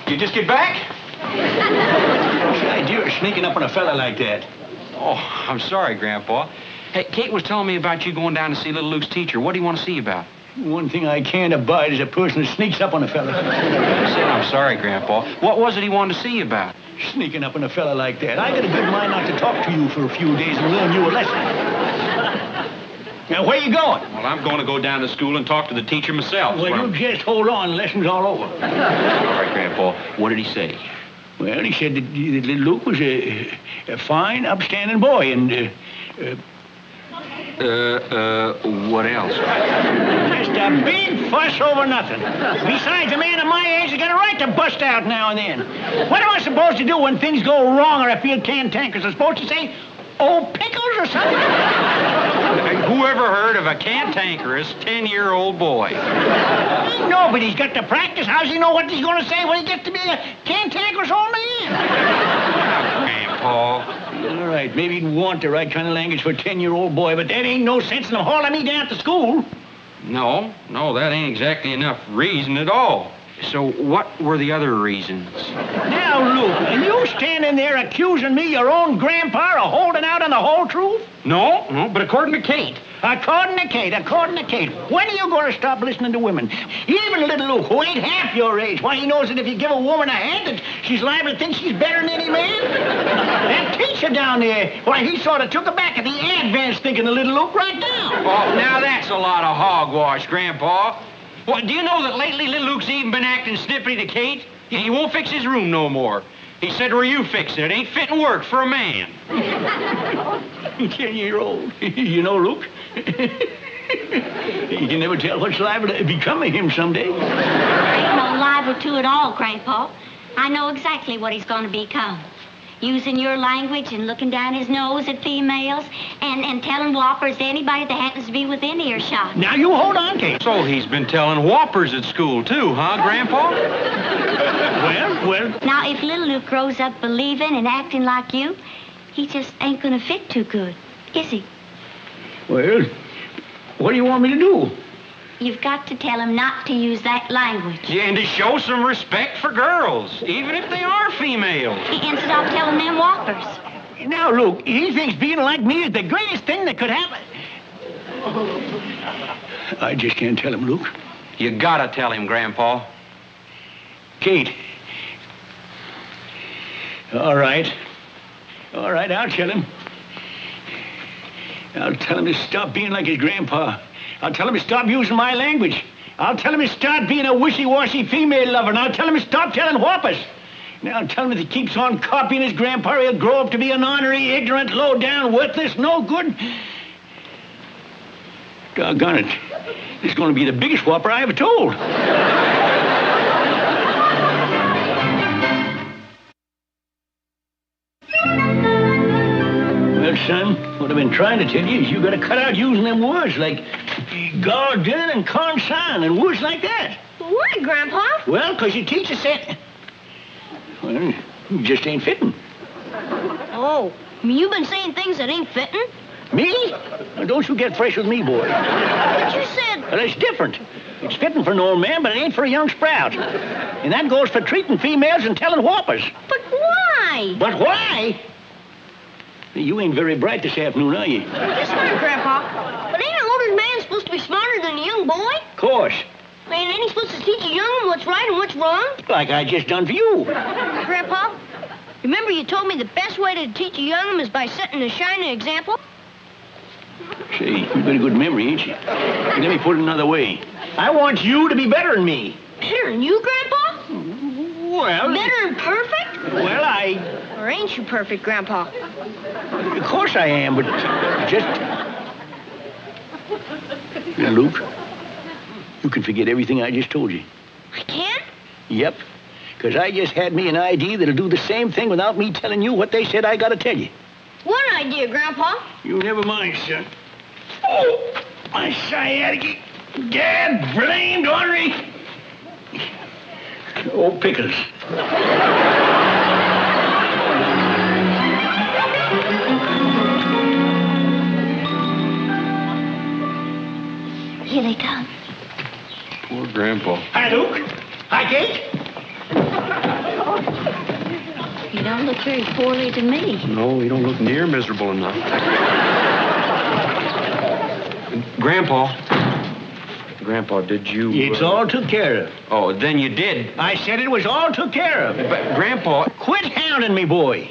You just get back? What's the idea of sneaking up on a fella like that? Oh, I'm sorry, Grandpa. Hey, Kate was telling me about you going down to see little Luke's teacher. What do you want to see about? One thing I can't abide is a person who sneaks up on a fella. I said I'm sorry, Grandpa. What was it he wanted to see you about? Sneaking up on a fella like that. I got a good mind not to talk to you for a few days and learn you a lesson. Now, where you going? Well, I'm going to go down to school and talk to the teacher myself. Well, you just hold on. Lesson's all over. All right, Grandpa. What did he say? Well, he said that little Luke was a fine, upstanding boy, and, what else? Just a big fuss over nothing. Besides, a man of my age has got a right to bust out now and then. What am I supposed to do when things go wrong or I feel cantankerous? I'm supposed to say, oh, pickles or something? Whoever heard of a cantankerous 10-year-old boy? Nobody's got to practice. How's he know what he's going to say when he gets to be a cantankerous old man? Grandpa. All right, maybe he'd want the right kind of language for a 10-year-old boy, but that ain't no sense in him hauling me down to school. No, that ain't exactly enough reason at all. So what were the other reasons? Now, Luke, are you standing there accusing me, your own grandpa, of holding out on the whole truth? No, but according to Kate. According to Kate. When are you going to stop listening to women? Even little Luke, who ain't half your age, why, he knows that if you give a woman a hand, that she's liable to think she's better than any man. That teacher down there, why, he sort of took her back at the advance thinking of little Luke right now. Oh, now that's a lot of hogwash, Grandpa. Well, do you know that lately little Luke's even been acting snippy to Kate? He won't fix his room no more. He said, well, you fix it. It ain't fit and work for a man. 10-year-old. You know, Luke, you can never tell what's liable to become of him someday. There ain't no liable to at all, Grandpa. I know exactly what he's going to become. Using your language and looking down his nose at females and telling whoppers to anybody that happens to be within earshot. Now, you hold on, Kate. So he's been telling whoppers at school, too, huh, Grandpa? Well. Now, if little Luke grows up believing and acting like you, he just ain't going to fit too good, is he? Well, what do you want me to do? You've got to tell him not to use that language. Yeah, and to show some respect for girls, even if they are females. And stop telling them whoppers. Now, Luke, he thinks being like me is the greatest thing that could happen. I just can't tell him, Luke. You gotta tell him, Grandpa. Kate. All right, I'll tell him. I'll tell him to stop being like his grandpa. I'll tell him to stop using my language. I'll tell him to start being a wishy-washy female lover, and I'll tell him to stop telling whoppers. And I'll tell him if he keeps on copying his grandpa, he'll grow up to be an ornery, ignorant, low-down, worthless, no good. Doggone it. This is going to be the biggest whopper I ever told. Well, son, what I've been trying to tell you is you got to cut out using them words like garden and consign and words like that. Why, Grandpa? Well, because your teacher said... Well, you just ain't fitting. Oh, you've been saying things that ain't fitting? Me? Well, don't you get fresh with me, boy. But you said... Well, it's different. It's fitting for an old man, but it ain't for a young sprout. And that goes for treating females and telling whoppers. But why? But why? You ain't very bright this afternoon, are you? That's right, Grandpa. But ain't an older man supposed to be smarter than a young boy? Of course. And ain't he supposed to teach a young one what's right and what's wrong? Like I just done for you. Grandpa, remember you told me the best way to teach a young one is by setting a shining example? Say, you've got a good memory, ain't you? Let me put it another way. I want you to be better than me. Better than you, Grandpa? Well... Better than perfect? Well, Or ain't you perfect, Grandpa? Of course I am, but just... Now, Luke, you can forget everything I just told you. I can? Yep, because I just had me an idea that'll do the same thing without me telling you what they said I gotta tell you. What idea, Grandpa? You never mind, son. Oh, my sciatica. Gad blamed ornery. Oh, pickles. Here they come. Poor Grandpa. Hi, Luke. Hi, Kate. You don't look very poorly to me. No, you don't look near miserable enough. Grandpa, did you... It's all took care of. Oh, then you did. I said it was all took care of. But, Grandpa... Quit hounding me, boy.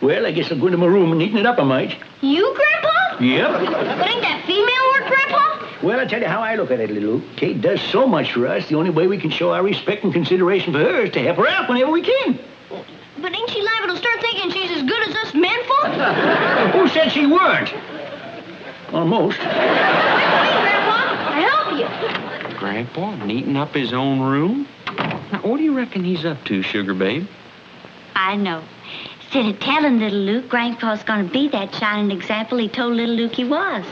Well, I guess I'll go into my room and neaten it up a mite. You, Grandpa? Yep. But ain't that female work, Grandpa? Well, I'll tell you how I look at it, little Luke. Kate does so much for us, the only way we can show our respect and consideration for her is to help her out whenever we can. But ain't she liable to start thinking she's as good as us men folk? Who said she weren't? Almost. Hey, Grandpa, I help you. Grandpa neating up his own room? Now, what do you reckon he's up to, sugar babe? I know. Instead of telling little Luke Grandpa's going to be that shining example he told little Luke he was.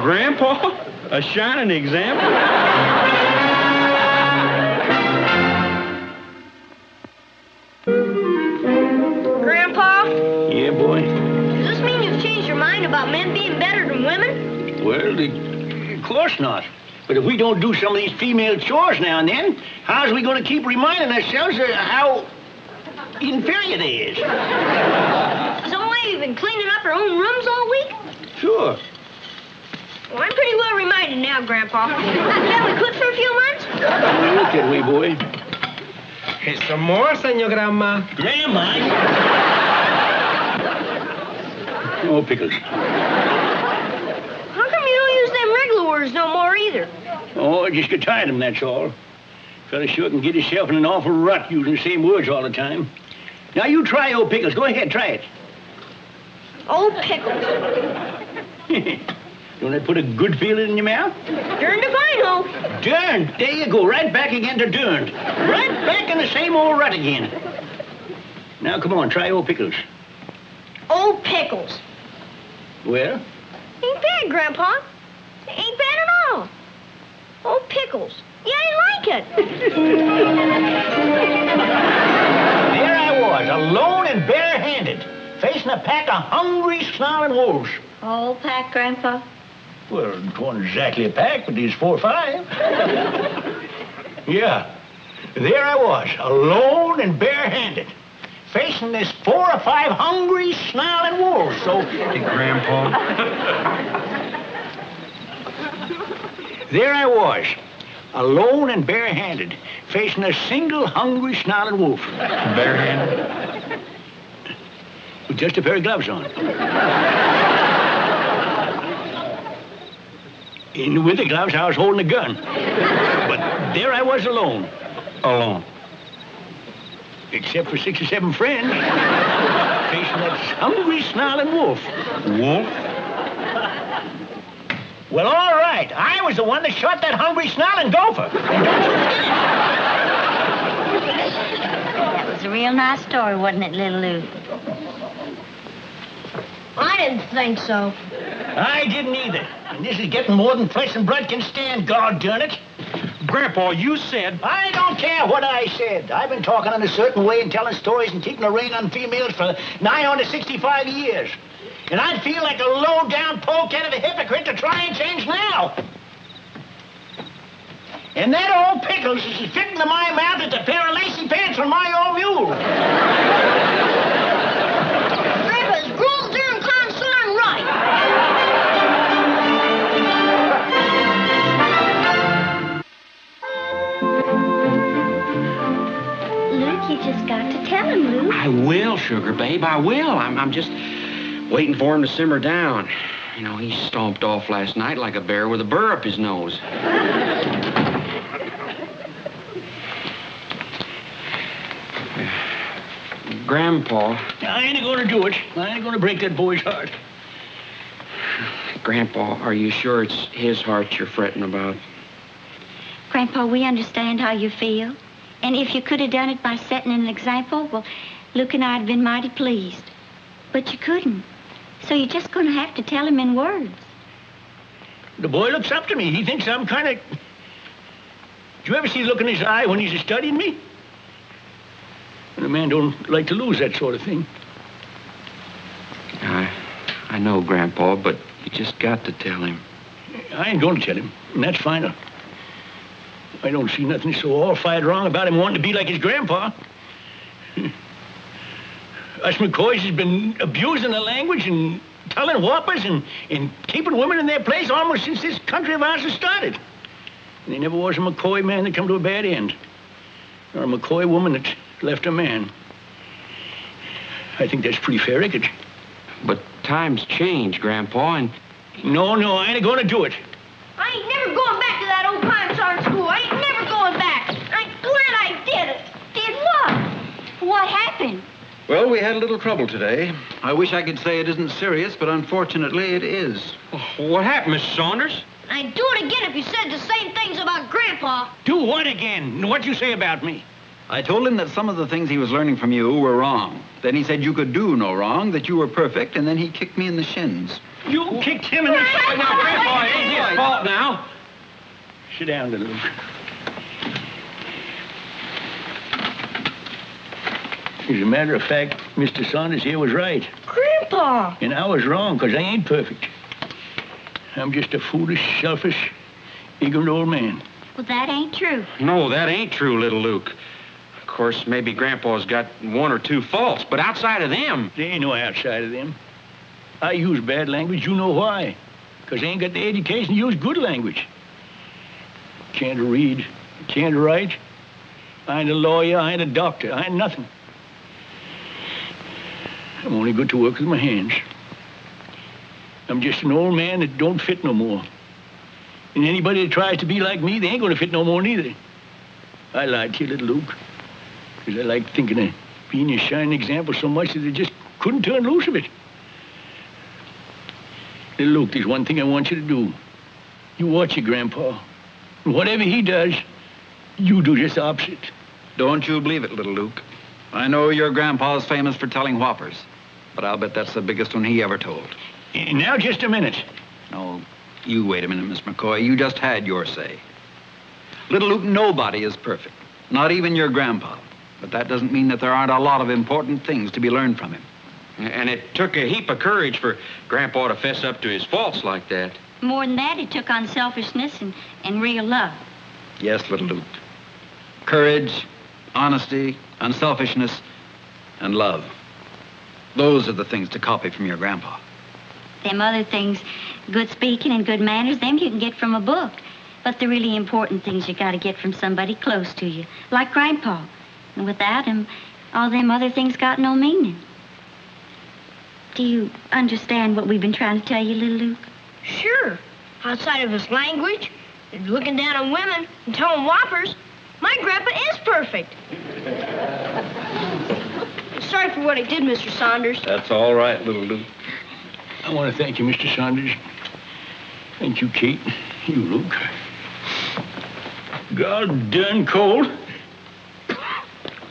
Grandpa? A shining example? Grandpa? Yeah, boy? Does this mean you've changed your mind about men being better than women? Well, of course not. But if we don't do some of these female chores now and then, how's we going to keep reminding ourselves of how inferior they is? Some way you've been cleaning up your own rooms all week? Sure. Well, I'm pretty well reminded now, Grandpa. Can we quit for a few months? Look at we, boy. Here's some more, Senor Grandma. Grandma? Oh, pickles. How come you don't use them regular words no more either? Oh, I just get tired of them, that's all. Fella sure can get himself in an awful rut using the same words all the time. Now, you try old pickles. Go ahead, try it. Oh, pickles. Don't that put a good feeling in your mouth? Durned if I know. Durned. There you go. Right back again to durned. Right back in the same old rut again. Now, come on. Try old pickles. Old pickles. Well? Ain't bad, Grandpa. Ain't bad at all. Old pickles. Yeah, I like it. There I was, alone and barehanded, facing a pack of hungry, snarling wolves. Whole pack, Grandpa? Well, it wasn't exactly a pack, but there's 4 or 5. Yeah. There I was, alone and barehanded, facing this 4 or 5 hungry, snarling wolves. So... Hey, Grandpa. There I was, alone and barehanded, facing a single hungry, snarling wolf. Barehanded? With just a pair of gloves on. And with the gloves, I was holding a gun. But there I was alone. Alone. Except for 6 or 7 friends. Facing that hungry, snarling wolf. Wolf? Well, all right. I was the one that shot that hungry, snarling gopher. That was a real nice story, wasn't it, little Luke? I didn't think so. I didn't either. And this is getting more than flesh and blood can stand, God darn it. Grandpa, you said... I don't care what I said. I've been talking in a certain way and telling stories and keeping a rein on females for nigh on to 65 years. And I'd feel like a low-down polecat of a hypocrite to try and change now. And that old pickles is as fitting to my mouth as a pair of lacy pants on my old mule. Grandpa's grown darn concern right. Luke, you just got to tell him, Luke. I will, sugar babe, I will. I'm just waiting for him to simmer down. You know, he stomped off last night like a bear with a burr up his nose. Grandpa. I ain't going to do it. I ain't going to break that boy's heart. Grandpa, are you sure it's his heart you're fretting about? Grandpa, we understand how you feel. And if you could have done it by setting an example, well, Luke and I would have been mighty pleased. But you couldn't. So you're just going to have to tell him in words. The boy looks up to me. He thinks I'm kind of... Did you ever see the look in his eye when he's studying me? And a man don't like to lose that sort of thing. I know, Grandpa, but you just got to tell him. I ain't going to tell him, and that's final. I don't see nothing so all-fired wrong about him wanting to be like his grandpa. Us McCoys has been abusing the language and telling whoppers and keeping women in their place almost since this country of ours has started. And there never was a McCoy man that come to a bad end. Or a McCoy woman that left a man. I think that's pretty fair record. But times change, Grandpa, and... No, I ain't going to do it. I ain't never going back to that old Pine school. I ain't never going back. I'm glad I did it. Did what? What happened? Well, we had a little trouble today. I wish I could say it isn't serious, but unfortunately it is. What happened, Mrs. Saunders? I'd do it again if you said the same things about Grandpa. Do what again? What'd you say about me? I told him that some of the things he was learning from you were wrong. Then he said you could do no wrong, that you were perfect, and then he kicked me in the shins. You kicked him in the shins? Now, Grandpa, it ain't his fault now. Sit down, little Luke. As a matter of fact, Mr. Saunders here was right. Grandpa! And I was wrong, because I ain't perfect. I'm just a foolish, selfish, ignorant old man. Well, that ain't true. No, that ain't true, little Luke. Of course, maybe Grandpa's got 1 or 2 faults, but outside of them... There ain't no outside of them. I use bad language, you know why. Because I ain't got the education to use good language. Can't read, can't write. I ain't a lawyer, I ain't a doctor, I ain't nothing. I'm only good to work with my hands. I'm just an old man that don't fit no more. And anybody that tries to be like me, they ain't going to fit no more neither. I lied to you, little Luke. Because I like thinking of being your shining example so much that they just couldn't turn loose of it. Hey, Luke, there's one thing I want you to do. You watch your grandpa. Whatever he does, you do just the opposite. Don't you believe it, little Luke. I know your grandpa's famous for telling whoppers, but I'll bet that's the biggest one he ever told. Now, just a minute. No, you wait a minute, Miss McCoy. You just had your say. Little Luke, nobody is perfect, not even your grandpa. But that doesn't mean that there aren't a lot of important things to be learned from him. And it took a heap of courage for Grandpa to fess up to his faults like that. More than that, it took unselfishness and real love. Yes, little Luke. Courage, honesty, unselfishness, and love. Those are the things to copy from your grandpa. Them other things, good speaking and good manners, them you can get from a book. But the really important things you got to get from somebody close to you, like Grandpa. And without him, all them other things got no meaning. Do you understand what we've been trying to tell you, little Luke? Sure. Outside of his language, and looking down on women and telling whoppers, my grandpa is perfect. Sorry for what I did, Mr. Saunders. That's all right, little Luke. I want to thank you, Mr. Saunders. Thank you, Kate. You, Luke. God done cold.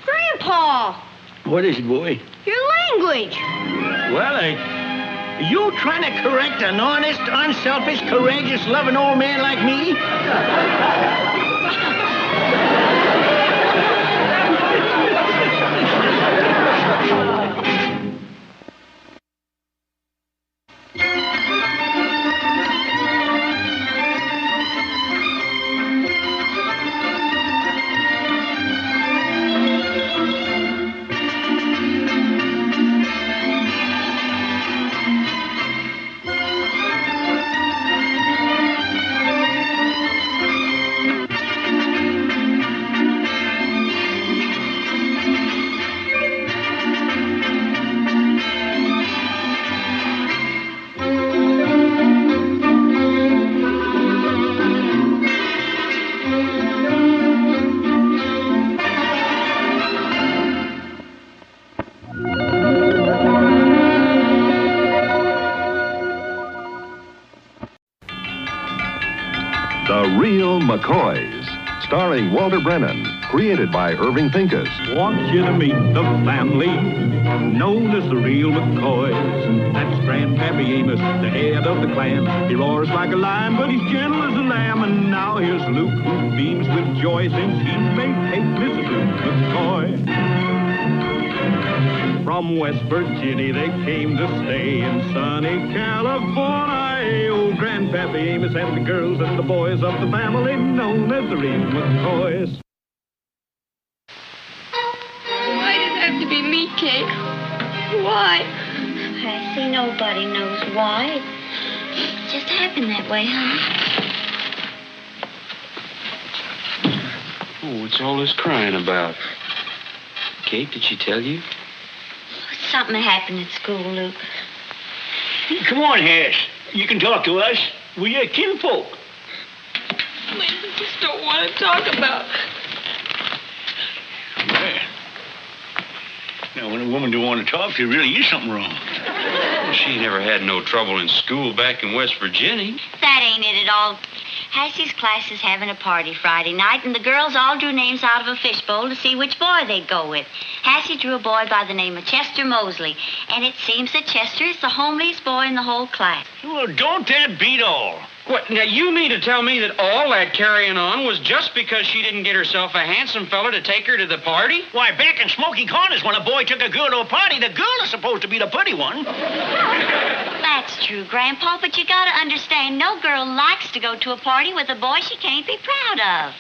Grandpa! What is it, boy? Your language. Well, you trying to correct an honest, unselfish, courageous, loving old man like me? The Real McCoys, starring Walter Brennan, created by Irving Pincus. Want you to meet the family known as the Real McCoys. That's Grandpappy Amos, the head of the clan. He roars like a lion, but he's gentle as a lamb. And now here's Luke, who beams with joy since he's made Kate Mrs. Luke McCoy. From West Virginia, they came to stay in sunny California. Oh, Grandpappy Amos and the girls and the boys of the family known as the Real McCoys. Why does it have to be me, Kate? Why? I see nobody knows why. It just happened that way, honey. Oh, what's all this crying about? Kate, did she tell you? Something happened at school, Luke. Come on, Hash. You can talk to us. We're your kinfolk. I just don't want to talk about it. Well, now, when a woman don't want to talk, there really is something wrong. Well, she never had no trouble in school back in West Virginia. That ain't it at all. Hassie's class is having a party Friday night, and the girls all drew names out of a fishbowl to see which boy they'd go with. Hassie drew a boy by the name of Chester Mosley, and it seems that Chester is the homeliest boy in the whole class. Well, don't that beat all? What, now you mean to tell me that all that carrying on was just because she didn't get herself a handsome fella to take her to the party? Why, back in Smoky Corners, when a boy took a girl to a party, the girl is supposed to be the pretty one. That's true, Grandpa, but you gotta understand, no girl likes to go to a party with a boy she can't be proud of.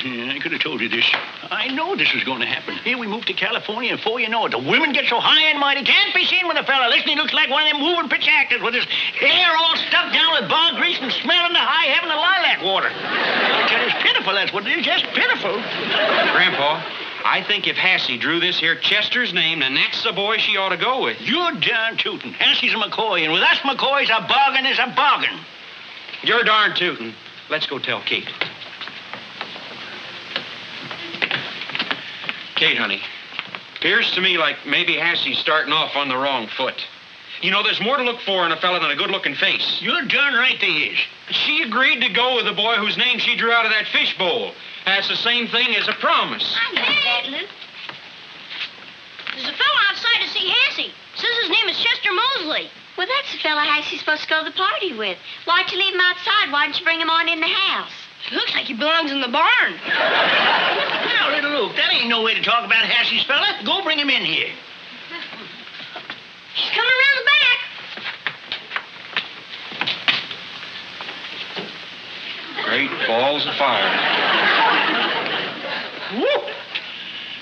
Yeah, I could have told you this. I know this was going to happen. Here we moved to California, and before you know it, the women get so high and mighty, can't be seen with a fella. Listen, he looks like one of them moving picture actors with his hair all stuck down with bar grease and smelling the high heaven of lilac water. I tell you, it's pitiful, that's what it is, just pitiful. Grandpa, I think if Hassie drew this here Chester's name, then that's the boy she ought to go with. You're darn tootin'. Hassie's a McCoy, and with us McCoys, a bargain is a bargain. You're darn tootin'. Let's go tell Kate. Kate, honey, appears to me like maybe Hassie's starting off on the wrong foot. You know, there's more to look for in a fella than a good-looking face. You're darn right there is. She agreed to go with the boy whose name she drew out of that fishbowl. That's the same thing as a promise. I know that, Luke. There's a fellow outside to see Hassie. Says his name is Chester Mosley. Well, that's the fella Hassie's supposed to go to the party with. Why'd you leave him outside? Why didn't you bring him on in the house? Looks like he belongs in the barn. Now, little Luke, that ain't no way to talk about Hassie's fella. Go bring him in here. He's coming around the back. Great balls of fire. Whoop!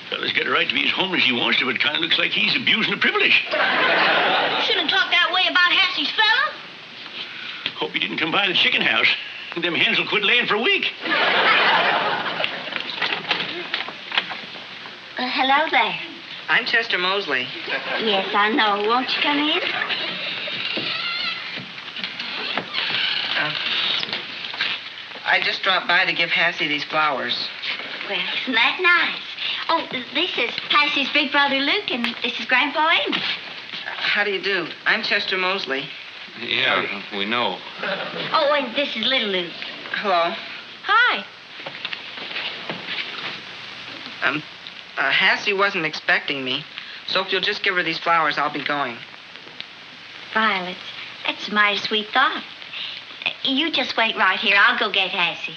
Fella's got a right to be as homeless as he wants to, but it kind of looks like he's abusing the privilege. You shouldn't talk that way about Hassie's fella. Hope he didn't come by the chicken house. Them hens will quit laying for a week. Hello there. I'm Chester Mosley. Yes, I know. Won't you come in? I just dropped by to give Hassie these flowers. Well, isn't that nice? Oh, this is Hassie's big brother Luke, and this is Grandpa Amos. How do you do? I'm Chester Mosley. Yeah, we know. Oh, and this is little Luke. Hello. Hi. Hassie wasn't expecting me, so if you'll just give her these flowers, I'll be going. Violets. That's a mighty sweet thought. You just wait right here. I'll go get Hassie.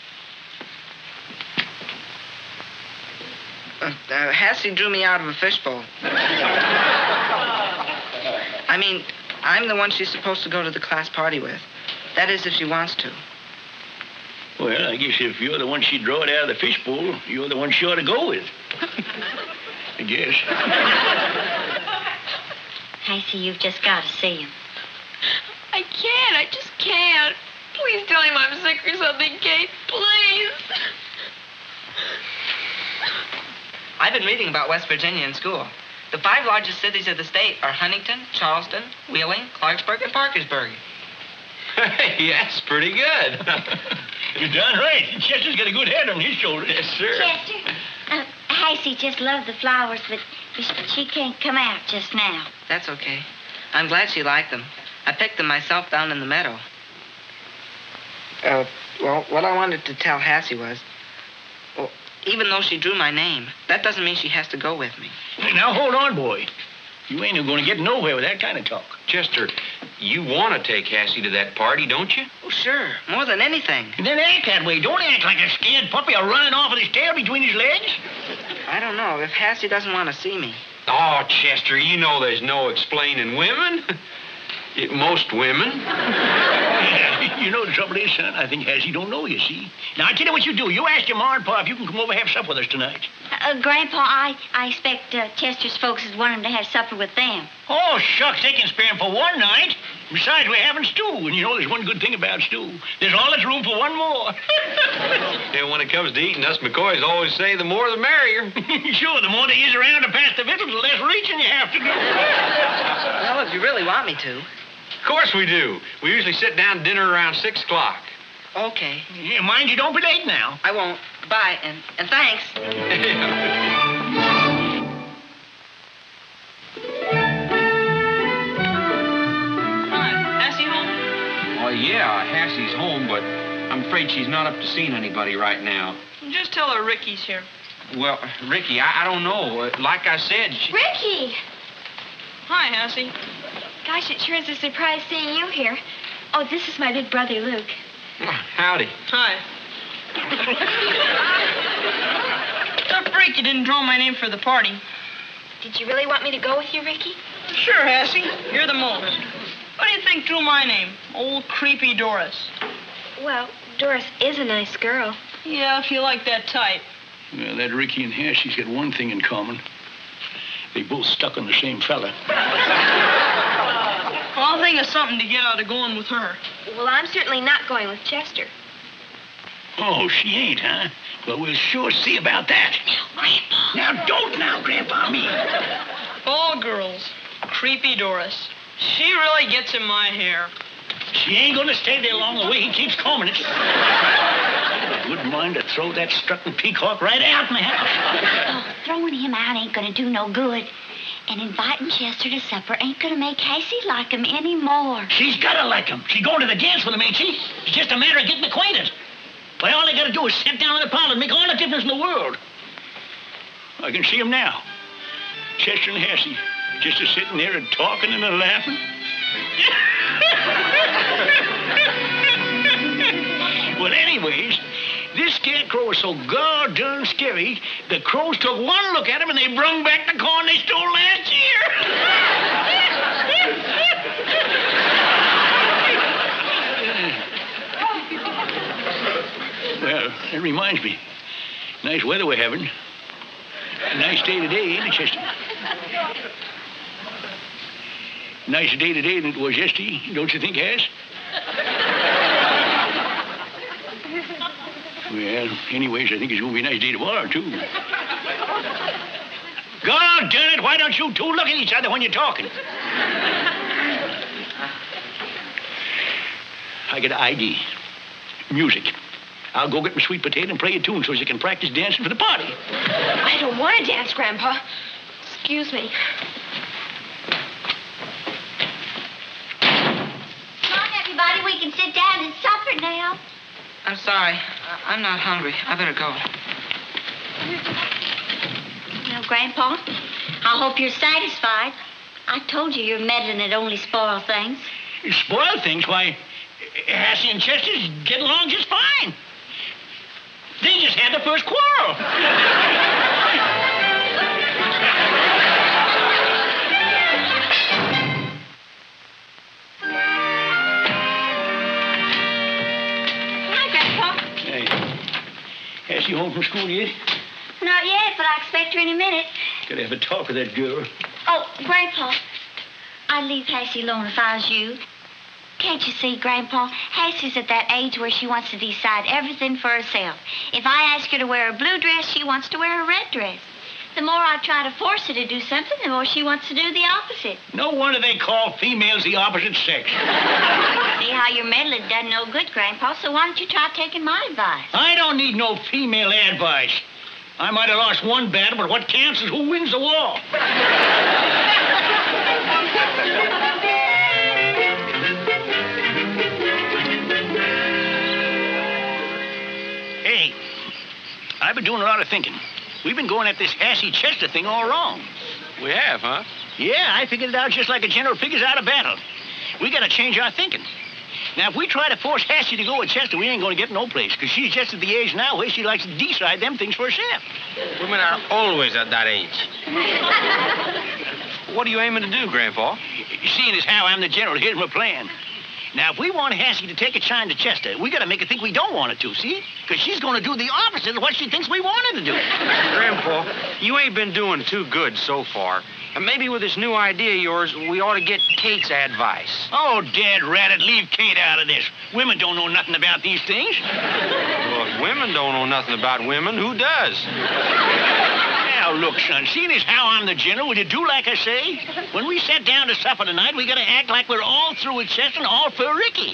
Hassie drew me out of a fishbowl. I mean, I'm the one she's supposed to go to the class party with. That is, if she wants to. Well, I guess if you're the one she drawed out of the fishbowl, you're the one she ought to go with. I guess. Hassie, you've just got to see him. I can't. I just can't. Please tell him I'm sick or something, Kate. Please. I've been reading about West Virginia in school. The 5 largest cities of the state are Huntington, Charleston, Wheeling, Clarksburg, and Parkersburg. Hey, that's pretty good. You're darn right. Chester's got a good head on his shoulders. Yes, sir. Chester, Hassie just loved the flowers, but she can't come out just now. That's okay. I'm glad she liked them. I picked them myself down in the meadow. Well, what I wanted to tell Hassie was, well, even though she drew my name, that doesn't mean she has to go with me. Now, hold on, boy. You ain't going to get nowhere with that kind of talk. Chester, you want to take Hassie to that party, don't you? Oh, sure. More than anything. Then act that way. Don't act like a scared puppy or running off with his tail between his legs. I don't know. If Hassie doesn't want to see me. Oh, Chester, you know there's no explaining women. Most women. Yeah, you know the trouble is, son, I think Hassie don't know you, see? Now, I tell you what you do. You ask your ma and pa if you can come over and have supper with us tonight. Grandpa, I expect Chester's folks is wanting to have supper with them. Oh, shucks, they can spare him for one night. Besides, we're having stew, and you know there's one good thing about stew. There's always room for one more. Yeah, when it comes to eating, us McCoys always say the more the merrier. Sure, the more there is around to pass the victuals, the less reaching you have to do. Well, if you really want me to. Of course we do. We usually sit down to dinner around 6 o'clock. Okay. Yeah, mind you don't be late now. I won't. Bye, and thanks. Hassie home? Oh, yeah, Hassie's home, but I'm afraid she's not up to seeing anybody right now. Just tell her Ricky's here. Well, Ricky, I don't know. Like I said, Ricky! Hi, Hassie. Gosh, it sure is a surprise seeing you here. Oh, this is my big brother, Luke. Howdy. Hi. Tough break you didn't draw my name for the party. Did you really want me to go with you, Ricky? Sure, Hassie. You're the most. What do you think drew my name? Old creepy Doris. Well, Doris is a nice girl. Yeah, if you like that type. Well, that Ricky and Hassie's got one thing in common. They both stuck on the same fella. Well, I'll think of something to get out of going with her. Well, I'm certainly not going with Chester. Oh, she ain't, huh? Well, we'll sure see about that. Now, don't now, Grandpa, me. All girls. Creepy Doris. She really gets in my hair. She ain't gonna stay there long the way he keeps combing it. I wouldn't mind to throw that strutting peacock right out in the house. Oh, throwing him out ain't gonna do no good. And inviting Chester to supper ain't gonna make Casey like him anymore. She's gotta like him. She's going to the dance with him, ain't she? It's just a matter of getting acquainted. Why, all they gotta do is sit down in the parlor and make all the difference in the world. I can see him now. Chester and Hassie, just a sitting there and talking and laughing. Well, anyways, this scarecrow was so goddamn scary, the crows took one look at him and they brung back the corn they stole last year. Well, that reminds me. Nice weather we're having. A nice day today, ain't it, Chester? Nicer day today than it was yesterday, don't you think, Hass? Well, anyways, I think it's going to be a nice day tomorrow, too. God darn it, why don't you two look at each other when you're talking? I got an ID. Music. I'll go get my sweet potato and play a tune so you can practice dancing for the party. I don't want to dance, Grandpa. Excuse me. Come on, everybody. We can sit down and supper now. I'm sorry. I'm not hungry. I better go. Well, Grandpa, I hope you're satisfied. I told you your meddling would only spoil things. Spoil things? Why, Hassie and Chester get along just fine. They just had the first quarrel. Hi, Grandpa. Hey, Hassie home from school yet? Not yet, but I expect her any minute. Gotta have a talk with that girl. Oh, Grandpa, I'd leave Hassie alone if I was you. Can't you see, Grandpa? Hassie's at that age where she wants to decide everything for herself. If I ask her to wear a blue dress, she wants to wear a red dress. The more I try to force her to do something, the more she wants to do the opposite. No wonder they call females the opposite sex. See how your meddling done no good, Grandpa, so why don't you try taking my advice? I don't need no female advice. I might have lost one battle, but what counts is who wins the war. Hey, I've been doing a lot of thinking. We've been going at this Hassie Chester thing all wrong. We have, huh? Yeah, I figured it out just like a general figures out a battle. We got to change our thinking. Now, if we try to force Hassie to go with Chester, we ain't going to get no place, because she's just at the age now where she likes to decide them things for herself. Women are always at that age. What are you aiming to do, Grandpa? Seeing as how I'm the general, here's my plan. Now, if we want Hassie to take a shine to Chester, we got to make her think we don't want her to, see? Because she's going to do the opposite of what she thinks we want her to do. Grandpa, you ain't been doing too good so far. And maybe with this new idea of yours, we ought to get Kate's advice. Oh, Dad Ratted, leave Kate out of this. Women don't know nothing about these things. Well, if women don't know nothing about women, who does? Now, look, son, seeing as how I'm the general, will you do like I say? When we sit down to supper tonight, we got to act like we're all through with Chester and all for Ricky.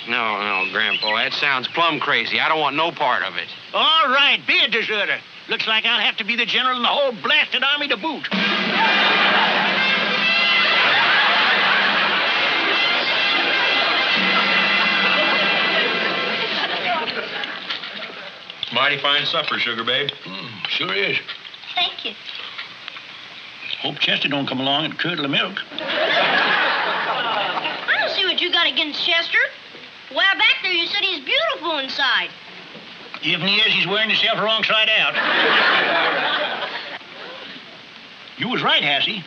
No, Grandpa, that sounds plumb crazy. I don't want no part of it. All right, be a deserter. Looks like I'll have to be the general in the whole blasted army to boot. Mighty fine supper, Sugar Babe. Sure is. Thank you. Hope Chester don't come along and curdle the milk. I don't see what you got against Chester. A while back there, you said he's beautiful inside. Even he is, he's wearing himself wrong side out. You was right, Hassie.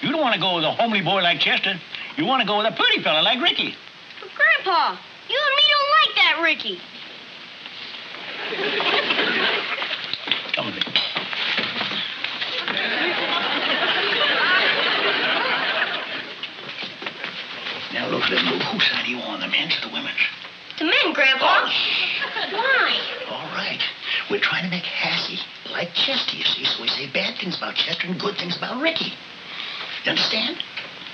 You don't want to go with a homely boy like Chester. You want to go with a pretty fella like Ricky. But Grandpa, you and me don't like that Ricky. Come with me. Now, look, little move. Whose side are you on, the men's or the women's? The men, Grandpa. Oh, Why? all right. We're trying to make Hassie like Chester, you see, so we say bad things about Chester and good things about Ricky. You understand?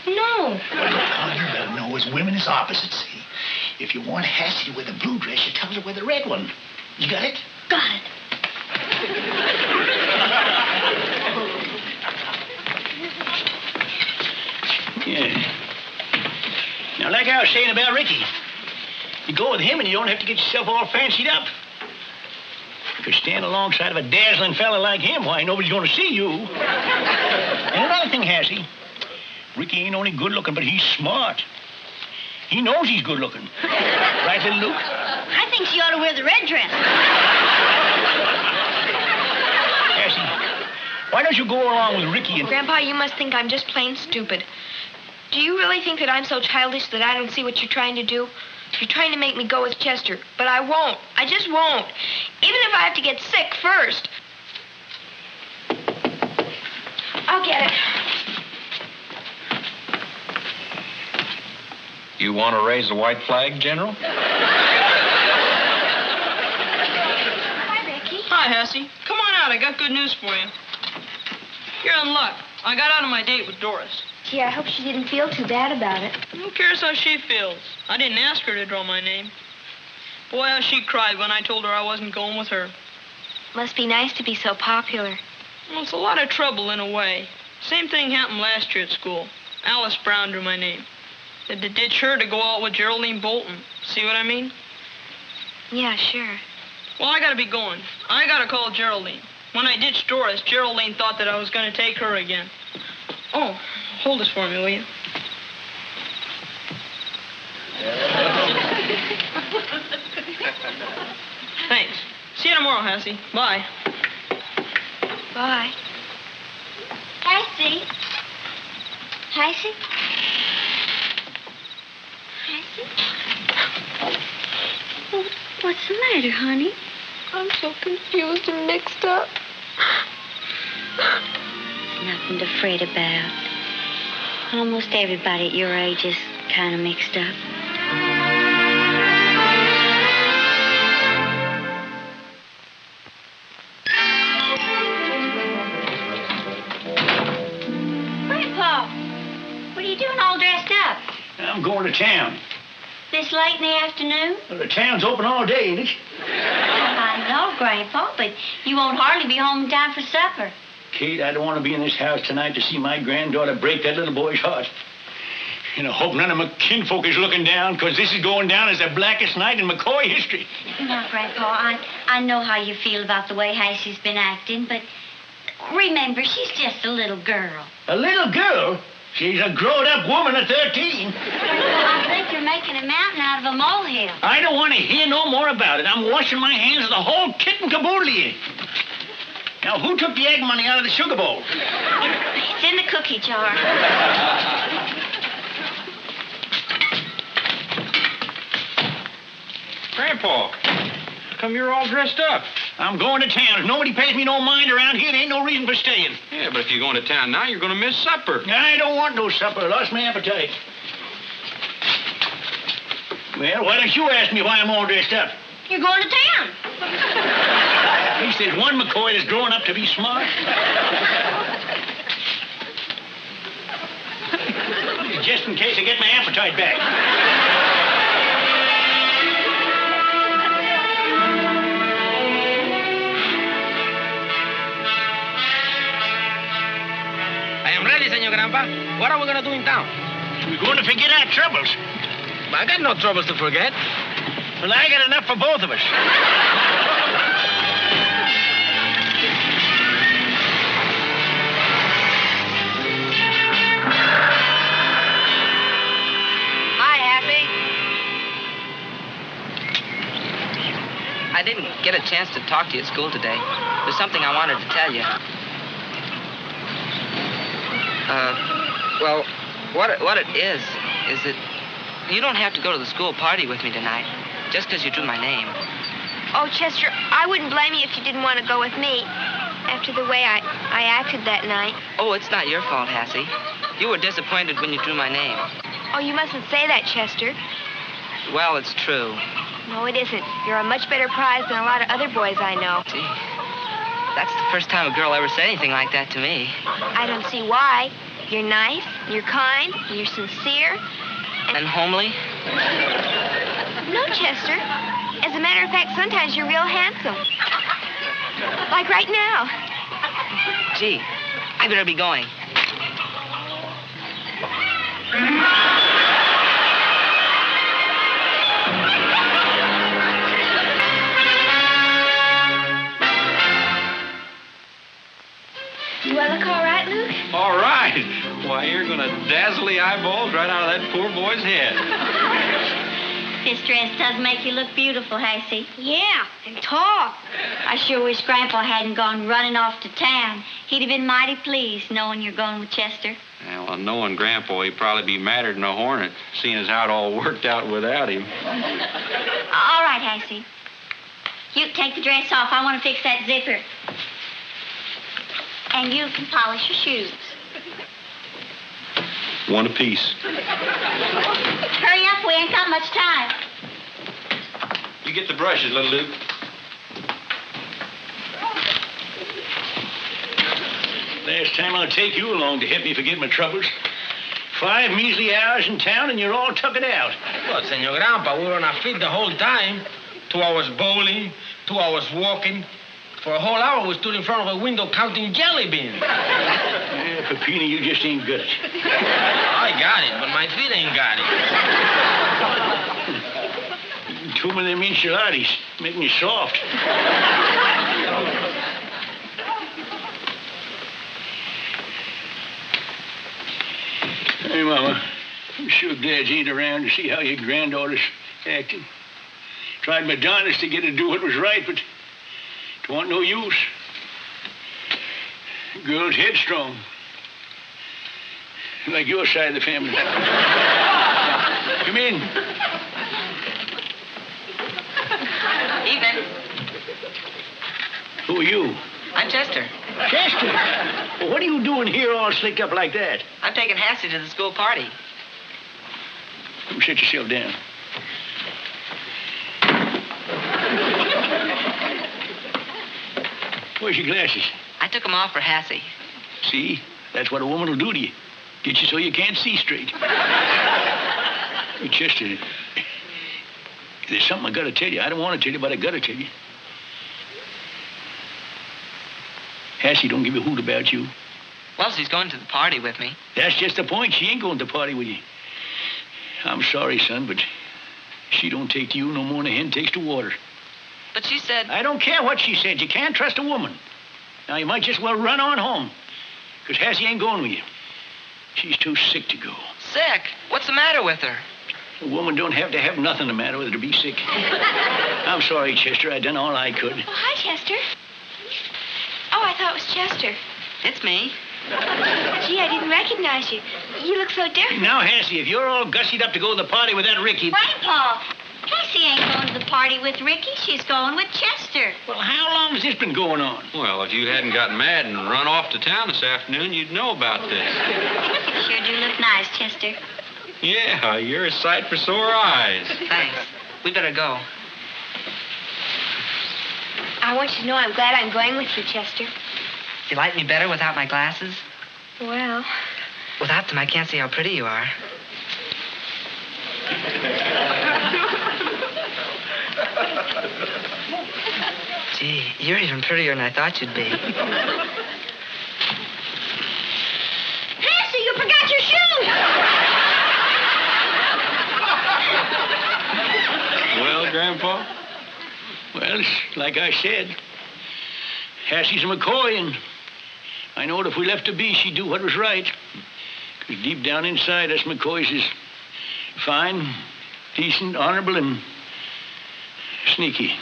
No. Well, all you gotta know is women is opposites, see? If you want Hassie to wear the blue dress, you tell her to wear the red one. You got it? Got it. Yeah. Now, like I was saying about Ricky, you go with him and you don't have to get yourself all fancied up. If you stand alongside of a dazzling fella like him, why, nobody's going to see you. And another thing, Hassie, Ricky ain't only good looking, but he's smart. He knows he's good looking. Right, little Luke? I think she ought to wear the red dress. Hassie, why don't you go along with Ricky and... Grandpa, you must think I'm just plain stupid. Do you really think that I'm so childish that I don't see what you're trying to do? You're trying to make me go with Chester, but I won't. I just won't. Even if I have to get sick first. I'll get it. You want to raise the white flag, General? Hi, Ricky. Hi, Hassie. Come on out. I got good news for you. You're in luck. I got out of my date with Doris. Gee, I hope she didn't feel too bad about it. Who cares how she feels? I didn't ask her to draw my name. Boy, how she cried when I told her I wasn't going with her. Must be nice to be so popular. Well, it's a lot of trouble in a way. Same thing happened last year at school. Alice Brown drew my name. Had to ditch her to go out with Geraldine Bolton. See what I mean? Yeah, sure. Well, I gotta be going. I gotta call Geraldine. When I ditched Doris, Geraldine thought that I was gonna take her again. Oh, hold this for me, will you? Thanks. See you tomorrow, Hassie. Bye. Bye. Hassie. Hassie? Hassie? What's the matter, honey? I'm so confused and mixed up. Nothing to fret about. Almost everybody at your age is kind of mixed up. Grandpa, what are you doing all dressed up? I'm going to town. This late in the afternoon? Well, the town's open all day, ain't it? I know, Grandpa, but you won't hardly be home in time for supper. Kate, I don't want to be in this house tonight to see my granddaughter break that little boy's heart. And I hope none of my kinfolk is looking down, because this is going down as the blackest night in McCoy history. Now, Grandpa, I know how you feel about the way Hassie's been acting, but remember, she's just a little girl. A little girl? She's a grown-up woman at 13. I think you're making a mountain out of a molehill. I don't want to hear no more about it. I'm washing my hands of the whole kit and caboodle here. Now, who took the egg money out of the sugar bowl? It's in the cookie jar. Grandpa, how come you're all dressed up? I'm going to town. If nobody pays me no mind around here, there ain't no reason for staying. Yeah, but if you're going to town now, you're going to miss supper. I don't want no supper. I lost my appetite. Well, why don't you ask me why I'm all dressed up? You're going to town. At least there's one McCoy that's growing up to be smart. Just in case I get my appetite back. Ready, Senor Grandpa. What are we going to do in town? We're going to forget our troubles. I got no troubles to forget. Well, I got enough for both of us. Hi, Happy. I didn't get a chance to talk to you at school today. There's something I wanted to tell you. Well, what it is that you don't have to go to the school party with me tonight, just because you drew my name. Oh, Chester, I wouldn't blame you if you didn't want to go with me after the way I acted that night. Oh, it's not your fault, Hassie. You were disappointed when you drew my name. Oh, you mustn't say that, Chester. Well, it's true. No, it isn't. You're a much better prize than a lot of other boys I know. See, that's the first time a girl ever said anything like that to me. I don't see why. You're nice, you're kind, you're sincere. And homely? No, Chester. As a matter of fact, sometimes you're real handsome. Like right now. Gee, I better be going. dazzle the eyeballs right out of that poor boy's head. This dress does make you look beautiful, Hassie. Yeah, and tall. I sure wish Grandpa hadn't gone running off to town. He'd have been mighty pleased knowing you're going with Chester. Yeah, well, knowing Grandpa, he'd probably be madder than a hornet, seeing as how it all worked out without him. All right, Hassie. You take the dress off. I want to fix that zipper. And you can polish your shoes. One apiece. Hurry up, we ain't got much time. You get the brushes, little Luke. Last time I'll take you along to help me forget my troubles. 5 measly hours in town and you're all tuckered out. Well, Senor Grandpa, we were on our feet the whole time. 2 hours bowling, 2 hours walking. For a whole hour, we stood in front of a window counting jelly beans. Yeah, Peppino, you just ain't got it. I got it, but my feet ain't got it. Too many of them enchiladas make me soft. Hey, Mama, I'm sure glad you ain't around to see how your granddaughter's acting. Tried my darndest to get her to do what was right, but it wasn't no use. The girl's headstrong. Like your side of the family. Come in. Evening. Who are you? I'm Chester. Chester? Well, what are you doing here all slicked up like that? I'm taking Hassie to the school party. Come sit yourself down. Where's your glasses? I took them off for Hassie. See? That's what a woman will do to you. Get you so you can't see straight. Hey, Chester, there's something I gotta tell you. I don't want to tell you, but I gotta tell you. Hassie don't give a hoot about you. Well, she's going to the party with me. That's just the point. She ain't going to the party with you. I'm sorry, son, but she don't take to you no more than a hen takes to water. But she said... I don't care what she said. You can't trust a woman. Now, you might just well run on home, because Hassie ain't going with you. She's too sick to go. Sick? What's the matter with her? A woman don't have to have nothing the matter with her to be sick. I'm sorry, Chester. I done all I could. Oh, hi, Chester. Oh, I thought it was Chester. It's me. Gee, I didn't recognize you. You look so different. Now, Hassie, if you're all gussied up to go to the party with that Ricky... Grandpa, Hassie ain't going to the party with Ricky. She's going with Chester. Well, how long has this been going on? Well, if you hadn't gotten mad and run off to town this afternoon, you'd know about this. Sure do look nice, Chester. Yeah, you're a sight for sore eyes. Thanks. We better go. I want you to know I'm glad I'm going with you, Chester. You like me better without my glasses? Well... Without them, I can't see how pretty you are. Gee, you're even prettier than I thought you'd be. Hassie, you forgot your shoes! Well, Grandpa? Well, it's like I said. Hassie's a McCoy, and I know that if we left her be, she'd do what was right. Because deep down inside, us McCoys is fine, decent, honorable, and sneaky.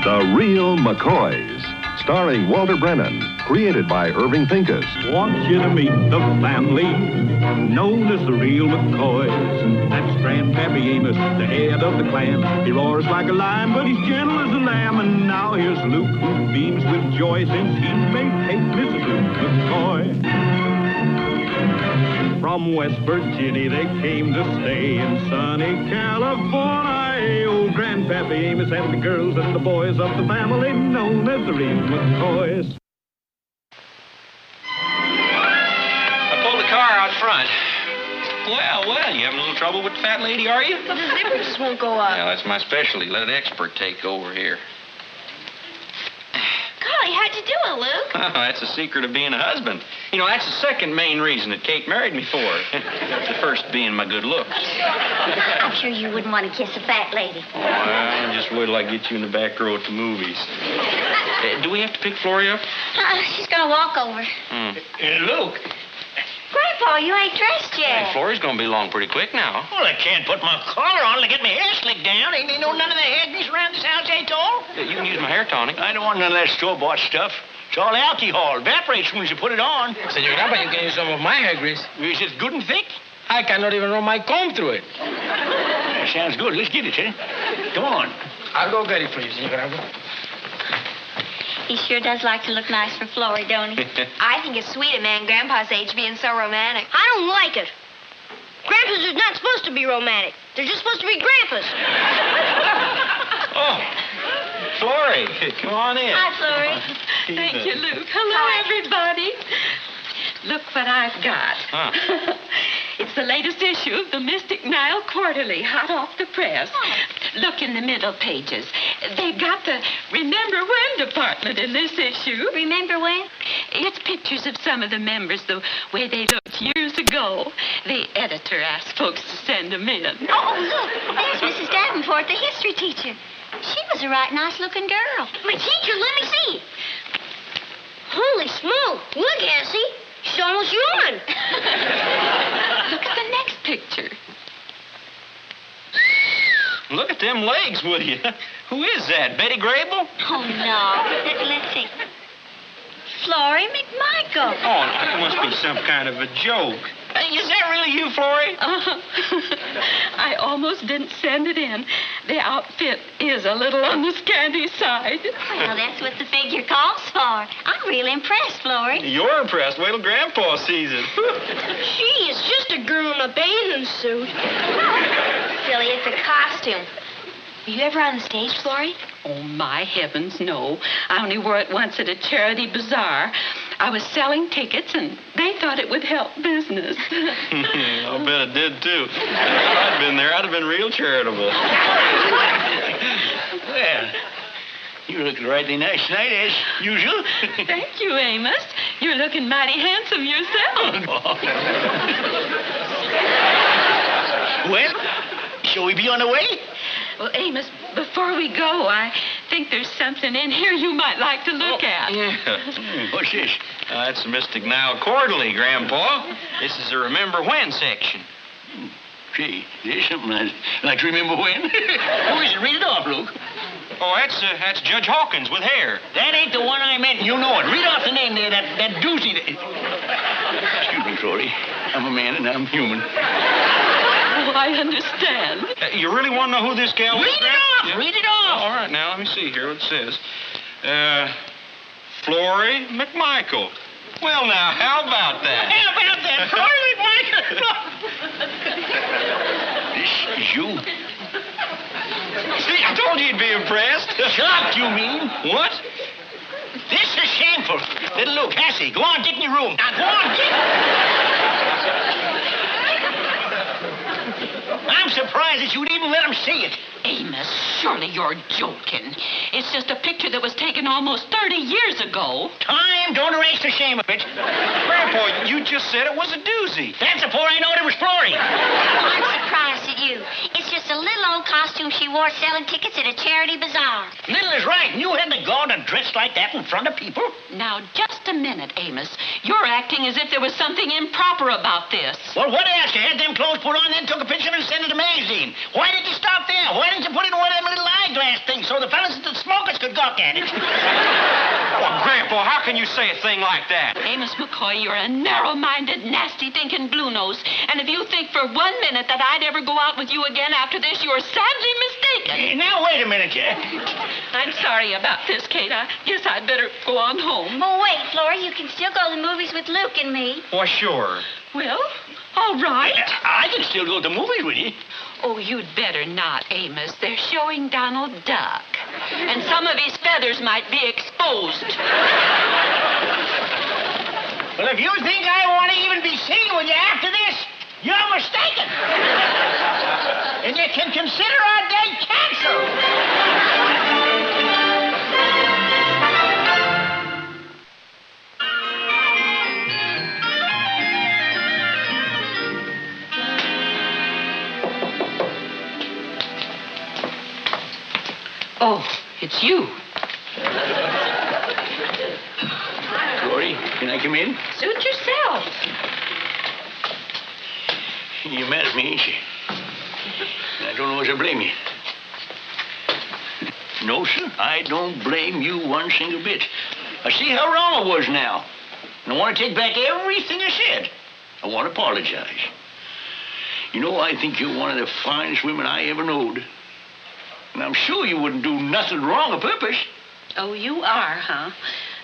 The Real McCoys, starring Walter Brennan, created by Irving Pincus. Want you to meet the family known as the real McCoys. That's Grandpappy Amos, the head of the clan. He roars like a lion, but he's gentle as a lamb. And now here's Luke, who beams with joy since he's made Kate Mrs. Luke McCoy. From West Virginia they came to stay in sunny California. Oh, Grandpappy Amos and the girls and the boys of the family known as the real McCoys. I pulled the car out front. Well, you having a little trouble with the fat lady, are you? The zipper just won't go up. Yeah, that's my specialty. Let an expert take over here. Golly, how'd you do it, Luke? Oh, that's the secret of being a husband. You know, that's the second main reason that Kate married me for. The first being my good looks. I'm sure you wouldn't want to kiss a fat lady. Well, just wait till I get you in the back row at the movies. Do we have to pick Florrie up? She's going to walk over. Luke. Grandpa, you ain't dressed yet. Hey, Florrie's going to be along pretty quick now. Well, I can't put my collar on to get my hair slicked down. Ain't you know none of the hair grease around this house ain't all? Yeah, you can use my hair tonic. I don't want none of that store-bought stuff. It's all alcohol. Evaporates as soon as you put it on. Senor Grandpa, you can use some of my hair grease. Is it good and thick? I cannot even run my comb through it. That sounds good. Let's get it, eh? Come on. I'll go get it for you, Senor Grandpa. He sure does like to look nice for Florrie, don't he? I think it's sweet a man Grandpa's age being so romantic. I don't like it. Grandpas are not supposed to be romantic. They're just supposed to be grandpas. Oh, Florrie, come on in. Hi, Florrie. Thank you, Luke. Hello, everybody. Look what I've got. Huh. It's the latest issue of the Mystic Nile Quarterly, hot off the press. Look in the middle pages. They've got the Remember When department in this issue. Remember when? It's pictures of some of the members the way they looked years ago. The editor asked folks to send them in. Oh, look. There's Mrs. Davenport, the history teacher. She was a right nice-looking girl. My teacher, let me see. Holy smoke. Look, Essie. She's almost human. Look at the next picture. Look at them legs, will you? Who is that, Betty Grable? Oh, no. Let's see. Florrie McMichael. Oh, that must be some kind of a joke. Is that really you, Florrie? I almost didn't send it in. The outfit is a little on the scanty side. Well, that's what the figure calls for. I'm really impressed, Florrie. You're impressed. Wait till Grandpa sees it. She is just a girl in a bathing suit. Silly, it's a costume. Were you ever on the stage, Florrie? Oh, my heavens, no. I only wore it once at a charity bazaar. I was selling tickets, and they thought it would help business. I bet it did, too. If I'd been there, I'd have been real charitable. Well, you look rightly nice tonight, as usual. Thank you, Amos. You're looking mighty handsome yourself. Well, shall we be on the way? Well, Amos, before we go, I think there's something in here you might like to look at. Yeah. What's this? That's the Mystic Nile Quarterly, Grandpa. This is the Remember When section. Gee, there's something I'd like to remember when. Who is it? Read it off, Luke. Oh, that's Judge Hawkins with hair. That ain't the one I meant. You know it. Read off the name there, that doozy. Excuse me, Florrie. I'm a man and I'm human. Oh, I understand. You really want to know who this gal is? Read it off! Yeah. Read it off! All right, now, let me see here what it says. Florrie McMichael. Well, now, how about that? How about that? Florrie McMichael! This is you. See, I told you you'd be impressed. Shocked, you mean? What? This is shameful. Little Luke, Hassie, go on, get in your room. Now, go on, get. I'm surprised that you'd even let him see it. Amos, surely you're joking. It's just a picture that was taken almost 30 years ago. Time, don't erase the shame of it. Grandpa, you just said it was a doozy. That's before I knowed it was Florrie. I'm surprised at you. It's just a little old costume she wore selling tickets at a charity bazaar. Little is right, and you had the gall to dress like that in front of people? Now, just a minute, Amos. You're acting as if there was something improper about this. Well, what else? You had them clothes put on, then took a picture and sent it to the magazine. Why did you stop there? Why didn't you put it in one of them little eyeglass things so the fellas at the smokers could gawk at it? Oh, Grandpa, Grandpa, how can you say a thing like that? Amos McCoy, you're a narrow-minded, nasty-thinking blue nose. And if you think for 1 minute that I'd ever go out with you again after this, you're sadly mistaken. Now, wait a minute, I'm sorry about this, Kate. I guess I'd better go on home. Oh, wait, Flora. You can still go to the movies with Luke and me. Why, sure. Well, all right. I can still go to the movies with you. Oh, you'd better not, Amos. They're showing Donald Duck. And some of his feathers might be exposed. Well, if you think I want to even be seen with you after this, you're mistaken. And you can consider our date canceled. Oh, it's you. Lori, can I come in? Suit yourself. You're mad at me, ain't you? I don't know as I blame you. No, sir, I don't blame you one single bit. I see how wrong I was now. And I want to take back everything I said. I want to apologize. You know, I think you're one of the finest women I ever knowed. And I'm sure you wouldn't do nothing wrong on purpose. Oh, you are, huh?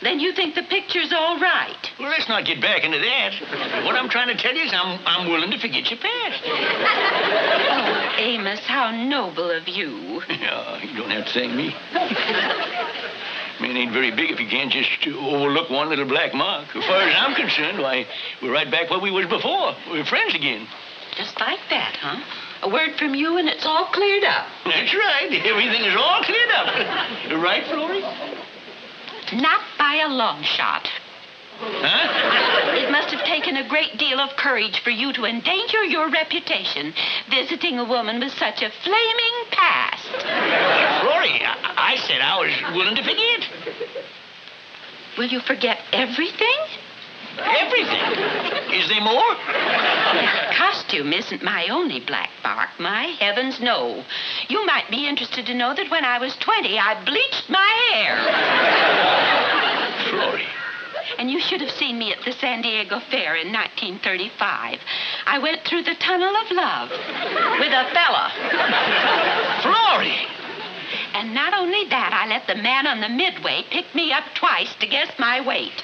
Then you think the picture's all right. Well, let's not get back into that. What I'm trying to tell you is I'm willing to forget your past. Oh, Amos, how noble of you. Yeah, you don't have to thank me. Man ain't very big if he can't just overlook one little black mark. As far as I'm concerned, why, we're right back where we was before. We're friends again. Just like that, huh? A word from you and it's all cleared up. That's right. Everything is all cleared up. Right, Florrie? Not by a long shot. Huh? It must have taken a great deal of courage for you to endanger your reputation visiting a woman with such a flaming past. Florrie, I said I was willing to forget. Will you forget everything? Everything? Is there more? Costume isn't my only black mark. My heavens, no. You might be interested to know that when I was 20, I bleached my hair. Florrie. And you should have seen me at the San Diego Fair in 1935. I went through the tunnel of love with a fella. Florrie! And not only that, I let the man on the midway pick me up twice to guess my weight.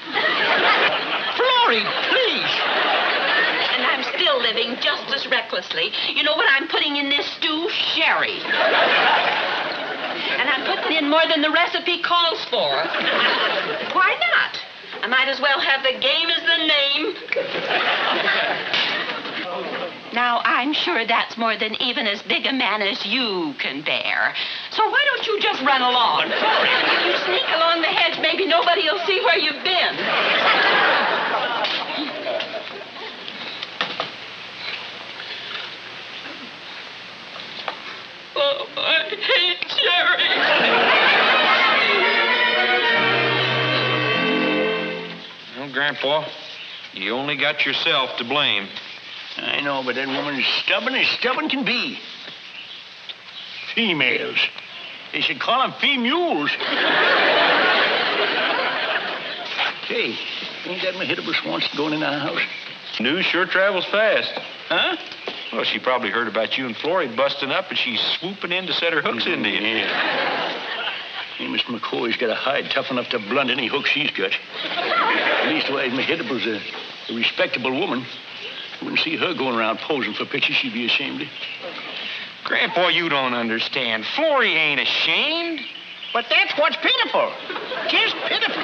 Florrie, please. And I'm still living just as recklessly. You know what I'm putting in this stew? Sherry. And I'm putting in more than the recipe calls for. Why not? I might as well have the game as the name. Now, I'm sure that's more than even as big a man as you can bear. So why don't you just run along? If you sneak along the hedge, maybe nobody will see where you've been. Oh, I hate Jerry. Well, Grandpa, you only got yourself to blame. I know, but that woman's stubborn as stubborn can be. Females. They should call them females. Hey, ain't that Mahitable Swanson going in our house? News sure travels fast. Huh? Well, she probably heard about you and Florrie busting up, and she's swooping in to set her hooks into you. Yeah. Hey, Mr. McCoy's got a hide tough enough to blunt any hook she's got. Leastwise, Mahitable's a respectable woman. You wouldn't see her going around posing for pictures she'd be ashamed of. Grandpa, you don't understand. Florrie ain't ashamed. But that's what's pitiful. Just pitiful.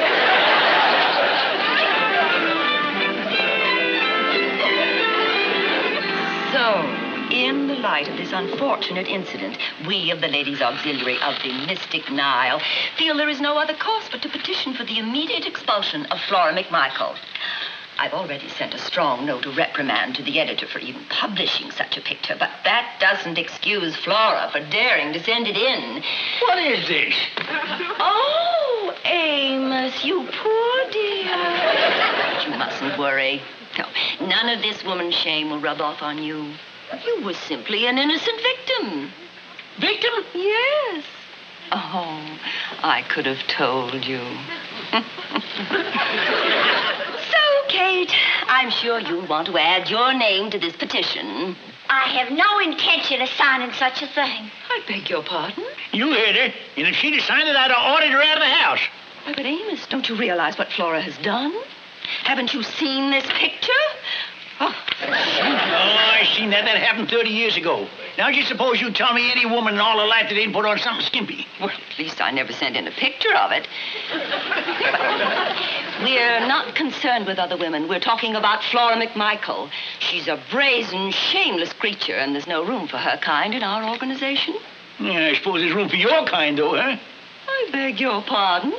So, in the light of this unfortunate incident, we of the Ladies' Auxiliary of the Mystic Nile feel there is no other course but to petition for the immediate expulsion of Flora McMichael. I've already sent a strong note of reprimand to the editor for even publishing such a picture, but that doesn't excuse Flora for daring to send it in. What is this? Oh, Amos, you poor dear. But you mustn't worry. No, none of this woman's shame will rub off on you. You were simply an innocent victim. Victim? Yes. Oh, I could have told you. So, Kate, I'm sure you'll want to add your name to this petition. I have no intention of signing such a thing. I beg your pardon? You heard her. And if she'd have signed it, I'd have ordered her out of the house. Why, but Amos, don't you realize what Flora has done? Haven't you seen this picture? Oh, I seen that. That happened 30 years ago. Now, just suppose you tell me any woman in all her life that didn't put on something skimpy. Well, at least I never sent in a picture of it. We're not concerned with other women. We're talking about Flora McMichael. She's a brazen, shameless creature, and there's no room for her kind in our organization. Yeah, I suppose there's room for your kind, though, huh? I beg your pardon?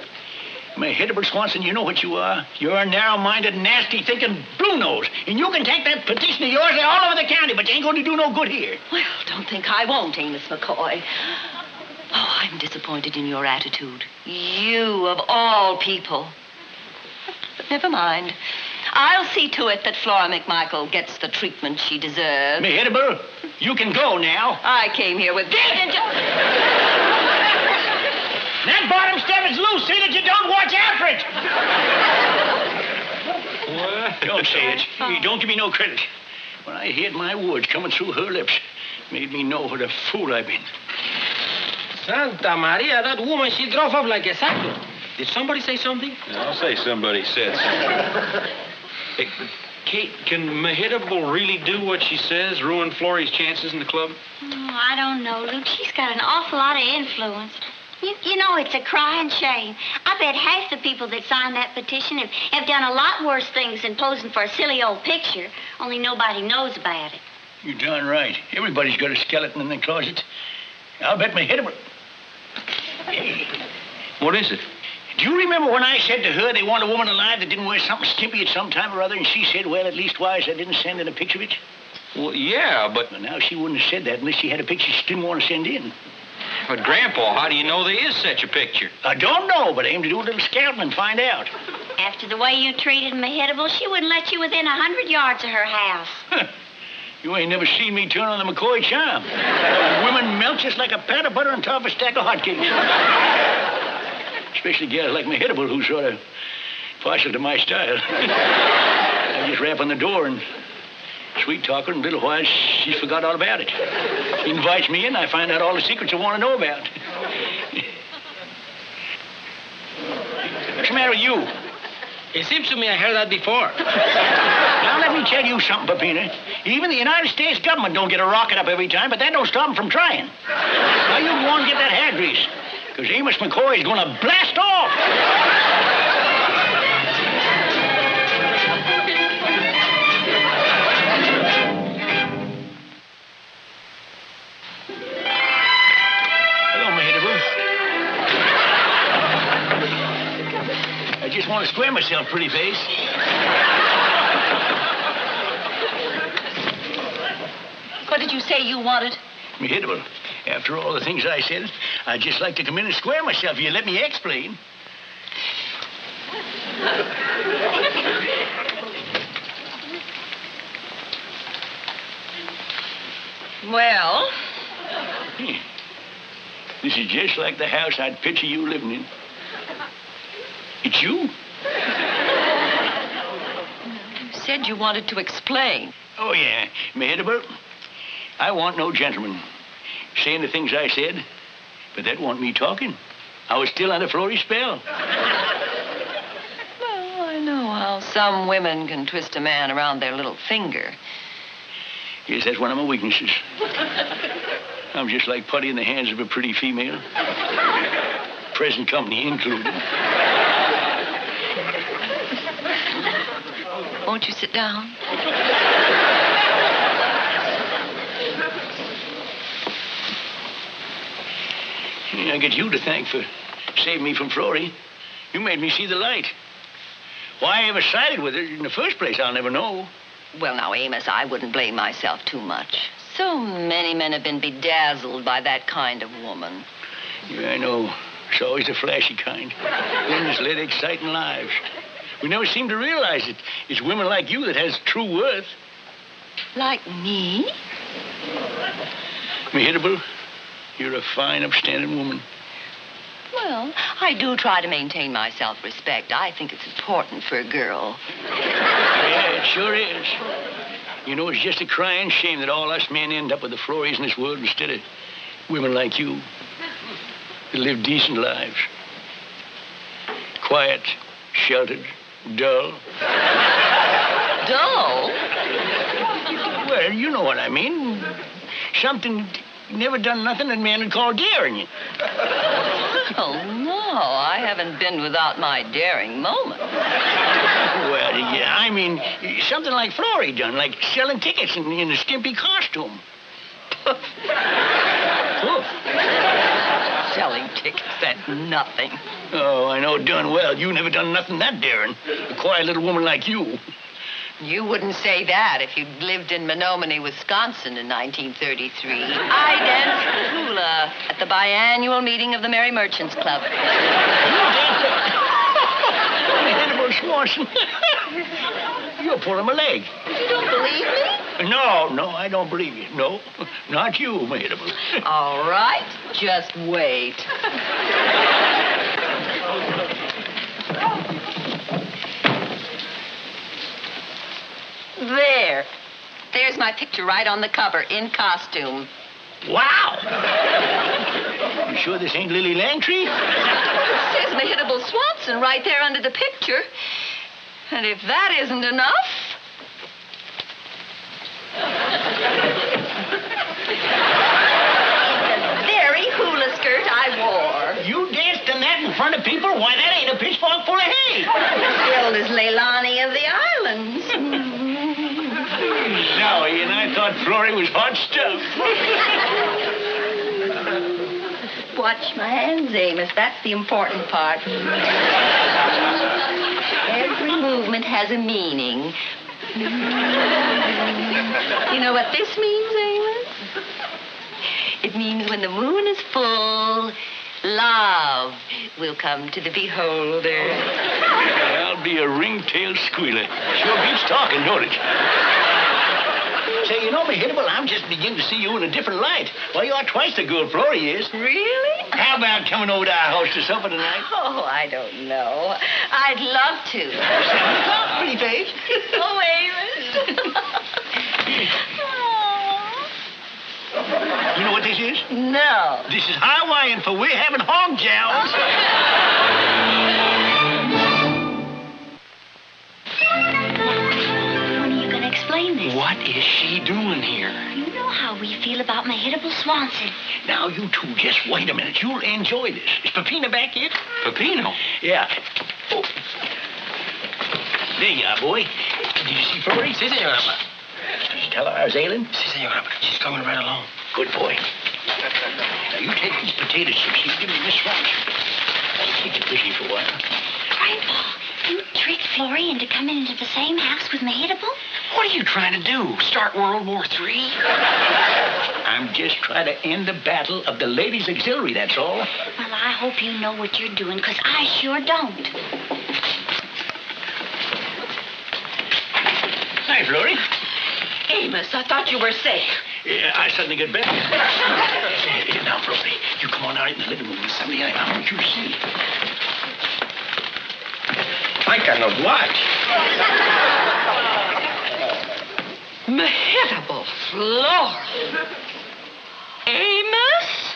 May Hiddelbert Swanson, you know what you are. You're a narrow-minded, nasty-thinking blue-nose. And you can take that petition of yours all over the county, but you ain't going to do no good here. Well, don't think I won't, Amos McCoy. Oh, I'm disappointed in your attitude. You, of all people. But never mind. I'll see to it that Flora McMichael gets the treatment she deserves. May Hiddelbert, you can go now. I came here with... That bottom step is loose. See that you don't watch after it. What? Don't say it. Hey, don't give me no credit. When I heard my words coming through her lips, made me know what a fool I've been. Santa Maria, that woman, she drove up like a cyclone. Did somebody say something? I'll say somebody said something. Hey, Kate, can Mahitable really do what she says, ruin Florrie's chances in the club? Oh, I don't know, Luke. She's got an awful lot of influence. You know, it's a crying shame. I bet half the people that signed that petition have done a lot worse things than posing for a silly old picture, only nobody knows about it. You're darn right. Everybody's got a skeleton in their closet. I'll bet my head about it. Hey. What is it? Do you remember when I said to her they want a woman alive that didn't wear something skimpy at some time or other, and she said, well, at least wise I didn't send in a picture of it? Well, yeah, but... Well, now she wouldn't have said that unless she had a picture she didn't want to send in. But, Grandpa, how do you know there is such a picture? I don't know, but I aim to do a little scouting and find out. After the way you treated Mahitable, she wouldn't let you within 100 yards of her house. You ain't never seen me turn on the McCoy charm. Women melt just like a pat of butter on top of a stack of hotcakes. Especially gals like Mahitable, who's sort of partial to my style. I just rap on the door and sweet talk her, and in a little while she's forgot all about it. She invites me in, I find out all the secrets I want to know about. What's the matter with you? It seems to me I heard that before. Now, let me tell you something, Peppina. Even the United States government don't get a rocket up every time, but that don't stop them from trying. Now, you go on and get that hair grease, because Amos McCoy is going to blast off. I just want to square myself, pretty face. What did you say you wanted? Mahitable, after all the things I said, I'd just like to come in and square myself. You let me explain. Well? This is just like the house I'd picture you living in. It's you. You said you wanted to explain. Oh, yeah. Mahitable, I want no gentleman saying the things I said, but that wasn't me talking. I was still under Florrie's spell. Well, I know how some women can twist a man around their little finger. Yes, that's one of my weaknesses. I'm just like putty in the hands of a pretty female. Present company included. Won't you sit down? I get you to thank for saving me from Florrie. You made me see the light. Why I ever sided with her in the first place, I'll never know. Well, now, Amos, I wouldn't blame myself too much. So many men have been bedazzled by that kind of woman. Yeah, I know. It's always the flashy kind. Women that's led exciting lives. We never seem to realize it. It's women like you that has true worth. Like me? Mahitable, you're a fine, upstanding woman. Well, I do try to maintain my self-respect. I think it's important for a girl. Yeah, it sure is. You know, it's just a crying shame that all us men end up with the Florries in this world instead of women like you that live decent lives. Quiet, sheltered, dull. Dull? Well, you know what I mean. Something never done nothing that man would call daring you. Oh, no, I haven't been without my daring moment. Well, yeah, I mean, something like Florrie done, like selling tickets in a skimpy costume. Poof. Selling tickets, that's nothing. Oh, I know darn well you never done nothing that daring. A quiet little woman like you. You wouldn't say that if you'd lived in Menominee, Wisconsin in 1933. I danced the hula at the biannual meeting of the Merry Merchants Club. Animal Swanson. You're pulling my leg. You don't believe me? No, I don't believe you. No, not you, Mabel. All right, just wait. There's my picture right on the cover, in costume. Wow! You sure this ain't Lily Langtree? It says Mehitable Swanson right there under the picture. And if that isn't enough... the very hula skirt I wore. You danced in that in front of people? Why, that ain't a pitchfork full of hay. Billed as Leilani of the Islands. Zowie, and I thought Florrie was hot stuff. Watch my hands, Amos. That's the important part. Every movement has a meaning. You know what this means, Amos? It means when the moon is full, love will come to the beholder. I'll be a ring-tailed squealer. Sure beats talking, don't it? Say, you know, Mehitable, I'm just beginning to see you in a different light. Why, you are twice the girl Florrie is. Really? How about coming over to our house to supper tonight? Oh, I don't know. I'd love to. 7 o'clock, pretty face. Oh, Amos. You know what this is? No. This is Hawaiian for we're having hog jows. When are you going to explain this? What is she doing here? You know how we feel about Mehitable Swanson. Now, you two, just wait a minute. You'll enjoy this. Is Peppino back yet? Peppino? Yeah. Oh. There you are, boy. Did you see Florrie? Si, senora. Did you tell her I was ailing? Si, senora. She's coming right along. Good boy. Now, you take these potato chips. You give me this one. That'll keep you busy for a while. Grandpa, you tricked Florrie into coming into the same house with Mehitable? What are you trying to do? Start World War III? I'm just trying to end the battle of the ladies' auxiliary, that's all. Well, I hope you know what you're doing, because I sure don't. Hi, Florrie. Amos, I thought you were sick. Yeah, I suddenly get better. Now, Florrie, you come on out in the living room with somebody I want you to see. I cannot watch. Mehitable Flora. Amos?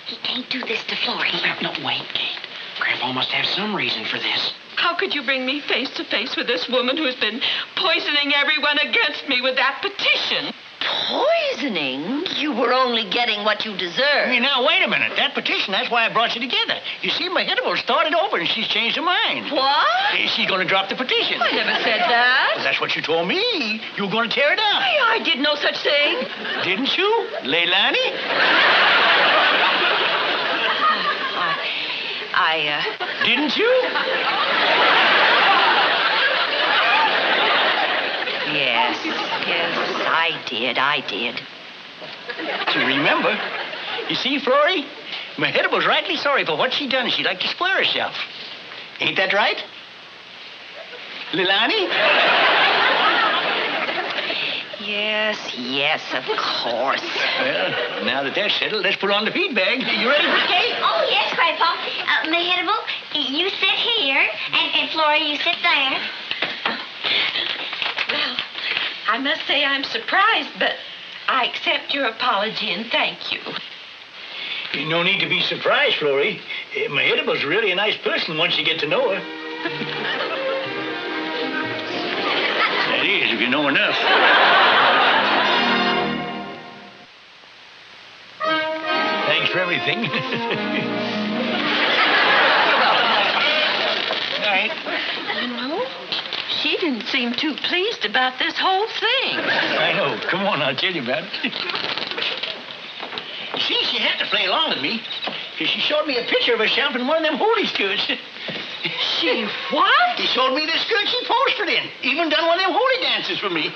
He can't do this to Florrie. No, wait, Kate. Grandpa must have some reason for this. How could you bring me face to face with this woman who's been poisoning everyone against me with that petition? Poisoning? You were only getting what you deserved. Hey, now, wait a minute. That petition, that's why I brought you together. You see, Mehitable started over and she's changed her mind. What? She's going to drop the petition. I never said that. Well, that's what you told me. You were going to tear it down. I did no such thing. Didn't you, Leilani? Didn't you? Yes, I did. So remember, you see, Florrie, Mehitable's rightly sorry for what she done. She'd like to square herself. Ain't that right? Leilani? Yes, of course. Well, now that that's settled, let's put on the feed bag. You ready for cake? Oh, yes, Grandpa. Mehitable, you sit here, and Flora, you sit there. Well, I must say I'm surprised, but I accept your apology and thank you. No need to be surprised, Florrie. Mehitable's really a nice person once you get to know her. That is, if you know enough. Thanks for everything. No, she didn't seem too pleased about this whole thing. I know. Come on, I'll tell you about it. You see, she had to play along with me, because she showed me a picture of herself in one of them holy skirts. She what? She showed me the skirt she posted in. Even done one of them holy dances for me.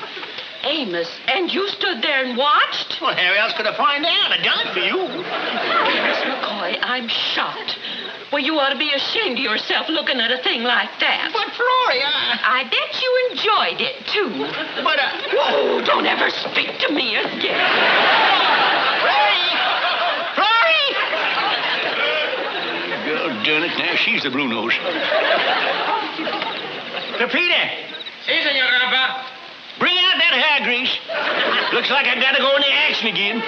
Amos, and you stood there and watched? Well, how else could I find out? I done it for you. Miss McCoy, I'm shocked. Well, you ought to be ashamed of yourself looking at a thing like that. But, Florrie, I bet you enjoyed it, too. But, Oh, don't ever speak to me again. Florrie! God darn it, now she's the blue nose. Pepita! Si, Senor Grandpa. Bring out that hair grease. Looks like I gotta go in the action again.